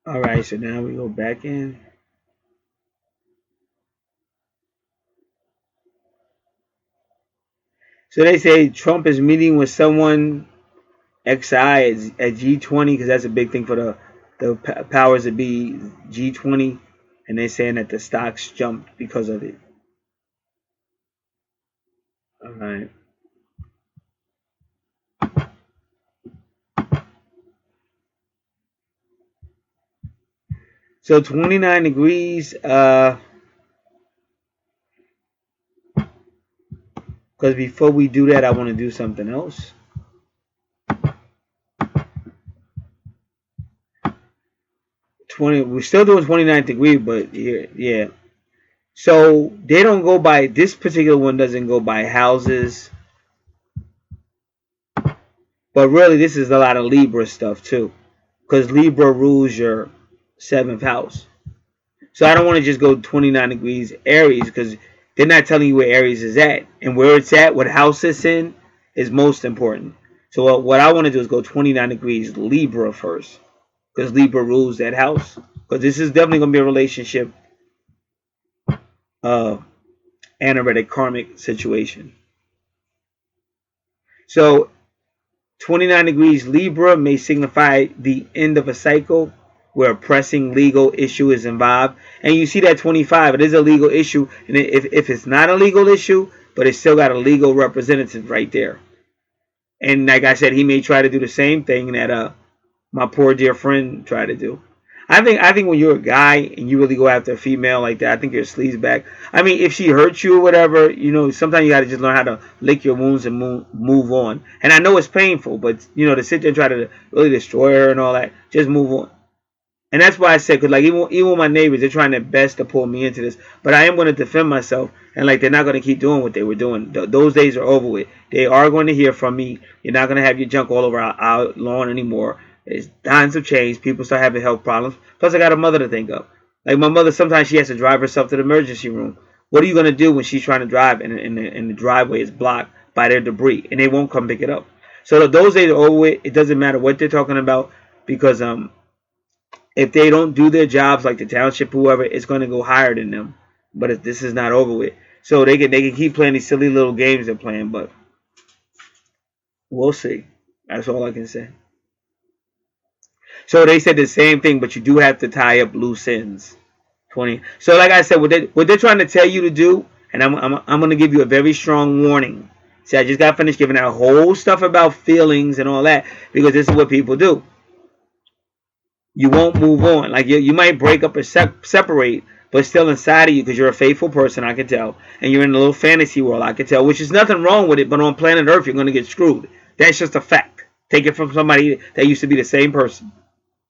All right, so now we go back in. So they say Trump is meeting with someone XI at G20, because that's a big thing for the powers that be, G20, and they're saying that the stocks jumped because of it. All right. So 29 degrees, because before we do that, I want to do something else. We're still doing 29 degree, but yeah. So they don't go by, this particular one doesn't go by houses, but really this is a lot of Libra stuff too, because Libra rules your 7th house. So I don't want to just go 29 degrees Aries, because they're not telling you where Aries is at, and where it's at, what house it's in, is most important. So what I want to do is go 29 degrees Libra first, because Libra rules that house. Because this is definitely going to be a relationship, anaretic karmic situation. So 29 degrees Libra may signify the end of a cycle where a pressing legal issue is involved. And you see that 25, it is a legal issue. And if it's not a legal issue, but it's still got a legal representative right there. And like I said, he may try to do the same thing that my poor dear friend tried to do. I think when you're a guy and you really go after a female like that, I think you're a sleazeback. I mean, if she hurts you or whatever, sometimes you got to just learn how to lick your wounds and move on. And I know it's painful, but to sit there and try to really destroy her and all that, just move on. And that's why I said, because like even my neighbors, they're trying their best to pull me into this, but I am going to defend myself, and like they're not going to keep doing what they were doing. Those days are over with. They are going to hear from me. You're not going to have your junk all over our lawn anymore. It's times have changed. People start having health problems. Plus, I got a mother to think of. Like my mother, sometimes she has to drive herself to the emergency room. What are you going to do when she's trying to drive and the driveway is blocked by their debris and they won't come pick it up? So those days are over with. It doesn't matter what they're talking about, because if they don't do their jobs, like the township, whoever, it's going to go higher than them. But this is not over with. So they can keep playing these silly little games they're playing, but we'll see. That's all I can say. So they said the same thing, but you do have to tie up loose ends. 20. So like I said, what they're trying to tell you to do, and I'm going to give you a very strong warning. See, I just got finished giving out whole stuff about feelings and all that, because this is what people do. You won't move on. Like you might break up or separate, but still inside of you, because you're a faithful person, I can tell, and you're in a little fantasy world, I can tell, which is nothing wrong with it. But on planet Earth, you're going to get screwed. That's just a fact. Take it from somebody that used to be the same person.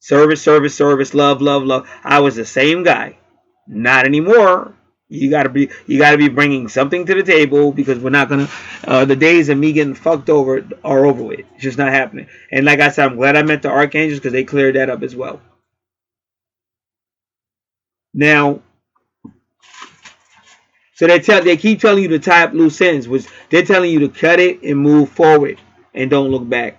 Service, service, service, love, love, love. I was the same guy. Not anymore. You gotta be bringing something to the table, because we're not gonna. The days of me getting fucked over are over with. It's just not happening. And like I said, I'm glad I met the Archangels, because they cleared that up as well. Now, so they keep telling you to tie up loose ends, which they're telling you to cut it and move forward and don't look back.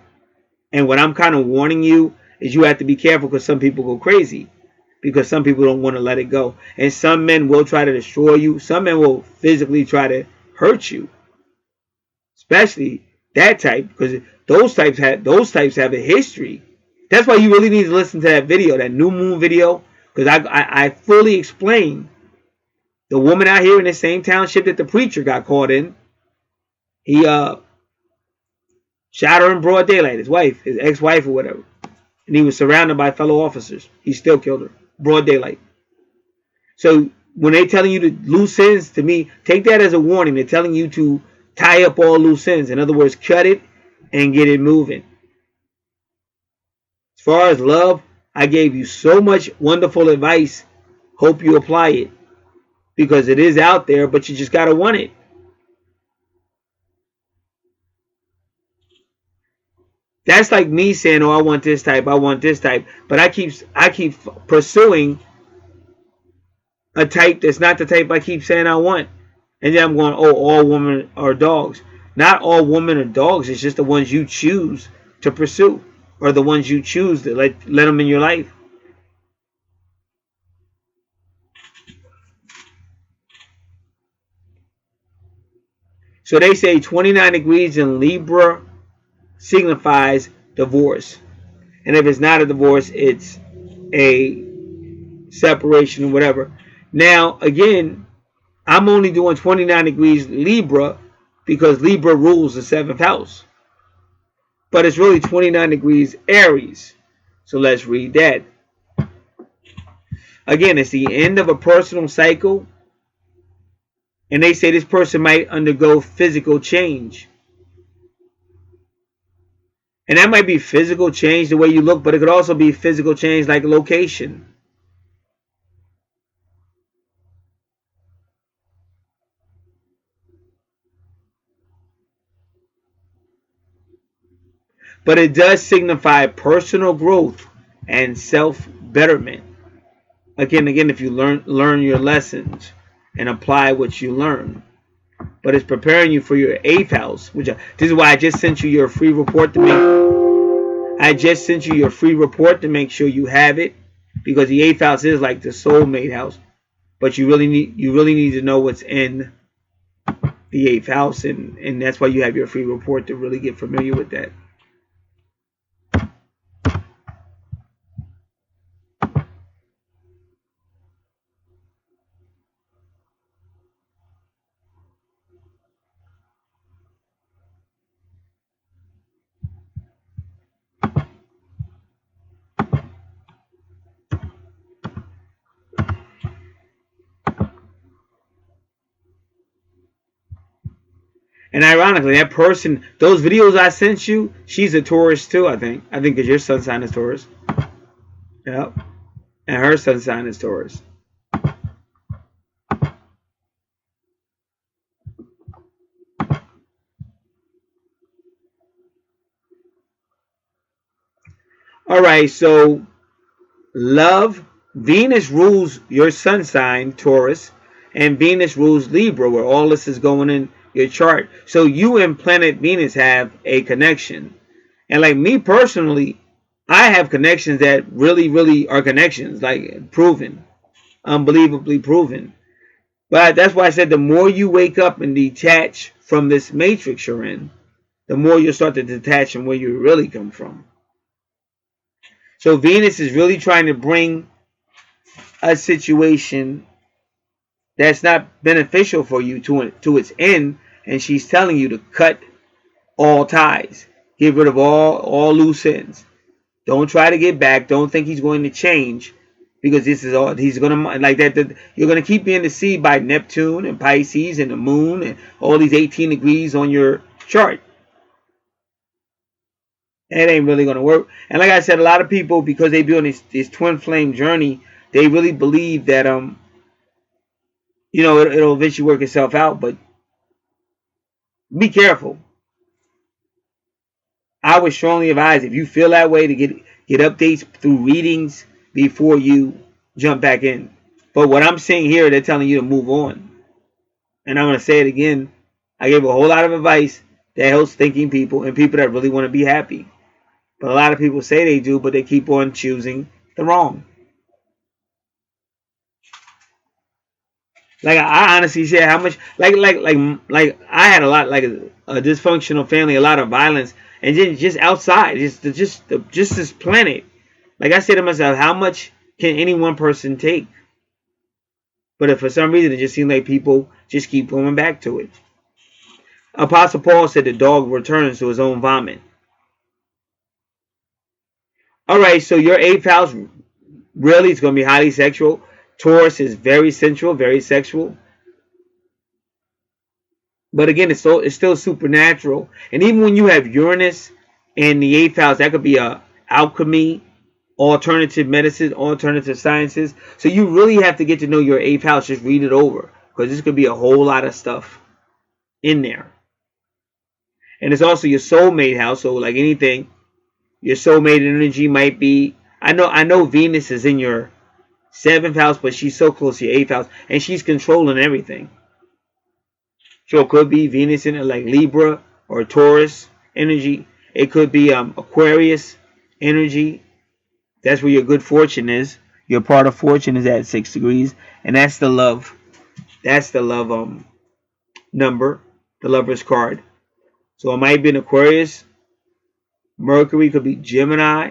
And what I'm kind of warning you is you have to be careful, because some people go crazy, because some people don't want to let it go. And some men will try to destroy you. Some men will physically try to hurt you, especially that type, because those types have a history. That's why you really need to listen to that video, that new moon video, because I fully explain the woman out here in the same township that the preacher got caught in. He shot her in broad daylight, his wife, his ex-wife or whatever. And he was surrounded by fellow officers. He still killed her. Broad daylight. So when they're telling you to loose ends, to me, take that as a warning. They're telling you to tie up all loose ends. In other words, cut it and get it moving. As far as love, I gave you so much wonderful advice. Hope you apply it, because it is out there, but you just got to want it. That's like me saying, "Oh, I want this type, I want this type," but I keep pursuing a type that's not the type I keep saying I want, and then I'm going, "Oh, all women are dogs." Not all women are dogs. It's just the ones you choose to pursue, or the ones you choose to let them in your life. So they say 29 degrees in Libra signifies divorce, and if it's not a divorce, it's a separation or whatever. Now, again, I'm only doing 29 degrees Libra because Libra rules the 7th house. But it's really 29 degrees Aries. So let's read that. Again, it's the end of a personal cycle. And they say this person might undergo physical change. And that might be physical change the way you look, but it could also be physical change like location. But it does signify personal growth and self-betterment. Again, if you learn your lessons and apply what you learn. But it's preparing you for your 8th house. This is why I just sent you your free report to make. I just sent you your free report to make sure you have it, because the 8th house is like the soulmate house. But you really need to know what's in the 8th house, and that's why you have your free report to really get familiar with that. And ironically, that person, those videos I sent you, she's a Taurus too, I think. I think because your sun sign is Taurus. Yep. And her sun sign is Taurus. All right, so love, Venus rules your sun sign, Taurus, and Venus rules Libra, where all this is going in your chart. So you and planet Venus have a connection. And like me personally, I have connections that really are connections, like proven, unbelievably proven. But that's why I said the more you wake up and detach from this matrix you're in, the more you'll start to detach from where you really come from. So Venus is really trying to bring a situation that's not beneficial for you to its end, and she's telling you to cut all ties, get rid of all loose ends. Don't try to get back. Don't think he's going to change, because this is all he's going to like that. You're going to keep being deceived by Neptune and Pisces and the moon and all these 18 degrees on your chart. It ain't really going to work. And like I said, a lot of people, because they be on this twin flame journey, they really believe that it'll eventually work itself out. But be careful. I would strongly advise, if you feel that way, to get updates through readings before you jump back in. But what I'm saying here, they're telling you to move on. And I'm going to say it again. I gave a whole lot of advice that helps thinking people and people that really want to be happy. But a lot of people say they do, but they keep on choosing the wrong. Like, I honestly said, how much, like I had a lot, like a dysfunctional family, a lot of violence, and then just outside, just this planet. Like, I say to myself, how much can any one person take? But if for some reason it just seems like people just keep going back to it. Apostle Paul said the dog returns to his own vomit. All right, so your 8th house really is going to be highly sexual. Taurus is very sensual, very sexual. But again, it's still supernatural. And even when you have Uranus in the 8th house, that could be alchemy, alternative medicine, alternative sciences. So you really have to get to know your 8th house. Just read it over, because this could be a whole lot of stuff in there. And it's also your soulmate house. So like anything, your soulmate energy might be. I know Venus is in your 7th house, but she's so close to your 8th house, and she's controlling everything. So it could be Venus in like Libra or Taurus energy. It could be Aquarius energy. That's where your good fortune is. Your part of fortune is at 6 degrees, and that's the love. That's the love number, the Lover's card. So it might be an Aquarius. Mercury could be Gemini,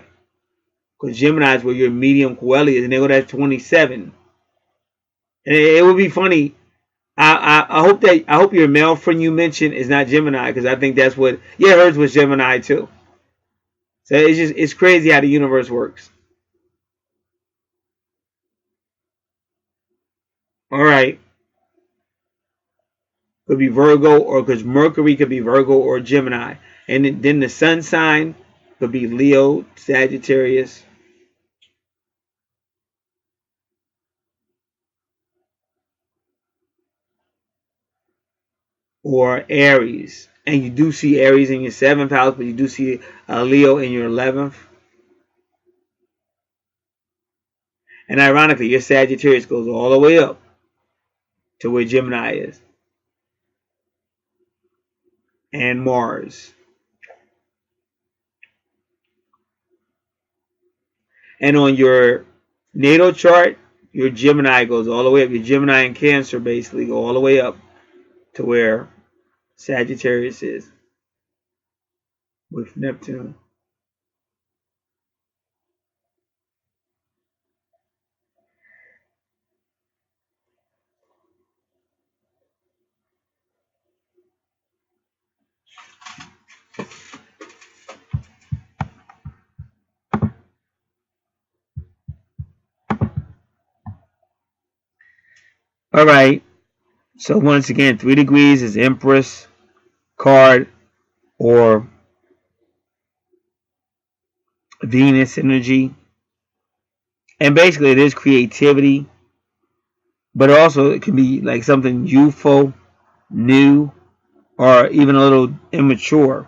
because Gemini is where your medium coeli is, and they go to 27. And it would be funny. I hope your male friend you mentioned is not Gemini, because I think that's what, yeah, hers was Gemini too. So it's crazy how the universe works. All right, could be Virgo, or because Mercury could be Virgo or Gemini, and then the sun sign could be Leo, Sagittarius, or Aries. And you do see Aries in your 7th house, but you do see Leo in your 11th. And ironically, your Sagittarius goes all the way up to where Gemini is, and Mars. And on your natal chart, your Gemini goes all the way up. Your Gemini and Cancer basically go all the way up to where Sagittarius is with Neptune. All right. So once again, 3 degrees is Empress card, or Venus energy. And basically it is creativity, but also it can be like something youthful, new, or even a little immature.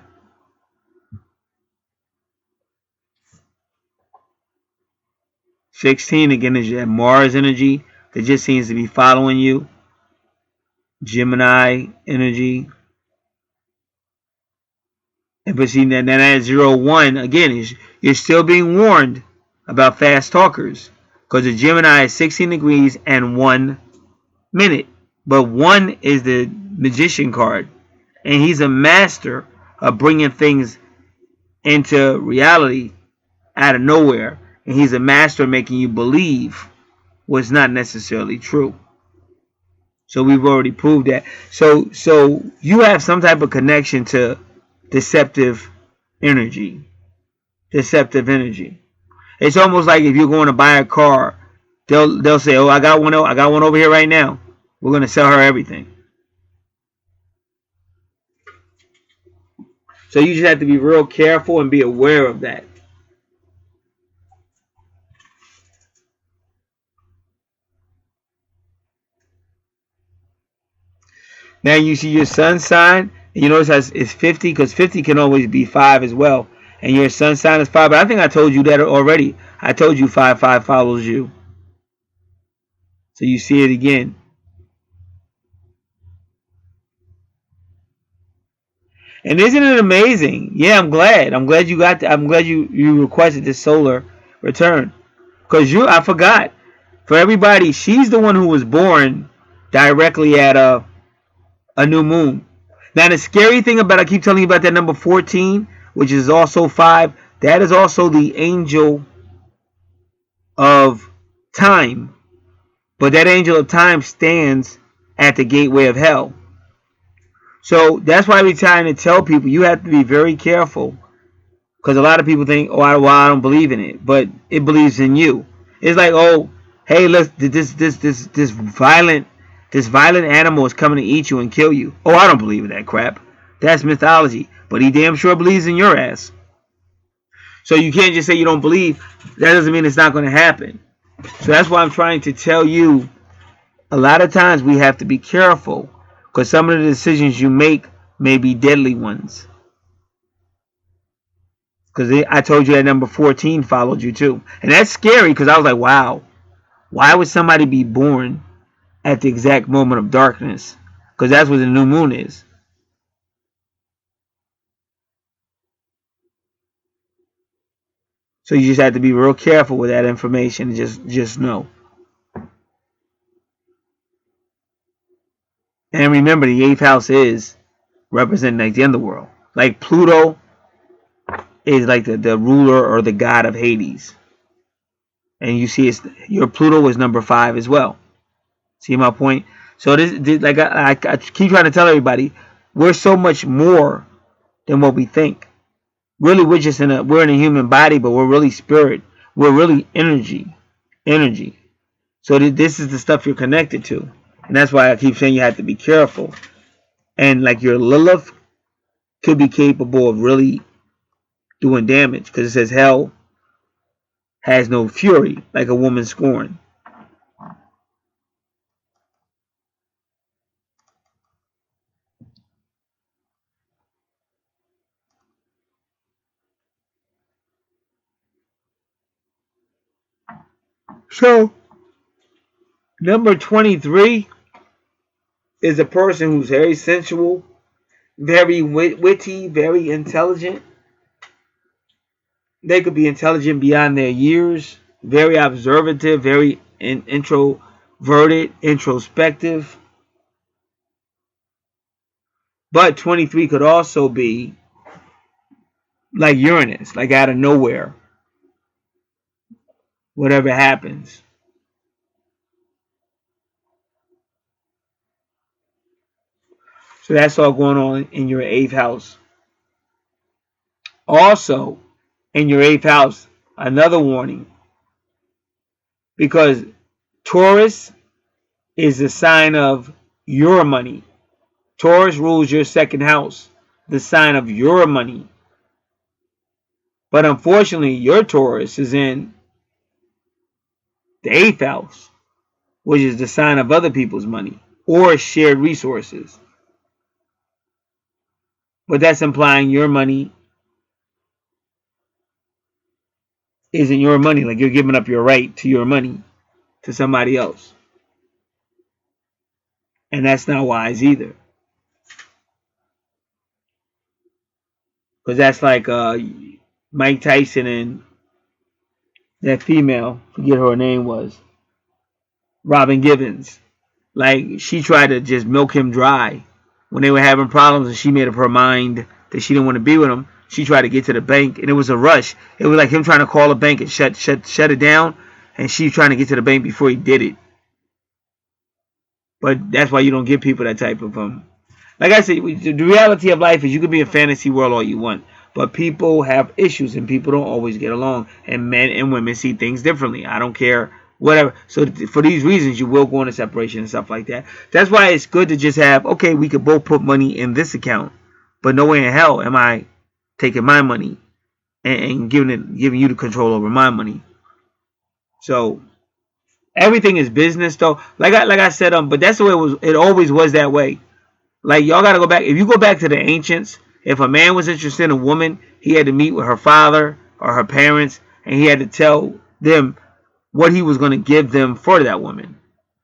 16 again is your Mars energy that just seems to be following you. Gemini energy. And but see, then at 0-1 again is you're still being warned about fast talkers, because the Gemini is 16 degrees and 1 minute, but 1 is the magician card, and he's a master of bringing things into reality out of nowhere, and he's a master of making you believe what's not necessarily true. So we've already proved that. So you have some type of connection to deceptive energy. Deceptive energy. It's almost like if you're going to buy a car, they'll say, "Oh, I got one over here right now. We're going to sell her everything." So you just have to be real careful and be aware of that. Now you see your sun sign, and you notice it's 50, because 50 can always be 5 as well. And your sun sign is 5, but I think I told you that already. I told you 5 follows you. So you see it again. And isn't it amazing? Yeah, I'm glad. I'm glad you got. I'm glad you requested this solar return, because I forgot. For everybody, she's the one who was born directly at a new moon. Now the scary thing about, I keep telling you about that number 14, which is also 5. That is also the angel of time, but that angel of time stands at the gateway of hell. So that's why we're trying to tell people you have to be very careful, because a lot of people think, "Oh, I don't believe in it," but it believes in you. It's like, "Oh, hey, let's this violent animal is coming to eat you and kill you." Oh, I don't believe in that crap. That's mythology. But he damn sure believes in your ass. So you can't just say you don't believe. That doesn't mean it's not going to happen. So that's why I'm trying to tell you, a lot of times we have to be careful, because some of the decisions you make may be deadly ones. Because I told you that number 14 followed you too. And that's scary, because I was like, wow, why would somebody be born at the exact moment of darkness? Because that's what the new moon is. So you just have to be real careful with that information, and just know. And remember, the 8th house is representing like the underworld. Like Pluto is like the ruler or the god of Hades. And you see your Pluto is number 5 as well. See my point? So this like I keep trying to tell everybody, we're so much more than what we think. Really, we're in a human body, but we're really spirit. We're really energy. So this is the stuff you're connected to, and that's why I keep saying you have to be careful. And like your Lilith could be capable of really doing damage because it says hell has no fury like a woman scorned. So number 23 is a person who's very sensual, very witty, very intelligent. They could be intelligent beyond their years, very observative, very introverted, introspective. But 23 could also be like Uranus, like out of nowhere, whatever happens. So that's all going on in your 8th house. Also, in your 8th house, another warning, because Taurus is the sign of your money. Taurus rules your 2nd house, the sign of your money. But unfortunately, your Taurus is in the 8th house, which is the sign of other people's money or shared resources. But that's implying your money isn't your money, like you're giving up your right to your money to somebody else. And that's not wise either. Because that's like Mike Tyson and that female, forget who her name was, Robin Givens. Like, she tried to just milk him dry. When they were having problems and she made up her mind that she didn't want to be with him, she tried to get to the bank, and it was a rush. It was like him trying to call a bank and shut it down, and she trying to get to the bank before he did it. But that's why you don't give people that type of like I said, the reality of life is you can be a fantasy world all you want, but people have issues and people don't always get along, and men and women see things differently. I don't care, whatever. So for these reasons, you will go into separation and stuff like that. That's why it's good to just have, okay, we could both put money in this account, but no way in hell am I taking my money and giving you the control over my money. So everything is business, though. Like I said, but that's the way it was. It always was that way. Like, y'all got to go back. If you go back to the ancients, if a man was interested in a woman, he had to meet with her father or her parents, and he had to tell them what he was going to give them for that woman.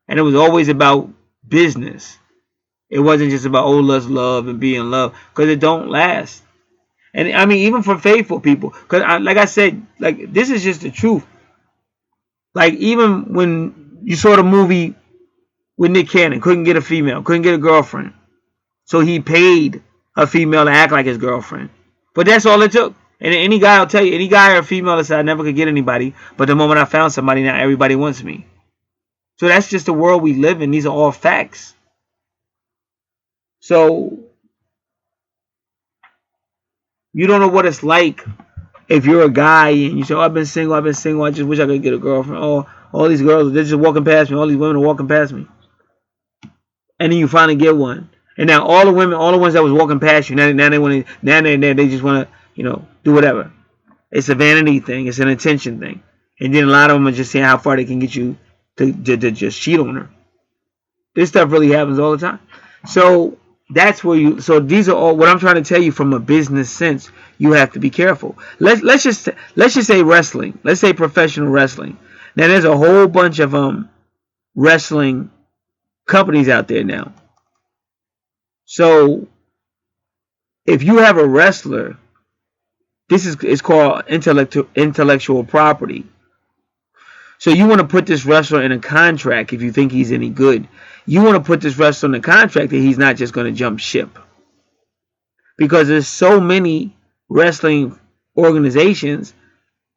And it was always about business. It wasn't just about, oh, let's love and be in love, because it don't last. And I mean, even for faithful people, because like I said, like, this is just the truth. Like, even when you saw the movie with Nick Cannon, couldn't get a female, couldn't get a girlfriend. So he paid a female to act like his girlfriend. But that's all it took. And any guy will tell you, any guy or female that said, I never could get anybody, but the moment I found somebody, now everybody wants me. So that's just the world we live in. These are all facts. So you don't know what it's like if you're a guy and you say, oh, I've been single, I just wish I could get a girlfriend. Oh, all these girls, they're just walking past me. All these women are walking past me. And then you finally get one. And now all the ones that was walking past you, now they want to, now they just want to, do whatever. It's a vanity thing. It's an attention thing. And then a lot of them are just seeing how far they can get you to just cheat on her. This stuff really happens all the time. So that's where so these are all what I'm trying to tell you from a business sense. You have to be careful. Let's just say wrestling. Let's say professional wrestling. Now there's a whole bunch of wrestling companies out there now. So if you have a wrestler, this is called intellectual property. So you want to put this wrestler in a contract if you think he's any good. You want to put this wrestler in a contract that he's not just going to jump ship. Because there's so many wrestling organizations,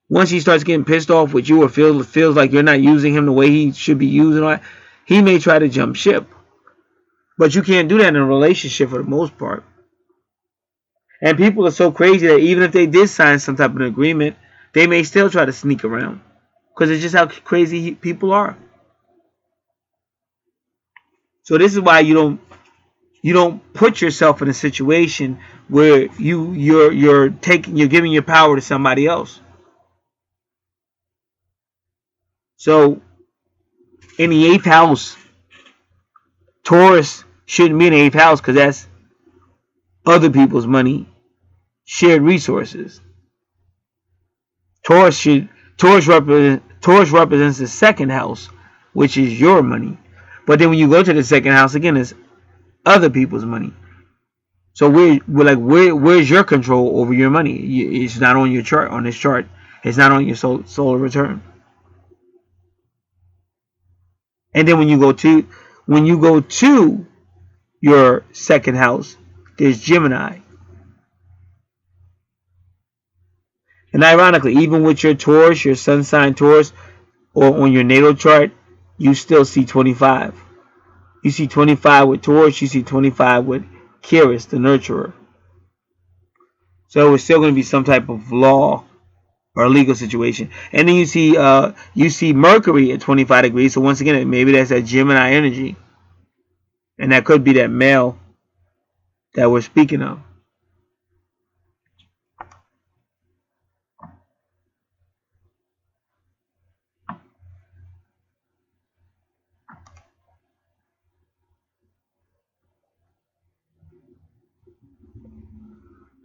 once he starts getting pissed off with you or feels like you're not using him the way he should be used, he may try to jump ship. But you can't do that in a relationship for the most part. And people are so crazy that even if they did sign some type of agreement, they may still try to sneak around. Because it's just how crazy people are. So this is why you don't put yourself in a situation where you're giving your power to somebody else. So in the 8th house, Taurus shouldn't be in the 8th house because that's other people's money, shared resources. Taurus represents the 2nd house, which is your money. But then when you go to the 2nd house again, it's other people's money. So where's your control over your money? It's not on your chart. On this chart, it's not on your solar return. And then when you go to your 2nd house, there's Gemini. And ironically, even with your Taurus, your sun sign Taurus, or on your natal chart, you still see 25. You see 25 with Taurus, you see 25 with Keras, the nurturer. So it's still going to be some type of law or legal situation. And then you see Mercury at 25 degrees. So once again, maybe that's that Gemini energy. And that could be that male that we're speaking of.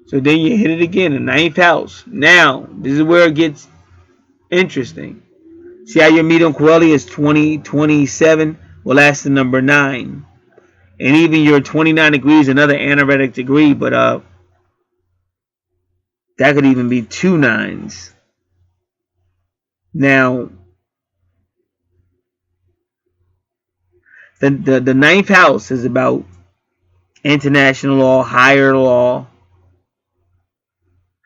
So then you hit it again, the 9th house. Now, this is where it gets interesting. See how your medium quality is 2027? Well, that's the number 9. And even your 29 degrees, another anaretic degree, but that could even be 2 9s. Now, the 9th house is about international law,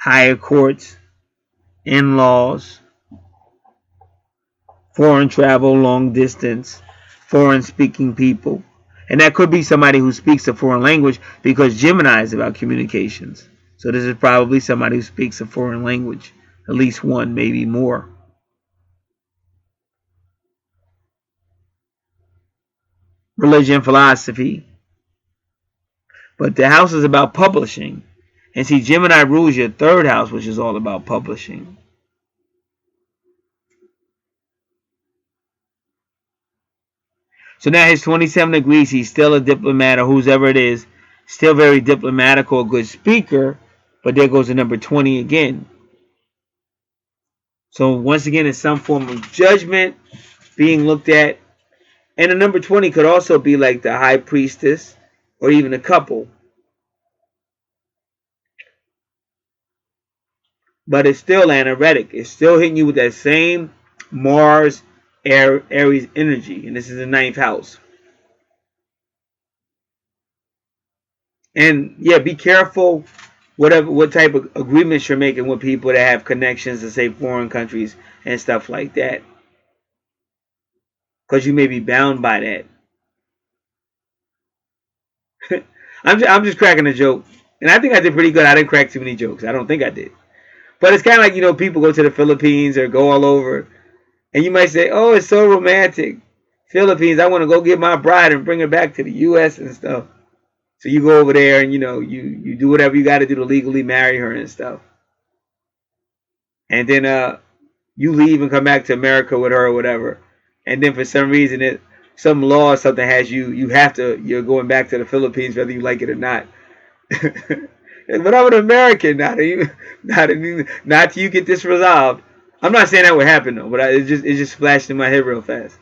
higher courts, in-laws, foreign travel, long distance, foreign speaking people. And that could be somebody who speaks a foreign language because Gemini is about communications. So this is probably somebody who speaks a foreign language, at least one, maybe more. Religion, philosophy. But the house is about publishing. And see, Gemini rules your 3rd house, which is all about publishing. So now his 27 degrees, he's still a diplomat or whoever it is, still very diplomatic or a good speaker, but there goes the number 20 again. So once again, it's some form of judgment being looked at. And the number 20 could also be like the high priestess or even a couple. But it's still anaretic. It's still hitting you with that same Mars, Aries energy. And this is the 9th house. And yeah, be careful what type of agreements you're making with people that have connections to, say, foreign countries and stuff like that. Because you may be bound by that. I'm just cracking a joke. And I think I did pretty good. I didn't crack too many jokes. I don't think I did. But it's kind of like, people go to the Philippines or go all over. And you might say, oh, it's so romantic. Philippines, I want to go get my bride and bring her back to the U.S. and stuff. So you go over there and, you do whatever you got to do to legally marry her and stuff. And then you leave and come back to America with her or whatever. And then for some reason, some law or something has you're going back to the Philippines whether you like it or not. But I'm an American, not till you get this resolved. I'm not saying that would happen though, but it just flashed in my head real fast.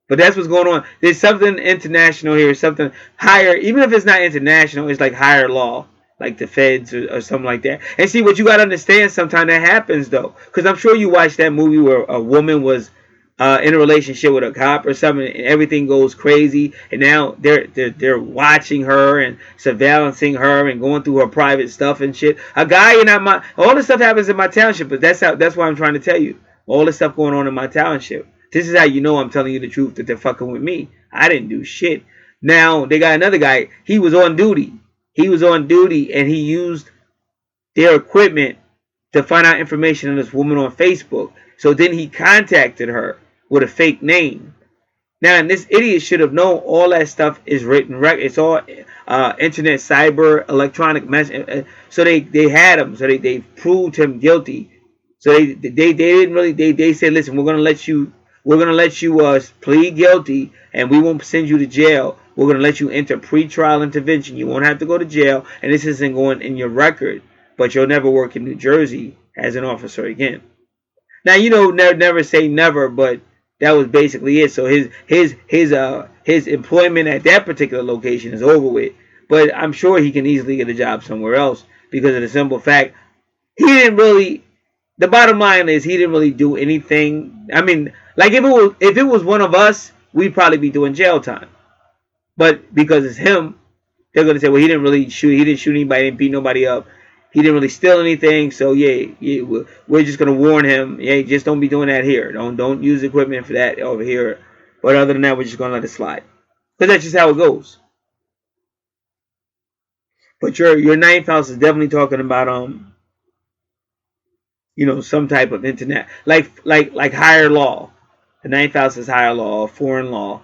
But that's what's going on. There's something international here, something higher. Even if it's not international, it's like higher law, like the feds or something like that. And see, what you got to understand, sometimes that happens though, because I'm sure you watched that movie where a woman was in a relationship with a cop or something, and everything goes crazy, and now they're watching her and surveillancing her and going through her private stuff and shit. A guy all this stuff happens in my township, but that's why I'm trying to tell you all this stuff going on in my township. This is how you know I'm telling you the truth, that they're fucking with me. I didn't do shit. Now they got another guy. He was on duty. He was on duty, and he used their equipment to find out information on this woman on Facebook. So then he contacted her with a fake name. Now, and this idiot should have known all that stuff is written. It's all internet, cyber, electronic mess. So they had him. So they proved him guilty. So they didn't really. They said, listen, we're gonna let you plead guilty, and we won't send you to jail. We're gonna let you enter pretrial intervention. You won't have to go to jail, and this isn't going in your record. But you'll never work in New Jersey as an officer again. Now, never say never, but that was basically it. So his employment at that particular location is over with. But I'm sure he can easily get a job somewhere else because of the simple fact he didn't really. The bottom line is he didn't really do anything. I mean, like if it was one of us, we'd probably be doing jail time. But because it's him, they're gonna say, well, he didn't really shoot. He didn't shoot anybody. Didn't beat nobody up. He didn't really steal anything. So yeah, we're just gonna warn him. Yeah, just don't be doing that here. Don't use equipment for that over here. But other than that, we're just gonna let it slide. Because that's just how it goes. But your ninth house is definitely talking about some type of internet, like higher law. The ninth house is higher law, foreign law,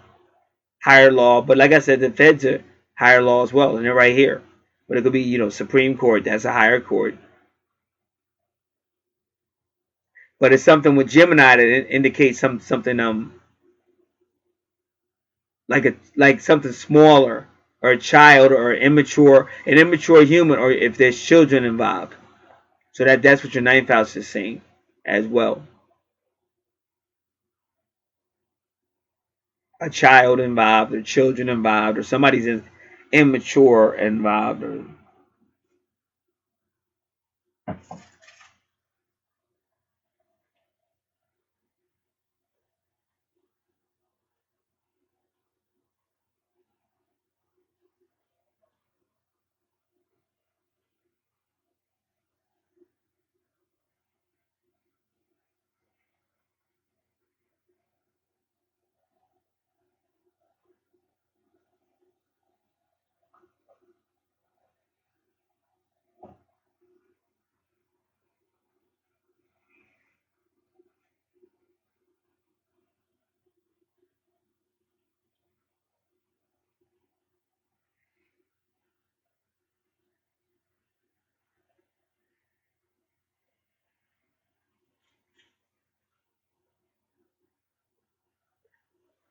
higher law. But like I said, the feds are higher law as well, and they're right here. But it could be, Supreme Court. That's a higher court. But it's something with Gemini that indicates something like something smaller, or a child, or an immature human, or if there's children involved. So that's what your ninth house is saying as well. A child involved, or children involved, or somebody's immature involved.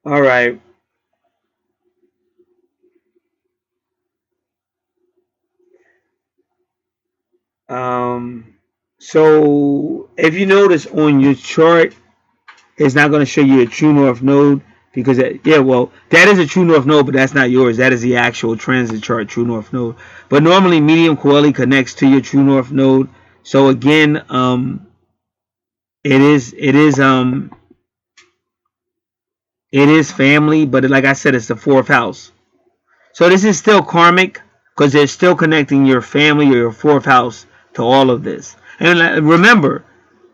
All right. Um, so if you notice on your chart, it's not going to show you a true north node because that is a true north node, but that's not yours. That is the actual transit chart true north node. But normally medium coeli connects to your true north node. So again, it is family, but like I said, it's the fourth house. So this is still karmic because they're still connecting your family or your fourth house to all of this. And remember,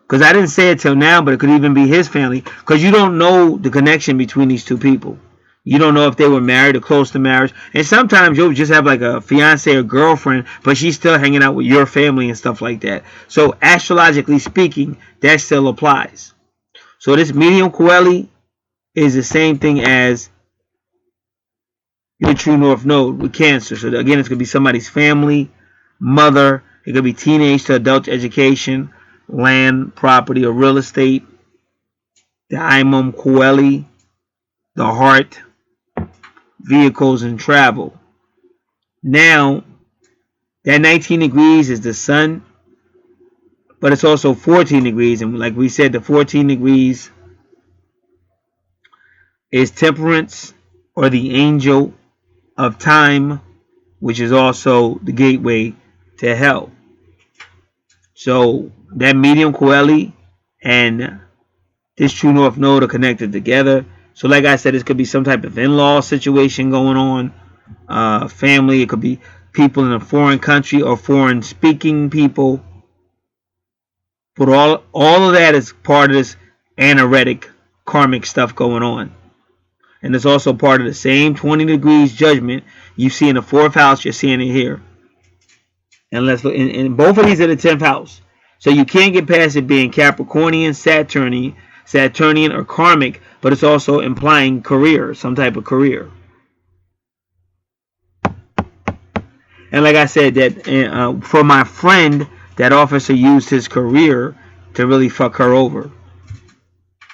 because I didn't say it till now, but it could even be his family, because you don't know the connection between these two people. You don't know if they were married or close to marriage. And sometimes you'll just have like a fiance or girlfriend, but she's still hanging out with your family and stuff like that. So astrologically speaking, that still applies. So this medium coeli is the same thing as your true north node with Cancer. So again, it's going to be somebody's family, mother. It could be teenage to adult education, land, property, or real estate. The Imum Coeli, the heart, vehicles, and travel. Now, that 19 degrees is the sun, but it's also 14 degrees. And like we said, the 14 degrees is temperance, or the angel of time, which is also the gateway to hell. So that medium coeli and this true north node are connected together. So like I said, this could be some type of in-law situation going on, family. It could be people in a foreign country or foreign speaking people. But all of that is part of this anaretic karmic stuff going on. And it's also part of the same 20 degrees judgment you see in the 4th house. You're seeing it here. And let's look. And both of these are the 10th house. So you can't get past it being Capricornian, Saturnian, or Karmic, but it's also implying career, some type of career. And like I said, that for my friend, that officer used his career to really fuck her over.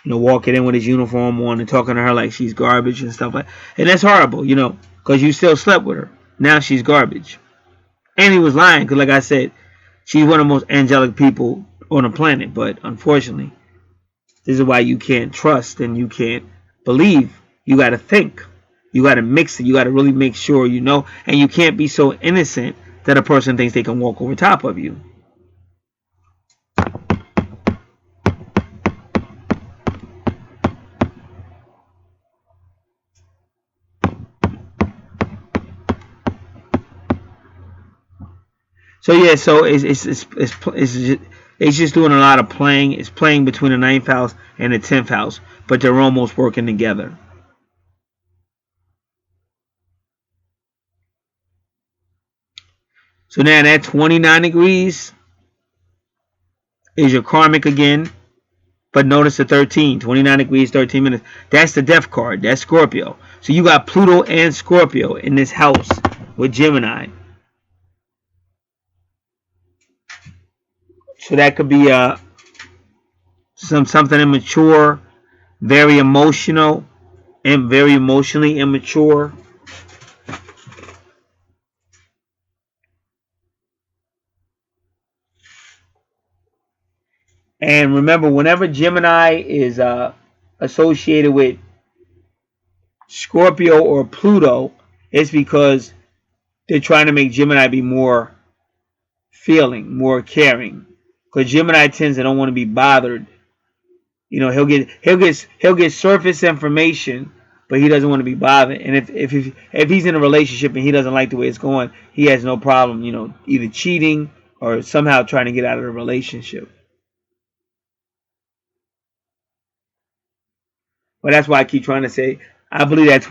Walking in with his uniform on and talking to her like she's garbage and stuff like that. And that's horrible, because you still slept with her. Now she's garbage. And he was lying, because like I said, she's one of the most angelic people on the planet. But unfortunately, this is why you can't trust and you can't believe. You got to think. You got to mix it. You got to really make sure you know. And you can't be so innocent that a person thinks they can walk over top of you. So yeah, so it's just doing a lot of playing. It's playing between the 9th house and the 10th house, but they're almost working together. So now that 29 degrees is your karmic again. But notice the 13, 29 degrees, 13 minutes. That's the death card. That's Scorpio. So you got Pluto and Scorpio in this house with Gemini. So that could be something immature, very emotional, and very emotionally immature. And remember, whenever Gemini is associated with Scorpio or Pluto, it's because they're trying to make Gemini be more feeling, more caring. Because Gemini tends to don't want to be bothered. He'll get surface information, but he doesn't want to be bothered. And if he's in a relationship and he doesn't like the way it's going, he has no problem, either cheating or somehow trying to get out of the relationship. But that's why I keep trying to say I believe that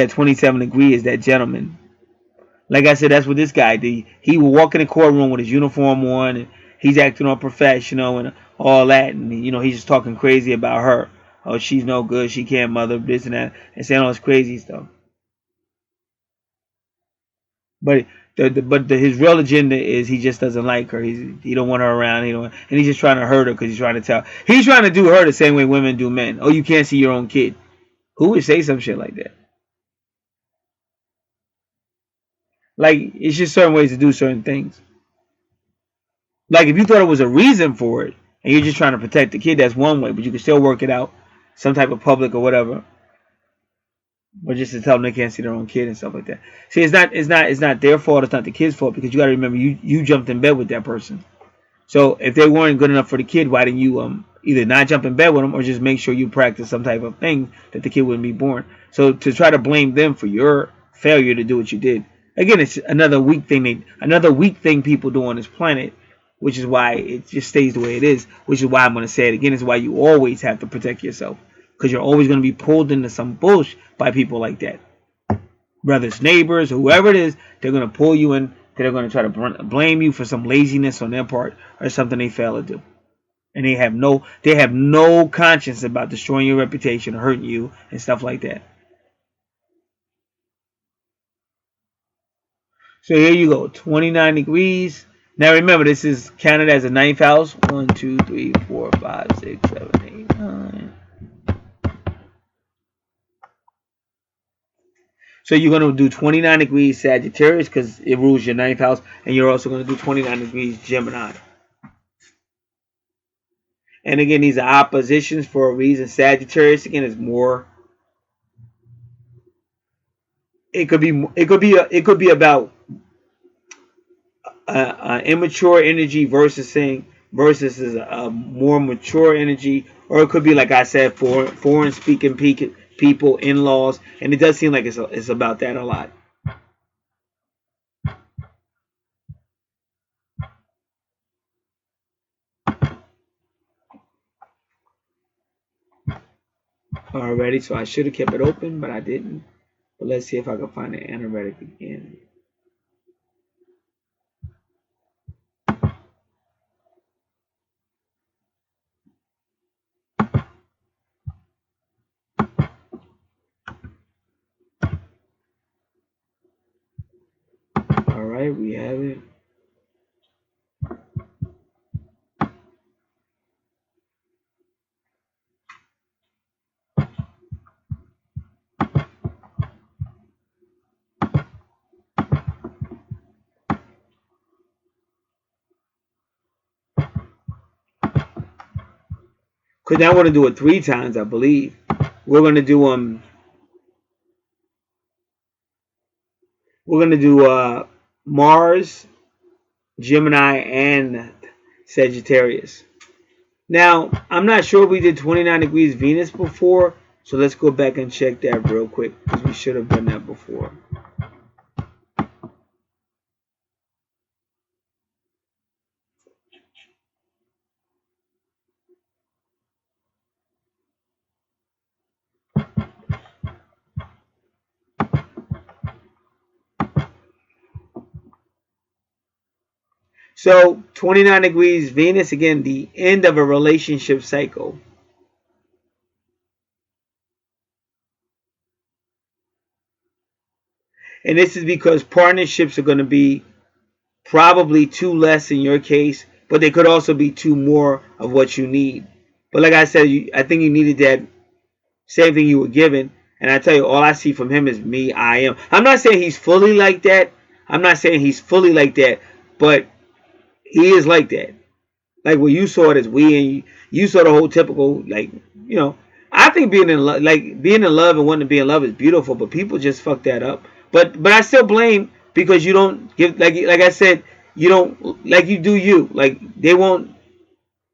27 degree is that gentleman. Like I said, that's what this guy did. He would walk in the courtroom with his uniform on, and he's acting all professional and all that, and he's just talking crazy about her. Oh, she's no good. She can't mother this and that, and saying all this crazy stuff. But his real agenda is he just doesn't like her. He don't want her around. And he's just trying to hurt her because he's trying to do her the same way women do men. Oh, you can't see your own kid. Who would say some shit like that? Like, it's just certain ways to do certain things. Like, if you thought it was a reason for it, and you're just trying to protect the kid, that's one way, but you can still work it out, some type of public or whatever. But just to tell them they can't see their own kid and stuff like that. See, it's not their fault, it's not the kid's fault, because you gotta remember you jumped in bed with that person. So if they weren't good enough for the kid, why didn't you either not jump in bed with them or just make sure you practice some type of thing that the kid wouldn't be born? So to try to blame them for your failure to do what you did, again, it's another weak thing people do on this planet, which is why it just stays the way it is. Which is why I'm going to say it again. Is why you always have to protect yourself, because you're always going to be pulled into some bullshit by people like that. Whether it's neighbors, whoever it is, they're going to pull you in. They're going to try to blame you for some laziness on their part or something they fail to do, and they have no conscience about destroying your reputation or hurting you and stuff like that. So here you go, 29 degrees. Now remember, this is counted as a 9th house. 1, 2, 3, 4, 5, 6, 7, 8, 9. So you're going to do 29 degrees Sagittarius because it rules your 9th house, and you're also going to do 29 degrees Gemini. And again, these are oppositions for a reason. Sagittarius again is more. It could be about immature energy versus a more mature energy, or it could be like I said, foreign speaking people, in-laws, and it does seem like it's about that a lot. already, so I should have kept it open, but I didn't. But let's see if I can find the anoretic again. All right, we have it. Because now we're going to do it 3 times, I believe. We're going to do Mars, Gemini, and Sagittarius. Now, I'm not sure if we did 29 degrees Venus before, so let's go back and check that real quick, because we should have done that before. So 29 degrees Venus, again, the end of a relationship cycle. And this is because partnerships are going to be probably 2 less in your case, but they could also be 2 more of what you need. But like I said, I think you needed that same thing you were given. And I tell you, all I see from him is me, I am. I'm not saying he's fully like that. I'm not saying he's fully like that, but he is like that. Like what you saw it as we, and you saw the whole typical, like, you know, I think being in love, like being in love and wanting to be in love is beautiful, but people just fuck that up. But I still blame, because you don't give, like I said, you don't, like, you do you. Like they won't,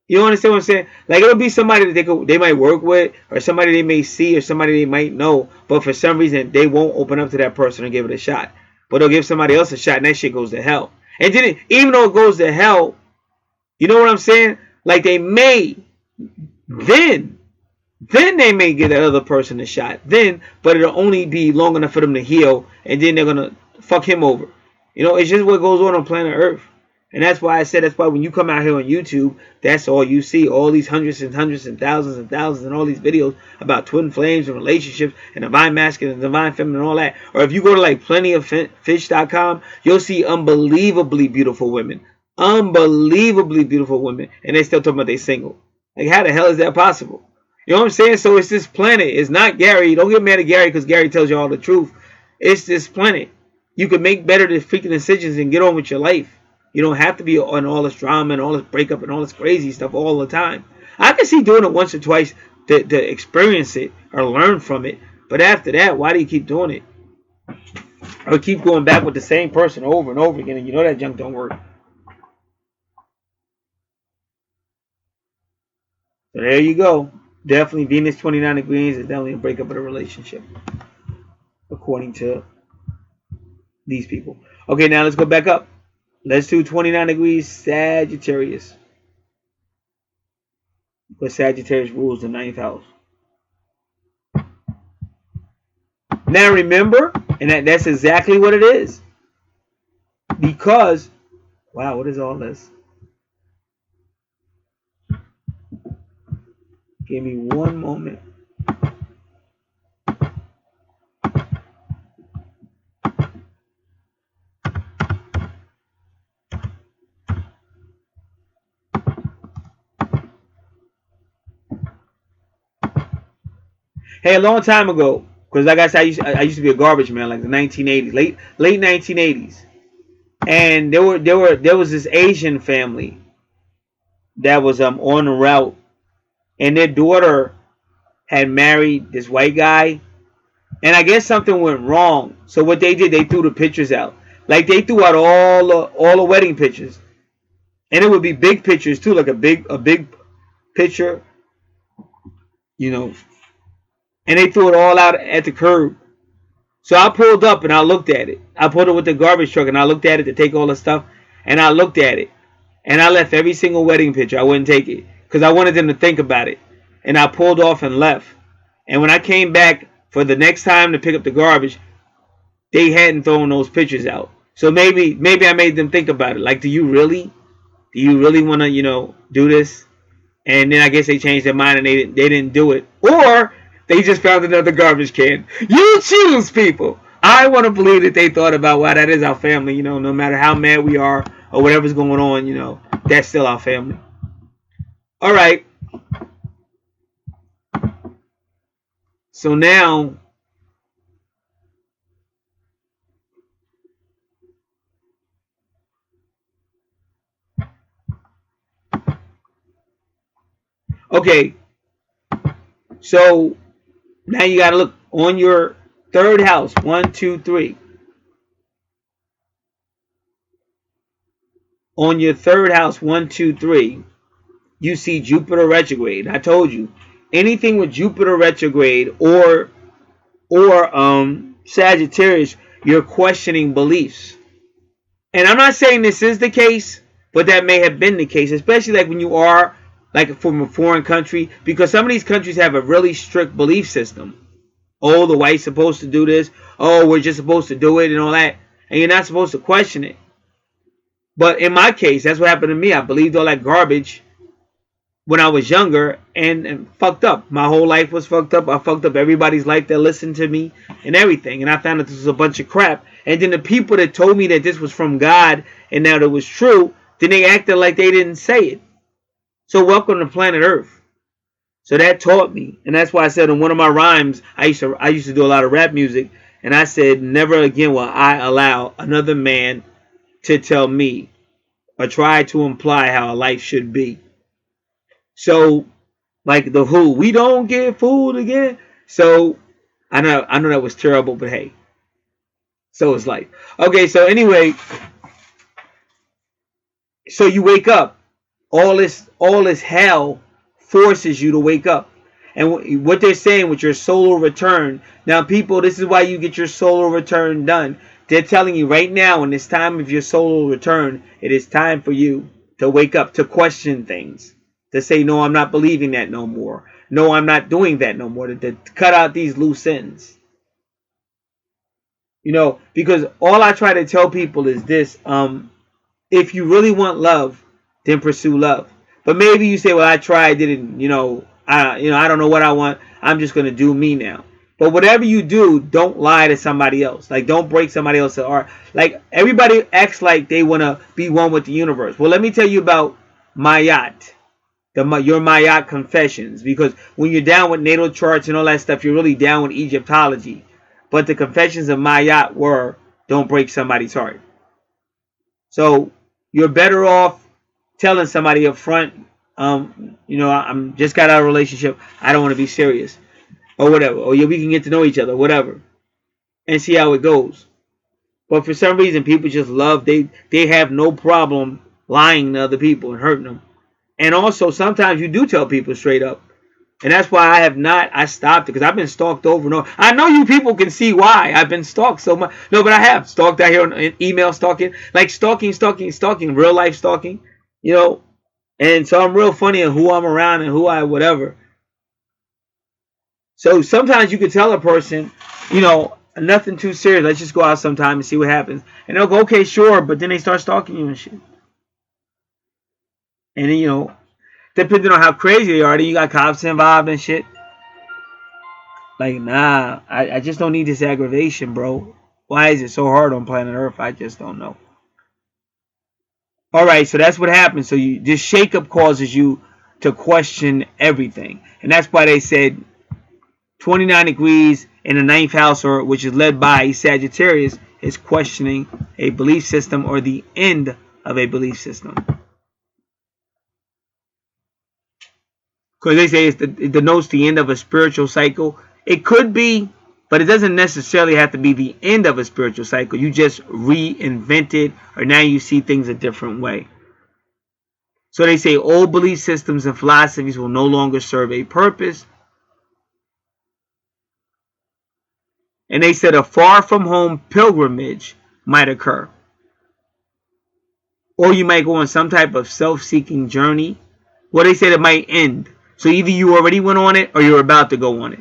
you don't understand what I'm saying? Like it'll be somebody that they might work with, or somebody they may see, or somebody they might know, but for some reason they won't open up to that person and give it a shot. But they'll give somebody else a shot, and that shit goes to hell. And then even though it goes to hell, you know what I'm saying? Like they may, then they may give that other person a shot. But it'll only be long enough for them to heal, and then they're gonna fuck him over. You know, it's just what goes on planet Earth. And that's why I said, that's why when you come out here on YouTube, that's all you see. All these hundreds and hundreds and thousands and all these videos about twin flames and relationships and divine masculine and divine feminine and all that. Or if you go to like plentyoffish.com, you'll see unbelievably beautiful women. Unbelievably beautiful women. And they still talking about they single. Like, how the hell is that possible? You know what I'm saying? So it's this planet. It's not Gary. Don't get mad at Gary because Gary tells you all the truth. It's this planet. You can make better freaking decisions and get on with your life. You don't have to be on all this drama and all this breakup and all this crazy stuff all the time. I can see doing it once or twice to experience it or learn from it. But after that, why do you keep doing it? Or keep going back with the same person over and over again, and you know that junk don't work. So there you go. Definitely Venus 29 degrees is definitely a breakup of the relationship, according to these people. Okay, now let's go back up. Let's do 29 degrees Sagittarius. Because Sagittarius rules the 9th house. Now remember, and that's exactly what it is. Because, wow, what is all this? Give me one moment. Hey, a long time ago, because like I said, I used to be a garbage man, like the 1980s, late 1980s, and there was this Asian family that was on the route, and their daughter had married this white guy, and I guess something went wrong. So what they did, they threw the pictures out. Like they threw out all the wedding pictures, and it would be big pictures too, like a big picture, you know. And they threw it all out at the curb. So I pulled up and I looked at it. I pulled it with the garbage truck and I looked at it to take all the stuff. And I looked at it. And I left every single wedding picture. I wouldn't take it because I wanted them to think about it. And I pulled off and left. And when I came back for the next time to pick up the garbage, they hadn't thrown those pictures out. So maybe I made them think about it. Like, do you really want to, do this? And then I guess they changed their mind and they didn't do it. Or they just found another garbage can. You choose, people. I want to believe that they thought about, wow, that is our family. No matter how mad we are or whatever's going on, that's still our family. All right. So now, okay. So now you got to look on your third house. 1, 2, 3. On your third house, 1, 2, 3. You see Jupiter retrograde. I told you, anything with Jupiter retrograde or Sagittarius, you're questioning beliefs. And I'm not saying this is the case, but that may have been the case, especially like when you are like from a foreign country, because some of these countries have a really strict belief system. Oh, the white's supposed to do this. Oh, we're just supposed to do it and all that. And you're not supposed to question it. But in my case, that's what happened to me. I believed all that garbage when I was younger and fucked up. My whole life was fucked up. I fucked up everybody's life that listened to me and everything. And I found that this was a bunch of crap. And then the people that told me that this was from God and that it was true, then they acted like they didn't say it. So welcome to planet Earth. So that taught me. And that's why I said in one of my rhymes, I used to do a lot of rap music. And I said, never again will I allow another man to tell me or try to imply how a life should be. So, like the Who, we don't get fooled again. So, I know that was terrible, but hey, so is life. Okay, so anyway, so you wake up. All this hell forces you to wake up. And what they're saying with your solar return. Now, people, this is why you get your solar return done. They're telling you right now, in this time of your solar return, it is time for you to wake up, to question things. To say, no, I'm not believing that no more. No, I'm not doing that no more. To cut out these loose ends. Because all I try to tell people is this. If you really want love, then pursue love. But maybe you say, well, I tried, didn't, I don't know what I want. I'm just going to do me now. But whatever you do, don't lie to somebody else. Like, don't break somebody else's heart. Like, everybody acts like they want to be one with the universe. Well, let me tell you about Mayat. Your Mayat confessions, because when you're down with natal charts and all that stuff, you're really down with Egyptology. But the confessions of Mayat were, don't break somebody's heart. So you're better off telling somebody up front, I'm just got out of a relationship, I don't want to be serious, or whatever, or yeah, we can get to know each other, whatever, and see how it goes. But for some reason, people just love, they have no problem lying to other people and hurting them. And also, sometimes you do tell people straight up. And that's why I stopped it, because I've been stalked over and over. I know you people can see why I've been stalked so much. No, but I have stalked out here on email stalking, like stalking, real life stalking, And so I'm real funny on who I'm around and who I whatever. So sometimes you could tell a person, nothing too serious. Let's just go out sometime and see what happens. And they'll go, okay, sure. But then they start stalking you and shit. And then, depending on how crazy they are, then you got cops involved and shit. Like, nah, I just don't need this aggravation, bro. Why is it so hard on planet Earth? I just don't know. Alright, so that's what happens. So this shakeup causes you to question everything. And that's why they said 29 degrees in the 9th house, which is led by Sagittarius, is questioning a belief system or the end of a belief system. Because they say it denotes the end of a spiritual cycle. It could be, but it doesn't necessarily have to be the end of a spiritual cycle. You just reinvent it, or now you see things a different way. So they say old belief systems and philosophies will no longer serve a purpose. And they said a far from home pilgrimage might occur. Or you might go on some type of self-seeking journey. Well, they said it might end. So either you already went on it or you're about to go on it.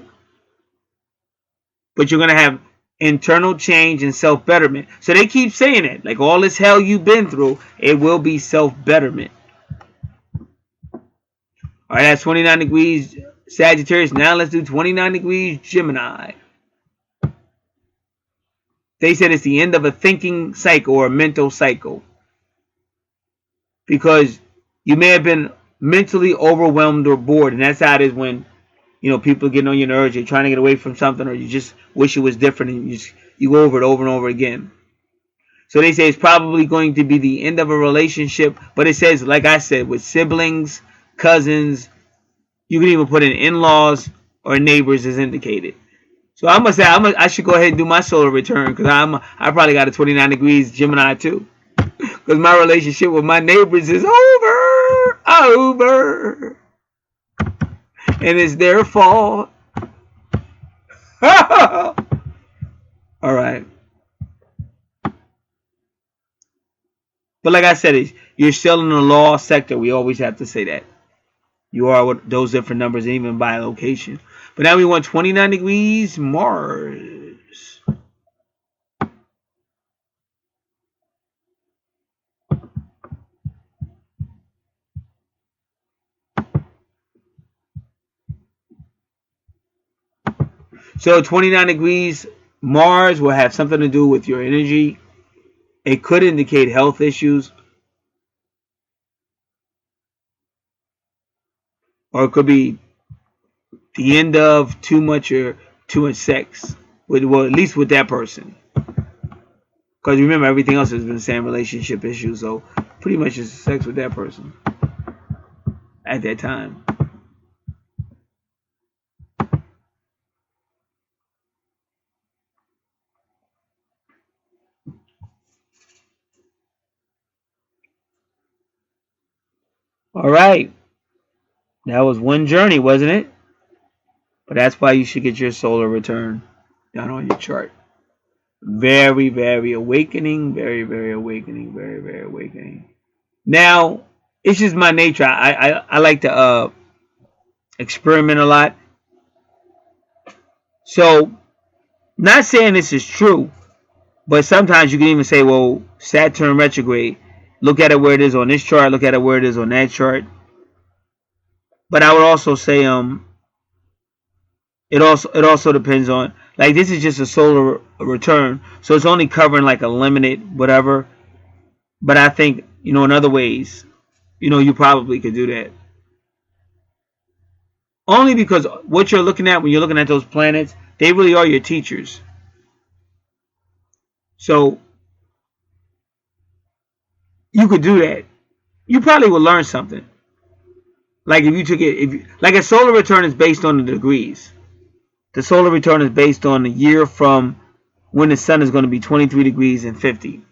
but you're going to have internal change and self-betterment. So they keep saying it. Like all this hell you've been through, it will be self-betterment. All right, that's 29 degrees Sagittarius. Now let's do 29 degrees Gemini. They said it's the end of a thinking cycle or a mental cycle. Because you may have been mentally overwhelmed or bored. And that's how it is when, people are getting on your nerves. You're trying to get away from something, or you just wish it was different, and you go over it over and over again. So they say it's probably going to be the end of a relationship. But it says, like I said, with siblings, cousins, you can even put in in-laws or neighbors as indicated. So I'm going to say I should go ahead and do my solar return, because I probably got a 29 degrees Gemini too. Because my relationship with my neighbors is over. And it's their fault. All right. But like I said, you're still in the law sector. We always have to say that. You are with those different numbers, even by location. But now we want 29 degrees Mars. So 29 degrees Mars will have something to do with your energy. It could indicate health issues. Or it could be the end of too much sex. Well, at least with that person. Because remember, everything else has been the same relationship issues. So pretty much it's sex with that person at that time. All right. That was one journey, wasn't it? But that's why you should get your solar return done on your chart. Very, very awakening. Very, very awakening. Very, very awakening. Now, it's just my nature. I like to experiment a lot. So, not saying this is true, but sometimes you can even say, well, Saturn retrograde. Look at it where it is on this chart. Look at it where it is on that chart. But I would also say, it also depends on, like, this is just a solar return, so it's only covering like a limited whatever. But I think, in other ways, you probably could do that. Only because what you're looking at when you're looking at those planets, they really are your teachers. So you could do that. You probably would learn something. Like if you took it, like a solar return is based on the degrees. The solar return is based on the year from when the sun is going to be 23 degrees and 50.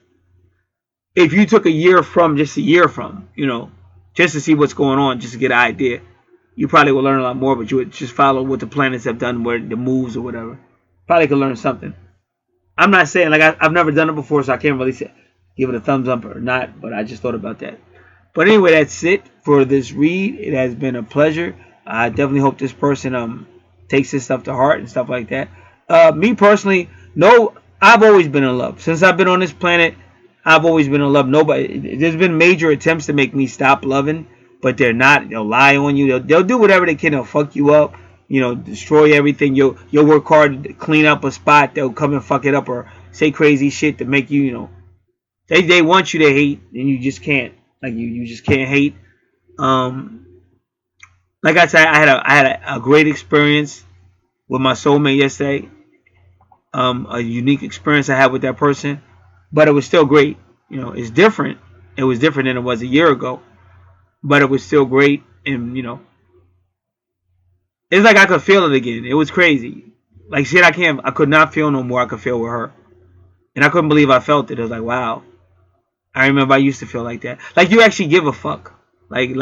If you took just a year from, just to see what's going on, just to get an idea, you probably will learn a lot more, but you would just follow what the planets have done, where the moves or whatever. Probably could learn something. I'm not saying, like, I've never done it before, so I can't really give it a thumbs up or not, but I just thought about that. But anyway, that's it for this read. It has been a pleasure. I definitely hope this person takes this stuff to heart and stuff like that. Me personally, no, I've always been in love. Since I've been on this planet, I've always been in love. There's been major attempts to make me stop loving, but they're not. They'll lie on you. They'll do whatever they can. They'll fuck you up. Destroy everything. You'll work hard to clean up a spot. They'll come and fuck it up or say crazy shit to make you, they want you to hate, and you just can't. Like you just can't hate. Like I said, I had a great experience with my soulmate yesterday. A unique experience I had with that person, but it was still great. It's different. It was different than it was a year ago, but it was still great. And it's like I could feel it again. It was crazy. Like shit, I could not feel no more. I could feel with her, and I couldn't believe I felt it. It was like, wow. I remember I used to feel like that. Like you actually give a fuck. Like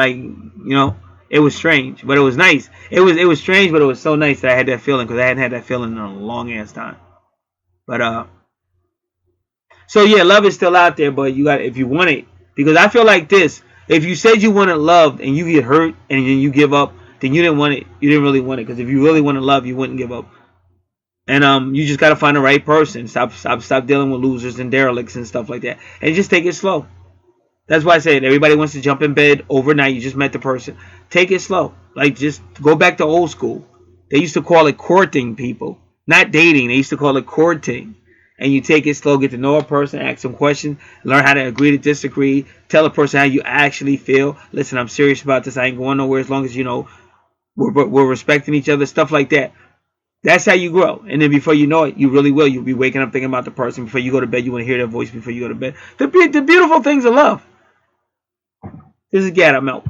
it was strange, but it was nice. It was strange, but it was so nice that I had that feeling, because I hadn't had that feeling in a long ass time. But so yeah, love is still out there, but you got, if you want it, because I feel like this: if you said you wanted love and you get hurt and then you give up, then you didn't want it. You didn't really want it, because if you really wanted love, you wouldn't give up. And you just gotta find the right person. Stop dealing with losers and derelicts and stuff like that. And just take it slow. That's why I said everybody wants to jump in bed overnight. You just met the person. Take it slow. Like, just go back to old school. They used to call it courting people, not dating. They used to call it courting. And you take it slow, get to know a person, ask them questions, learn how to agree to disagree, tell a person how you actually feel. Listen, I'm serious about this. I ain't going nowhere as long as, we're respecting each other, stuff like that. That's how you grow. And then before you know it, you really will. You'll be waking up thinking about the person. Before you go to bed, you want to hear their voice before you go to bed. The beautiful things of love. This is Gad. I'm out.